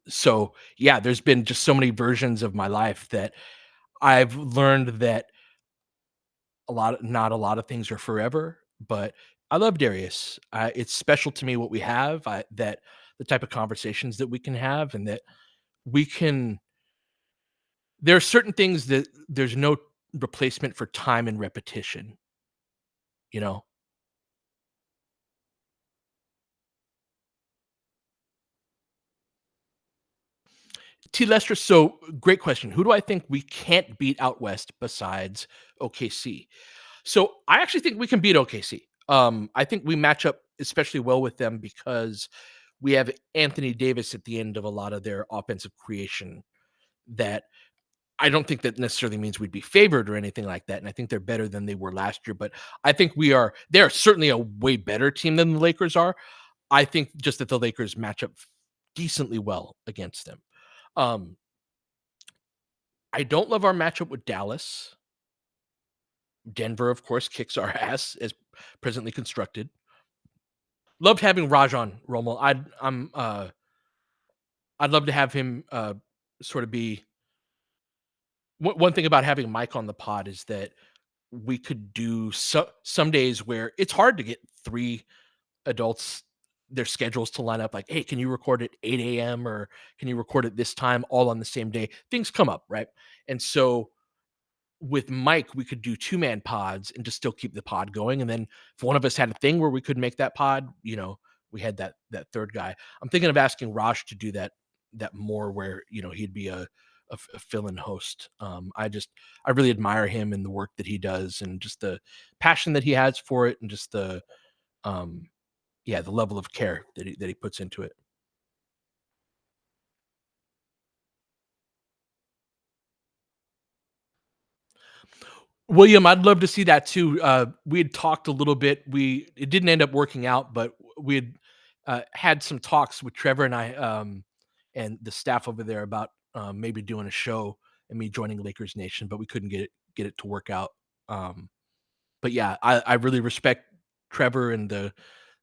so yeah, there's been just so many versions of my life that I've learned that not a lot of things are forever, but I love Darius. It's special to me what we have. That the type of conversations that we can have, and that we can. There are certain things that there's no replacement for time and repetition. You know, T. Lester. So great question. Who do I think we can't beat out west besides OKC? So I actually think we can beat OKC. I think we match up especially well with them because we have Anthony Davis at the end of a lot of their offensive creation. That I don't think that necessarily means we'd be favored or anything like that. And I think they're better than they were last year. But I think they're certainly a way better team than the Lakers are. I think just that the Lakers match up decently well against them. Um, I don't love our matchup with Dallas. Denver, of course, kicks our ass as presently constructed. Loved having Rajon Romo. I'd love to have him sort of be one thing about having Mike on the pod is that we could do some days where it's hard to get three adults their schedules to line up like, hey, can you record at 8 a.m. or can you record at this time all on the same day? Things come up, right? And so with Mike, we could do two-man pods and just still keep the pod going. And then if one of us had a thing where we could make that pod, we had that third guy. I'm thinking of asking Raj to do that more where, he'd be a fill-in host. I really admire him and the work that he does and just the passion that he has for it and just um the level of care that he puts into it. William, I'd love to see that too. We had talked a little bit. It didn't end up working out, but we had had some talks with Trevor and I and the staff over there about maybe doing a show and me joining Lakers Nation, but we couldn't get it to work out. Um, but yeah, I really respect Trevor and the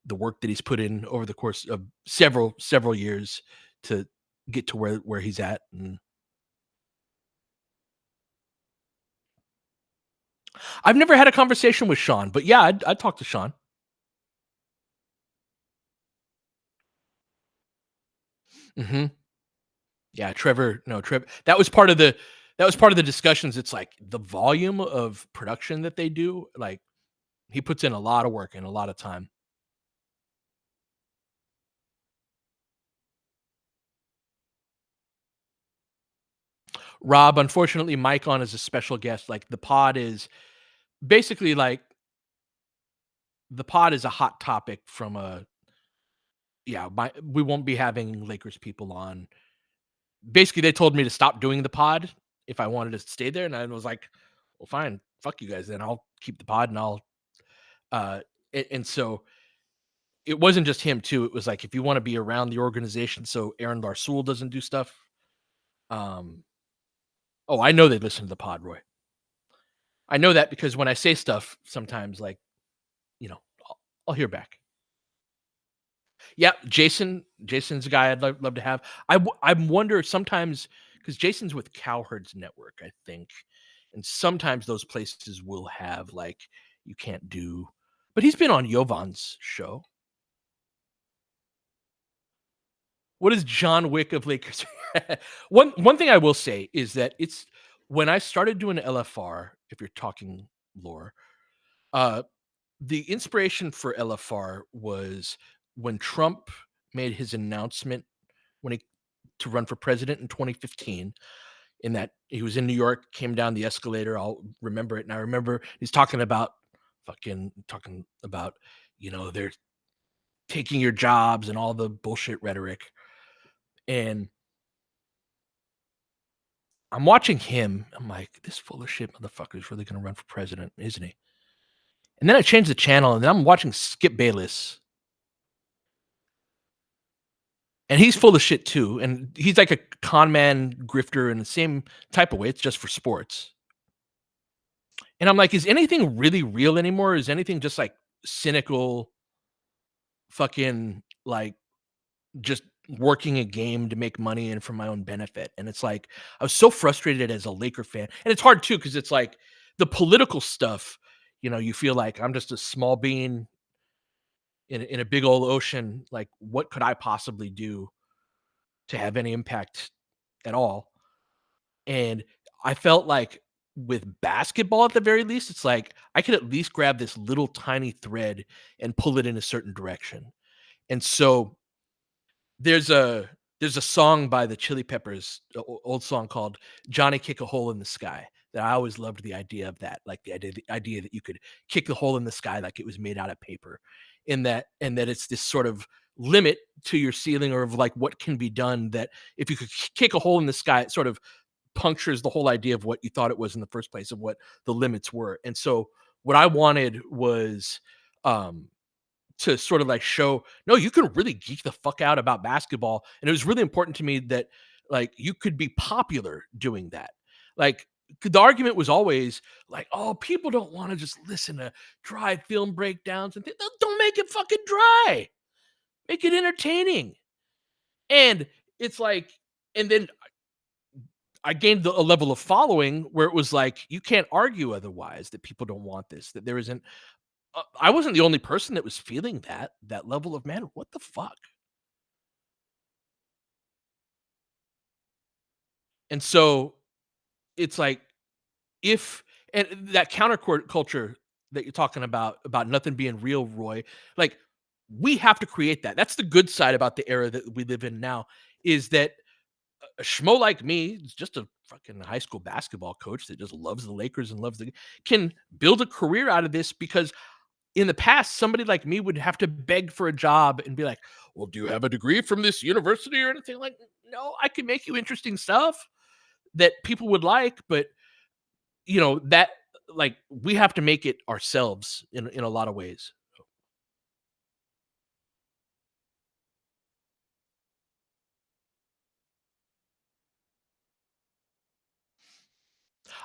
work that he's put in over the course of several years to get to where he's at. And I've never had a conversation with Sean, but yeah, I'd talk to Sean. Hmm. Yeah, Trevor. No, Trev. That was part of the discussions. It's like the volume of production that they do. Like he puts in a lot of work and a lot of time. Rob, unfortunately, Mike on is a special guest. Like the pod is basically like the pod is a hot topic from a yeah. We won't be having Lakers people on. Basically, they told me to stop doing the pod if I wanted to stay there, and I was like, well, fine, fuck you guys. Then I'll keep the pod and I'll uh. And so it wasn't just him too. It was like if you want to be around the organization, so Aaron Larsoul doesn't do stuff. Um. Oh, I know they listen to the pod, Roy. I know that because when I say stuff, sometimes like I'll hear back. Yeah, Jason's a guy I'd love to have. I wonder sometimes because Jason's with Cowherd's network, I think, and sometimes those places will have like you can't do, but he's been on Yovan's show. What is John Wick of Lakers? One thing I will say is that it's when I started doing LFR, if you're talking lore, uh, the inspiration for LFR was when Trump made his announcement when he to run for president in 2015 in that he was in New York, came down the escalator. I'll remember it. And I remember he's talking about, they're taking your jobs and all the bullshit rhetoric. And I'm watching him. I'm like, this full of shit motherfucker is really going to run for president, isn't he? And then I changed the channel and then I'm watching Skip Bayless. And he's full of shit too. And he's like a con man grifter in the same type of way. It's just for sports. And I'm like, is anything really real anymore? Is anything just like cynical, fucking like just working a game to make money and for my own benefit? And it's like, I was so frustrated as a Laker fan. And it's hard too, because it's like the political stuff, you feel like I'm just a small bean in a big old ocean. Like, what could I possibly do to have any impact at all? And I felt like with basketball at the very least, it's like I could at least grab this little tiny thread and pull it in a certain direction. And so there's a there's a song by the Chili Peppers, old song called Johnny Kick a Hole in the Sky that I always loved the idea of that, like the idea that you could kick the hole in the sky like it was made out of paper. And that it's this sort of limit to your ceiling or of like what can be done that if you could kick a hole in the sky, it sort of punctures the whole idea of what you thought it was in the first place of what the limits were. And so what I wanted was um to sort of like show no, you can really geek the fuck out about basketball. And it was really important to me that like you could be popular doing that. Like the argument was always like, oh, people don't want to just listen to dry film breakdowns and don't make it fucking dry, make it entertaining. And it's like, and then I gained a level of following where it was like you can't argue otherwise that people don't want this. That there isn't. I wasn't the only person that was feeling that level of man. What the fuck? And so it's like if and that culture that you're talking about nothing being real, Roy. Like we have to create that. That's the good side about the era that we live in now. Is that a schmo like me, just a fucking high school basketball coach that just loves the Lakers and loves the can build a career out of this because in the past somebody like me would have to beg for a job and be like, "Well, do you have a degree from this university or anything like?" No, I can make you interesting stuff that people would like, but that like we have to make it ourselves in a lot of ways.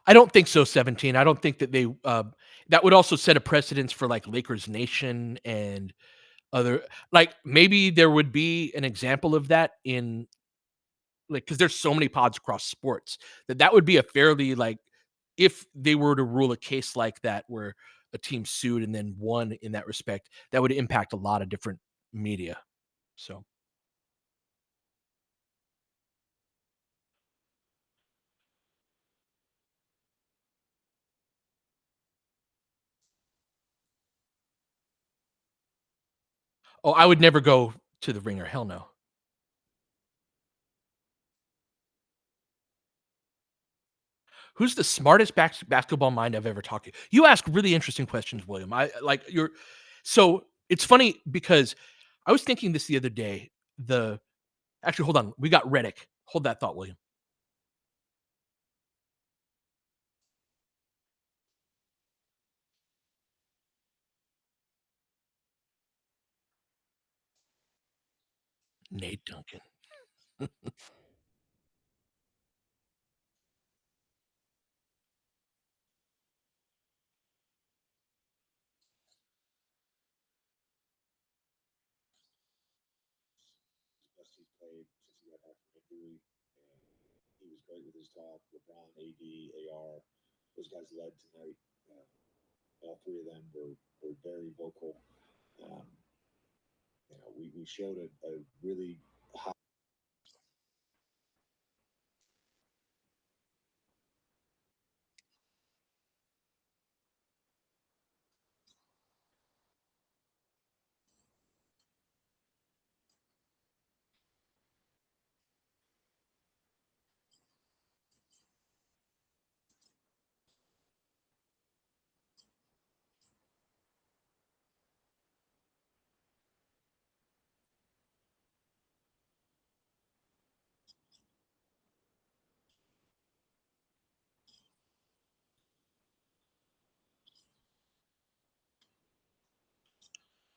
I don't think so, 17. I don't think that that would also set a precedence for, like, Lakers Nation and other like, maybe there would be an example of that in like, because there's so many pods across sports that would be a fairly, like if they were to rule a case like that where a team sued and then won in that respect, that would impact a lot of different media. So, oh, I would never go to the Ringer, hell no. Who's the smartest basketball mind I've ever talked to? You ask really interesting questions, William. I like you're so it's funny because I was thinking this the other day. The Actually, hold on. We got Reddick. Hold that thought, William. Nate Duncan.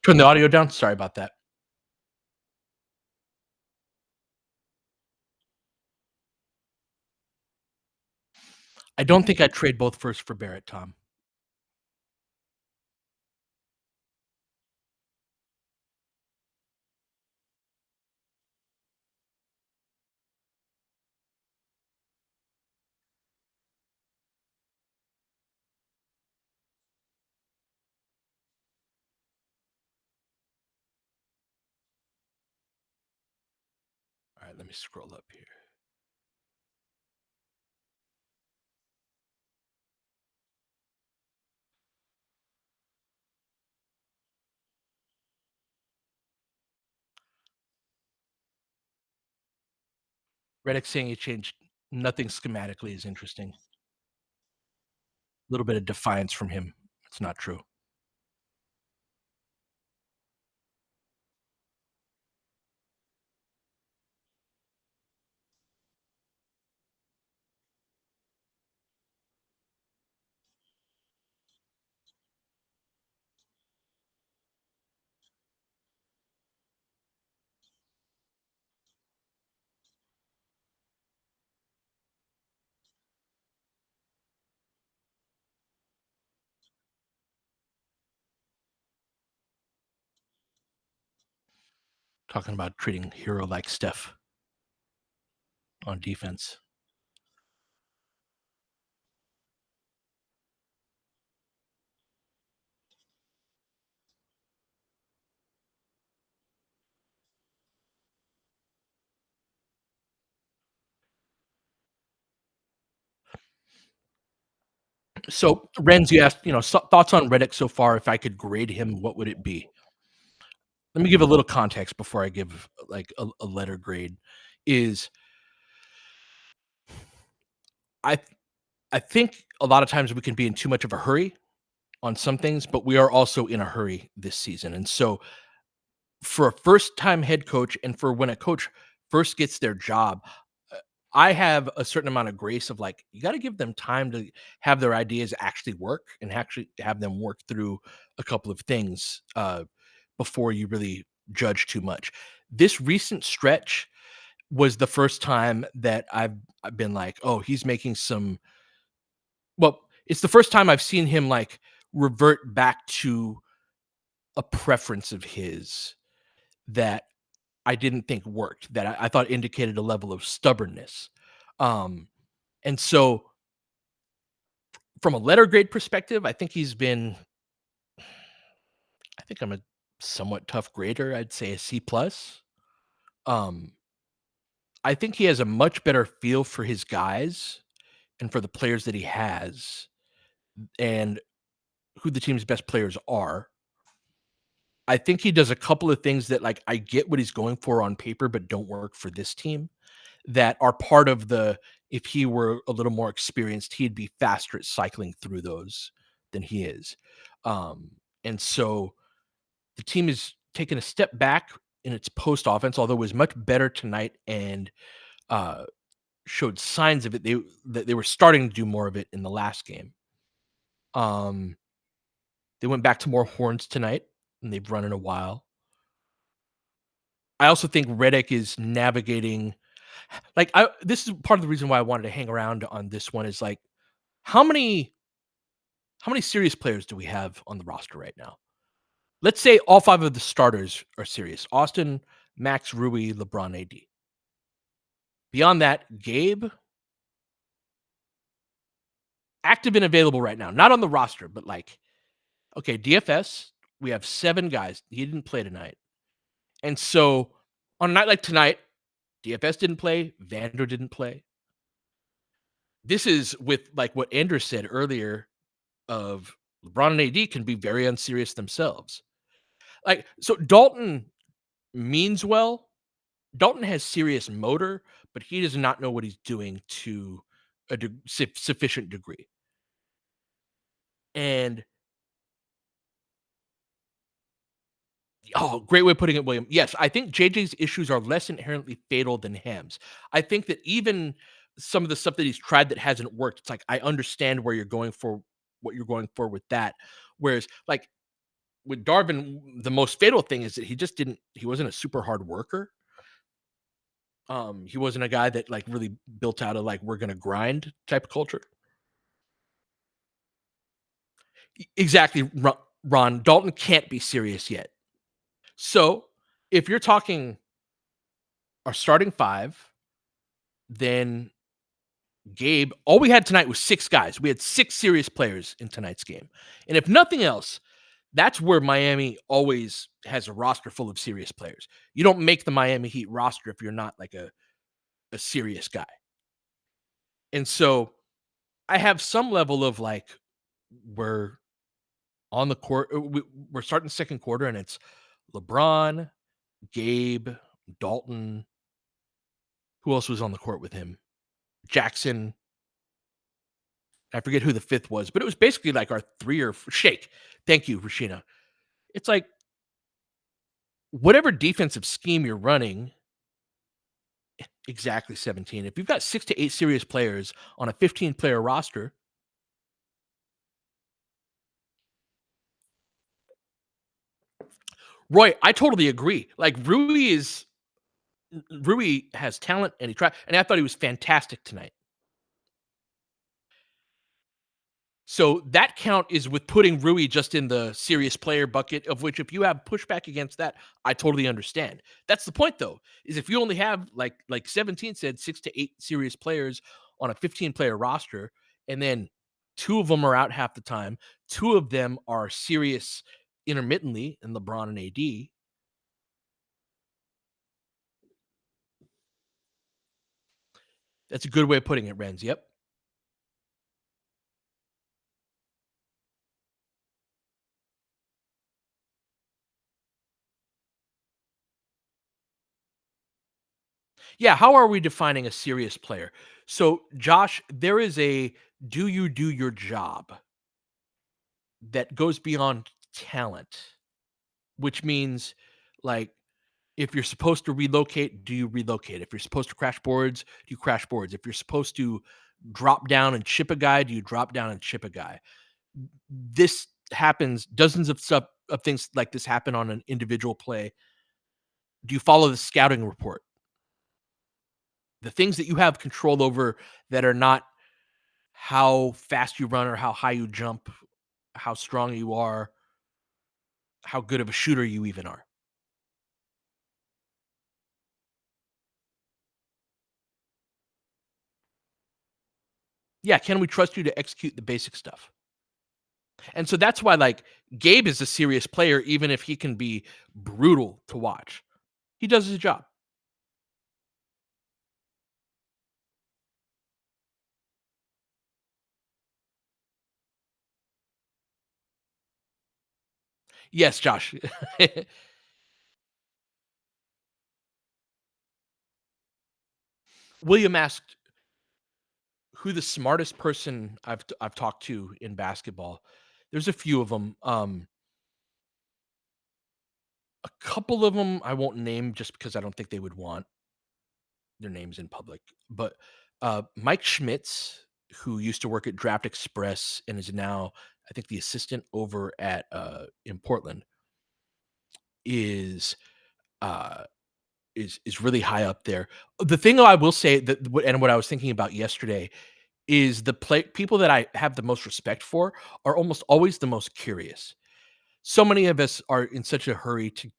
Turn the audio down. Sorry about that. I don't think I'd trade both first for Barrett, Tom. All right, let me scroll up here. Reddick saying he changed nothing schematically is interesting. A little bit of defiance from him. It's not true. Talking about treating hero like Steph on defense. So, Renz, you asked, thoughts on Reddick so far. If I could grade him, what would it be? Let me give a little context before I give like a letter grade. Is I I think a lot of times we can be in too much of a hurry on some things, but we are also in a hurry this season. And so for a first time head coach and for when a coach first gets their job, uh, I have a certain amount of grace of like, you got to give them time to have their ideas actually work and actually have them work through a couple of things before you really judge too much. This recent stretch was the first time that I've been like, oh, he's making some well, it's the first time I've seen him like revert back to a preference of his that I didn't think worked, that I thought indicated a level of stubbornness. Um, and so from a letter grade perspective, I think I'm a somewhat tough grader. I'd say a C plus. Um, I think he has a much better feel for his guys and for the players that he has and who the team's best players are. I think he does a couple of things that like I get what he's going for on paper, but don't work for this team that are part of the if he were a little more experienced, he'd be faster at cycling through those than he is. Um, and so the team is taking a step back in its post offense, although it was much better tonight and uh, showed signs of it. They were starting to do more of it in the last game. Um, they went back to more horns tonight, and they've run in a while. I also think Reddick is navigating like I this is part of the reason why I wanted to hang around on this one is like how many how many serious players do we have on the roster right now? Let's say all 5 of the starters are serious. Austin, Max, Rui, LeBron, AD. Beyond that, Gabe, active and available right now. Not on the roster, but like, okay, DFS, we have 7 guys. He didn't play tonight. And so on a night like tonight, DFS didn't play, Vander didn't play. This is with like what Andrew said earlier of LeBron and AD can be very unserious themselves. Like, so Dalton means well. Dalton has serious motor, but he does not know what he's doing to a sufficient degree. And oh, great way of putting it, William. Yes, I think JJ's issues are less inherently fatal than Ham's. I think that even some of the stuff that he's tried that hasn't worked, it's like I understand where you're going for what you're going for with that. Whereas, like with Darvin, the most fatal thing is that he wasn't a super hard worker. He wasn't a guy that like really built out a like we're gonna grind type of culture. Exactly, Ron. Dalton can't be serious yet. So if you're talking our starting 5, then Gabe, all we had tonight was 6 guys. We had 6 serious players in tonight's game. And if nothing else, that's where Miami always has a roster full of serious players. You don't make the Miami Heat roster if you're not like a serious guy. And so I have some level of like we're on the court. We're starting the second quarter, and it's LeBron, Gabe, Dalton. Who else was on the court with him? Jackson. I forget who the 5th was, but it was basically like our 3 or Shake. Thank you, Rashina. It's like whatever defensive scheme you're running, exactly 17. If you've got 6 to 8 serious players on a 15-player roster, Roy, I totally agree. Like Rui has talent and he tried, and I thought he was fantastic tonight. So that count is with putting Rui just in the serious player bucket, of which if you have pushback against that, I totally understand. That's the point though, is if you only have like 17 said 6 to 8 serious players on a 15-player roster, and then 2 of them are out half the time, 2 of them are serious intermittently in LeBron and AD. That's a good way of putting it, Renz. Yep. Yeah, how are we defining a serious player? So, Josh, there is a do you do your job that goes beyond talent, which means like if you're supposed to relocate, do you relocate? If you're supposed to crash boards, do you crash boards? If you're supposed to drop down and chip a guy, do you drop down and chip a guy? This happens, dozens of stuff of things like this happen on an individual play. Do you follow the scouting report? The things that you have control over that are not how fast you run or how high you jump, how strong you are, how good of a shooter you even are. Yeah, can we trust you to execute the basic stuff? And so that's why, like, Gabe is a serious player, even if he can be brutal to watch. He does his job. Yes, Josh. William asked who the smartest person I've talked to in basketball. There's a few of them. A couple of them I won't name just because I don't think they would want their names in public. But Mike Schmitz, who used to work at Draft Express and is now, I think, the assistant over at in Portland, is uh, is really high up there. The thing I will say that, and what I was thinking about yesterday, is the people that I have the most respect for are almost always the most curious. So many of us are in such a hurry to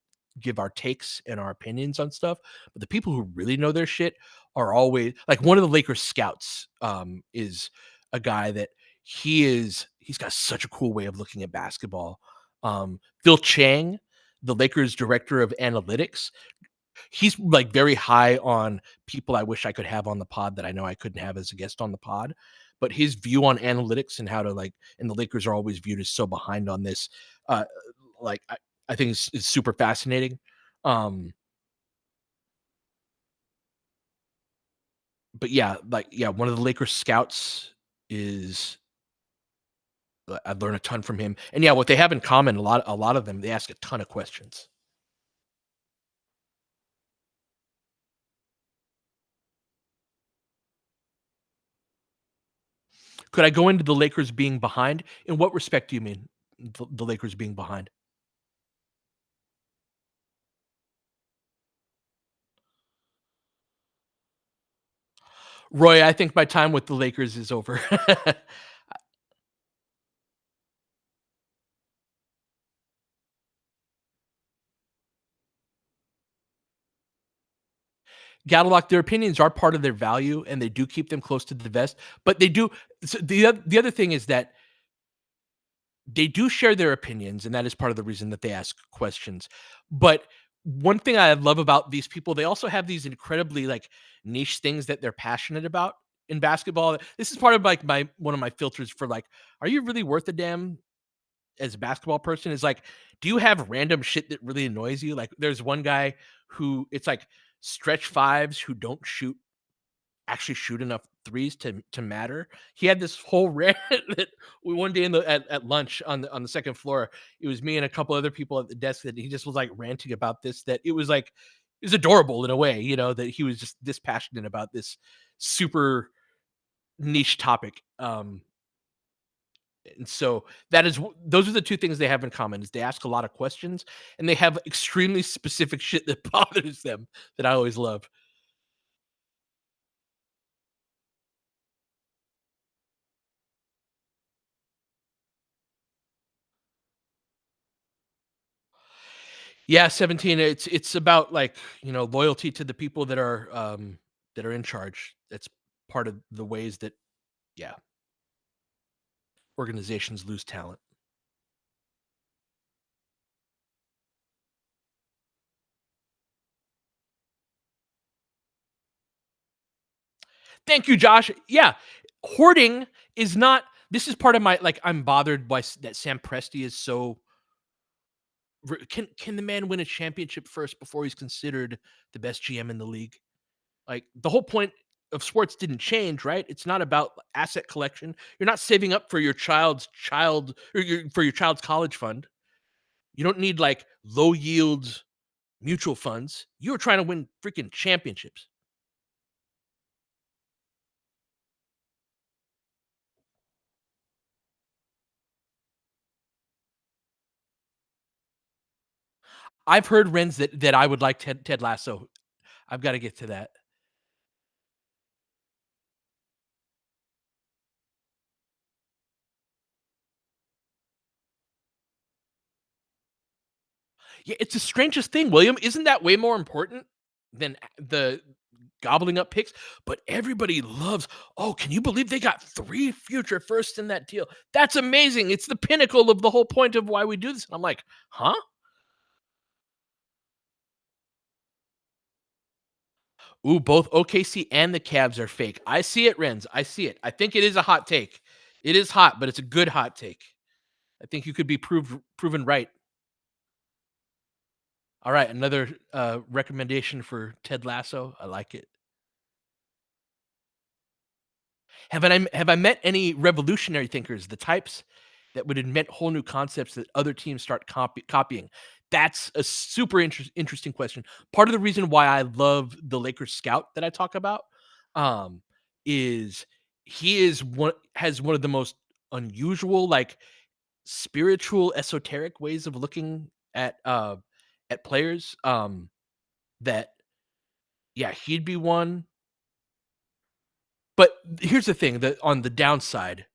give our takes and our opinions on stuff, but the people who really know their shit are always like one of the Lakers scouts is a guy that he's got such a cool way of looking at basketball. Phil Chang, the Lakers director of analytics, he's like very high on people I wish I could have on the pod that I know I couldn't have as a guest on the pod. But his view on analytics and how to like, and the Lakers are always viewed as so behind on this. Uh, like I think it's super fascinating. Um, but yeah, like yeah, one of the Lakers scouts is I learn a ton from him. And yeah, what they have in common, a lot of them, they ask a ton of questions. Could I go into the Lakers being behind? In what respect do you mean the Lakers being behind? Roy, I think my time with the Lakers is over. Gattelbach, their opinions are part of their value, and they do keep them close to the vest. But they do. So the other thing is that they do share their opinions, and that is part of the reason that they ask questions. But one thing I love about these people, they also have these incredibly like niche things that they're passionate about in basketball. This is part of like my one of my filters for like, are you really worth a damn as a basketball person? Is like, do you have random shit that really annoys you? Like, there's one guy who it's like stretch fives who don't actually shoot enough threes to matter. He had this whole rant that we one day in the at lunch on the second floor. It was me and a couple other people at the desk that he just was like ranting about this. That it was like it was adorable in a way, you know, that he was just this passionate about this super niche topic. And so that is those are the two things they have in common is they ask a lot of questions and they have extremely specific shit that bothers them that I always love. Yeah, 17, it's about, like, you know, loyalty to the people that are in charge. That's part of the ways that, yeah, organizations lose talent. Thank you, Josh. Yeah, hoarding is not this is part of my like, I'm bothered by that Sam Presti is so can the man win a championship first before he's considered the best GM in the league? Like, the whole point of sports didn't change, right? It's not about asset collection. You're not saving up for your child's college fund. You don't need like low yield mutual funds. You're trying to win freaking championships. I've heard Renz that I would like Ted Lasso. I've got to get to that. Yeah, it's the strangest thing, William. Isn't that way more important than the gobbling up picks? But everybody loves, oh, can you believe they got 3 future firsts in that deal? That's amazing. It's the pinnacle of the whole point of why we do this. And I'm like, huh? Ooh, both OKC and the Cavs are fake. I see it, Renz. I see it. I think it is a hot take. It is hot, but it's a good hot take. I think you could be proven right. All right, another recommendation for Ted Lasso. I like it. Have I met any revolutionary thinkers, the types that would invent whole new concepts that other teams start copying? That's a super interesting question. Part of the reason why I love the Lakers scout that I talk about um, is he is one has one of the most unusual, like spiritual, esoteric ways of looking at players. That yeah, he'd be one. But here's the thing: that on the downside,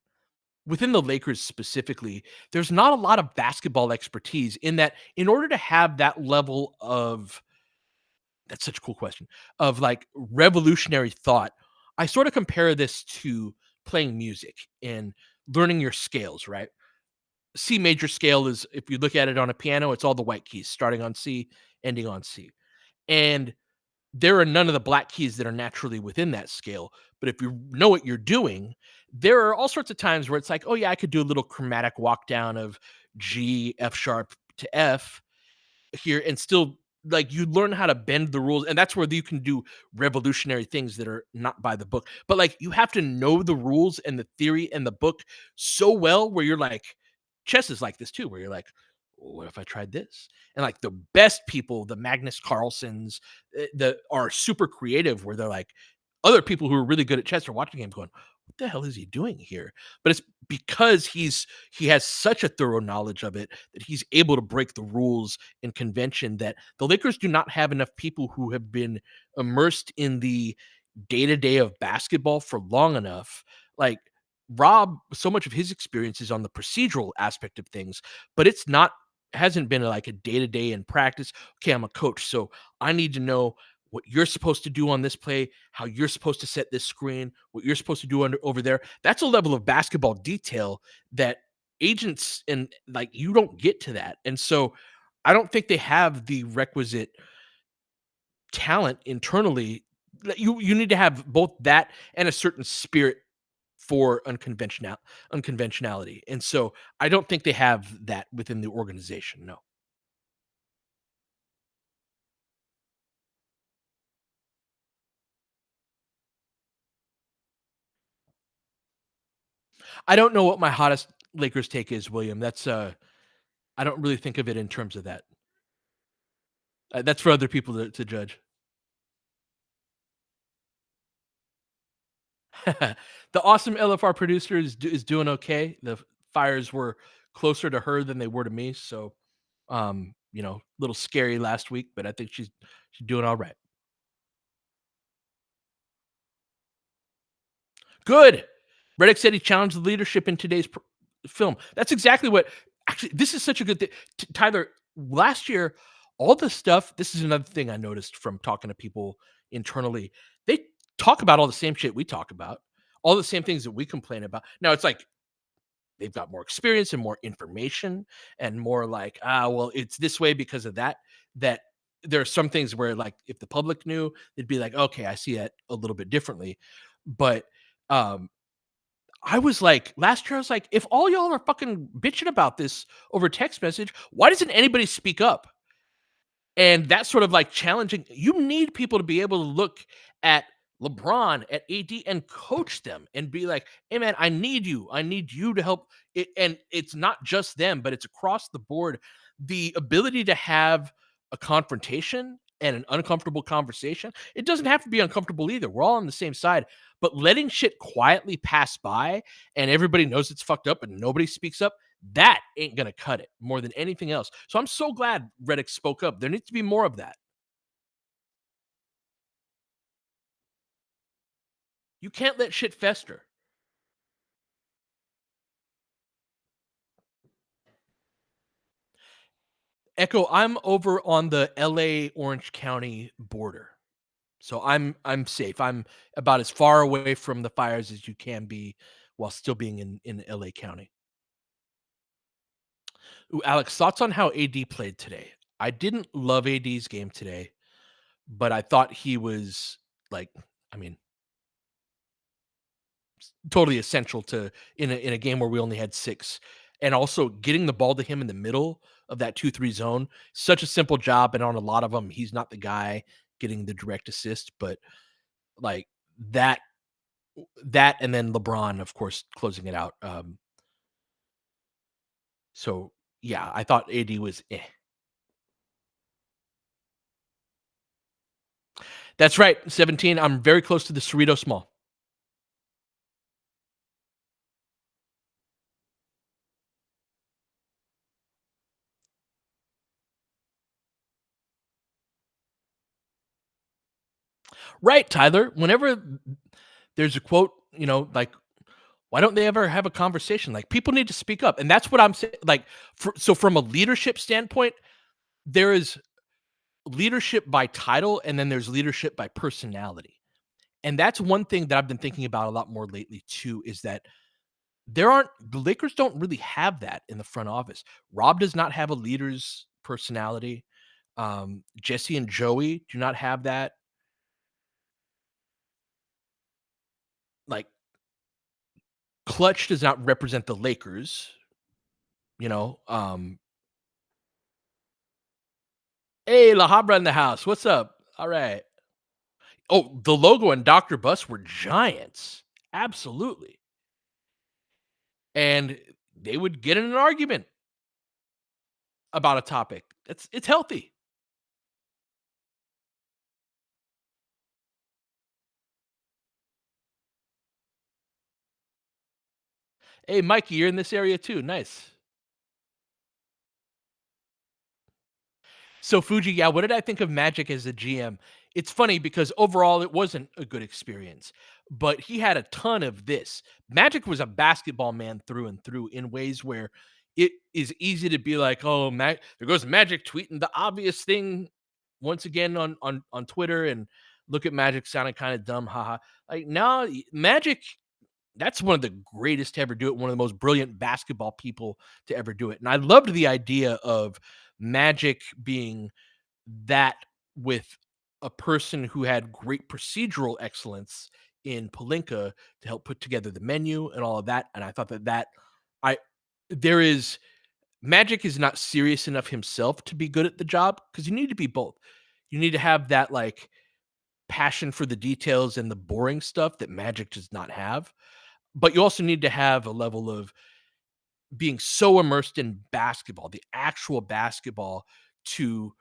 within the Lakers specifically, there's not a lot of basketball expertise in that in order to have that level of that's such a cool question of like revolutionary thought. I sort of compare this to playing music and learning your scales, right? C major scale is if you look at it on a piano, it's all the white keys starting on C, ending on C. And there are none of the black keys that are naturally within that scale. But if you know what you're doing, there are all sorts of times where it's like, oh yeah, I could do a little chromatic walk down of G, F sharp to F here and still like you learn how to bend the rules and that's where you can do revolutionary things that are not by the book. But like you have to know the rules and the theory and the book so well where you're like chess is like this too where you're like, "Well, what if I tried this?" And like the best people, the Magnus Carlsens, that are super creative where they're like other people who are really good at chess are watching him going, what the hell is he doing here? But it's because he has such a thorough knowledge of it that he's able to break the rules and convention that the Lakers do not have enough people who have been immersed in the day-to-day of basketball for long enough. Like Rob, so much of his experience is on the procedural aspect of things, but it's not hasn't been like a day-to-day in practice. Okay, I'm a coach, so I need to know what you're supposed to do on this play, how you're supposed to set this screen, what you're supposed to do over there. That's a level of basketball detail that agents and like you don't get to that. And so I don't think they have the requisite talent internally. You need to have both that and a certain spirit for unconventionality. And so I don't think they have that within the organization. No. I don't know what my hottest Lakers take is, William. That's I don't really think of it in terms of that. That's for other people to judge. The awesome LFR producer is doing okay. The fires were closer to her than they were to me, so a little scary last week, but I think she's doing all right. Good. Reddick said he challenged the leadership in today's film. That's exactly what. Actually, this is such a good thing, Tyler. Last year, all the stuff. This is another thing I noticed from talking to people internally. They talk about all the same shit we talk about, all the same things that we complain about. Now it's like they've got more experience and more information and more like, well, it's this way because of that. That there are some things where, like, if the public knew, they'd be like, okay, I see it a little bit differently. But um, I was like, last year, I was like, if all y'all are fucking bitching about this over text message, why doesn't anybody speak up? And that's sort of like challenging. You need people to be able to look at LeBron, at AD, and coach them and be like, hey, man, I need you. I need you to help. And it's not just them, but it's across the board. The ability to have a confrontation and an uncomfortable conversation, it doesn't have to be uncomfortable either. We're all on the same side. But letting shit quietly pass by and everybody knows it's fucked up and nobody speaks up, that ain't gonna cut it more than anything else. So I'm so glad Reddick spoke up. There needs to be more of that. You can't let shit fester. Echo, I'm over on the LA Orange County border. So I'm safe. I'm about as far away from the fires as you can be while still being in LA County. Ooh, Alex, thoughts on how AD played today? I didn't love AD's game today, but I thought he was like, I mean, totally essential to in a game where we only had 6. And also getting the ball to him in the middle of that 2-3 zone, such a simple job, and on a lot of them, he's not the guy getting the direct assist, but, like, that that and then LeBron, of course, closing it out, so, yeah, I thought AD was eh. That's right, 17, I'm very close to the Cerrito Small. Right, Tyler, whenever there's a quote, like, why don't they ever have a conversation? Like, people need to speak up, and that's what I'm saying. Like, so from a leadership standpoint, there is leadership by title, and then there's leadership by personality. And that's one thing that I've been thinking about a lot more lately too, is that the Lakers don't really have that in the front office. Rob does not have a leader's personality. Jesse and Joey do not have that. Like, Clutch does not represent the Lakers, you know. Hey, La Habra in the house. What's up? All right. Oh, the logo and Dr. Bus were giants. Absolutely. And they would get in an argument about a topic. It's healthy. Hey, Mikey, you're in this area too. Nice. So Fuji, yeah, what did I think of Magic as a GM? It's funny because overall it wasn't a good experience, but he had a ton of this. Magic was a basketball man through and through in ways where it is easy to be like, "Oh, there goes Magic tweeting the obvious thing once again on Twitter," and look at Magic sounding kind of dumb, haha. Like, no, Magic, that's one of the greatest to ever do it, one of the most brilliant basketball people to ever do it. And I loved the idea of Magic being that with a person who had great procedural excellence in Palinka to help put together the menu and all of that. And I thought that I there is Magic is not serious enough himself to be good at the job because you need to be both. You need to have that like passion for the details and the boring stuff that Magic does not have. But you also need to have a level of being so immersed in basketball, the actual basketball, to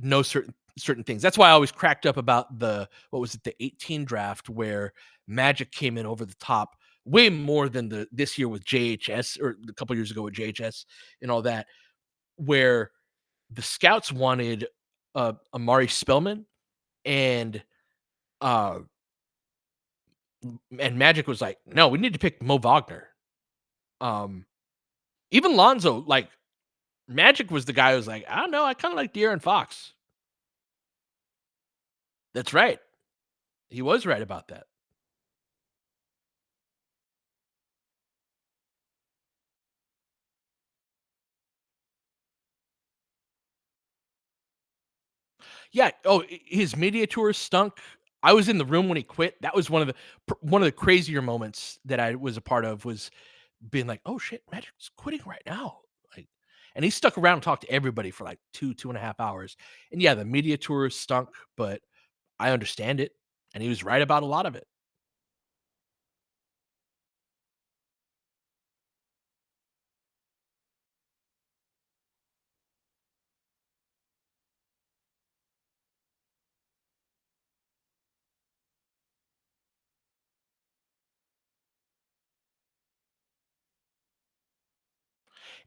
know certain things. That's why I always cracked up about the what was it, the 18 draft where Magic came in over the top way more than the this year with JHS or a couple years ago with JHS and all that, where the scouts wanted Amari Spellman and uh and Magic was like, no, we need to pick Mo Wagner. Um Even Lonzo, like Magic was the guy who was like, I don't know, I kind of like De'Aaron Fox. That's right. He was right about that. Yeah. Oh, his media tour stunk. I was in the room when he quit. That was one of the crazier moments that I was a part of was being like, oh shit, Magic's quitting right now. Like, and he stuck around and talked to everybody for like 2.5 hours. And yeah, the media tour stunk, but I understand it. And he was right about a lot of it.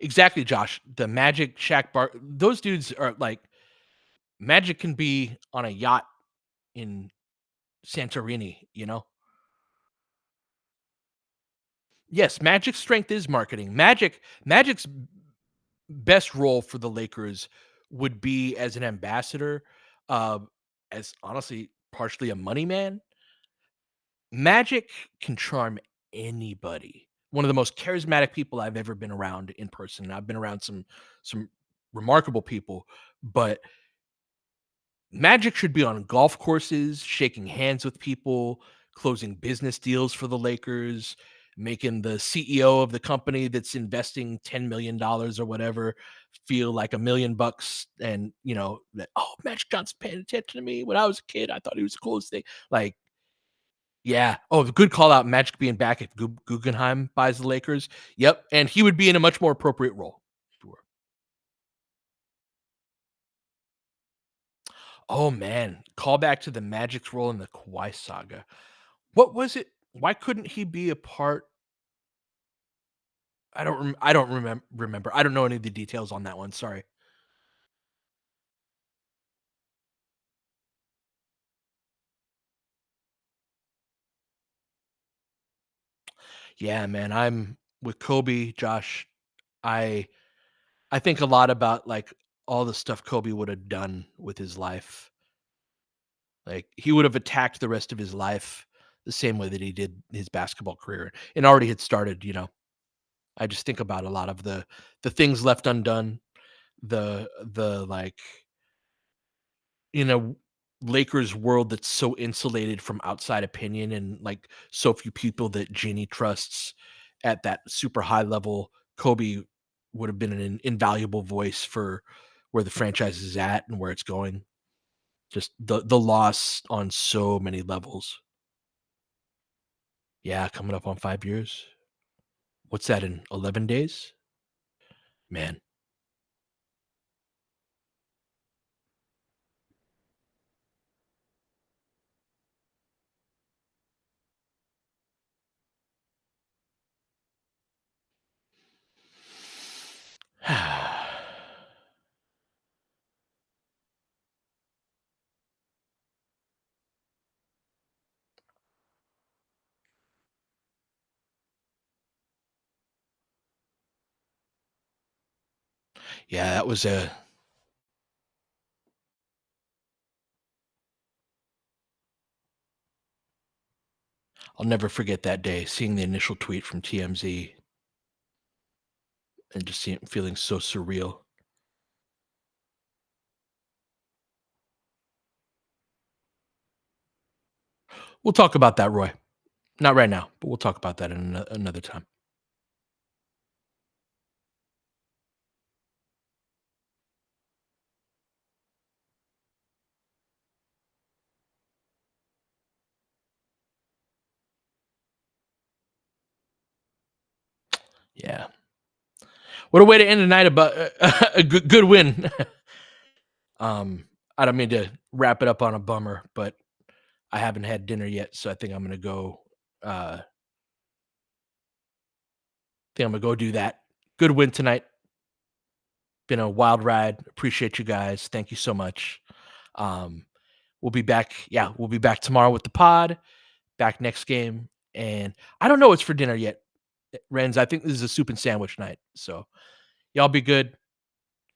Exactly, Josh. The Magic, Shaq Bar, those dudes are like Magic can be on a yacht in Santorini, you know? Yes, Magic's strength is marketing. Magic's best role for the Lakers would be as an ambassador, uh, as honestly partially a money man. Magic can charm anybody. One of the most charismatic people I've ever been around in person. And I've been around some remarkable people, but Magic should be on golf courses, shaking hands with people, closing business deals for the Lakers, making the CEO of the company that's investing $10 million or whatever feel like $1 million, and that, oh, Magic Johnson paying attention to me when I was a kid. I thought he was the coolest thing. Like, yeah. Oh, the good call out, Magic being back if Guggenheim buys the Lakers. Yep. And he would be in a much more appropriate role. Sure. Oh man. Call back to the Magic's role in the Kawhi saga. What was it? Why couldn't he be a part? I don't remember. I don't know any of the details on that one. Sorry. Yeah, man. I'm with Kobe, Josh. I I think a lot about like all the stuff Kobe would have done with his life. Like he would have attacked the rest of his life the same way that he did his basketball career and already had started. I just think about a lot of the things left undone, the like, you know, Lakers world that's so insulated from outside opinion and like so few people that Jeannie trusts at that super high level. Kobe would have been an invaluable voice for where the franchise is at and where it's going. Just the loss on so many levels. Yeah, coming up on 5 years. What's that in 11 days? Man. Yeah, that was a I'll never forget that day, seeing the initial tweet from TMZ and just feeling so surreal. We'll talk about that, Roy. Not right now, but we'll talk about that in another time. Yeah. What a way to end the night about a good win. um, I don't mean to wrap it up on a bummer, but I haven't had dinner yet, so I think I'm gonna go. Think I'm gonna go do that. Good win tonight. Been a wild ride. Appreciate you guys. Thank you so much. Um, we'll be back. Yeah, we'll be back tomorrow with the pod. Back next game, and I don't know what's for dinner yet, Renz. I think this is a soup and sandwich night. So y'all be good.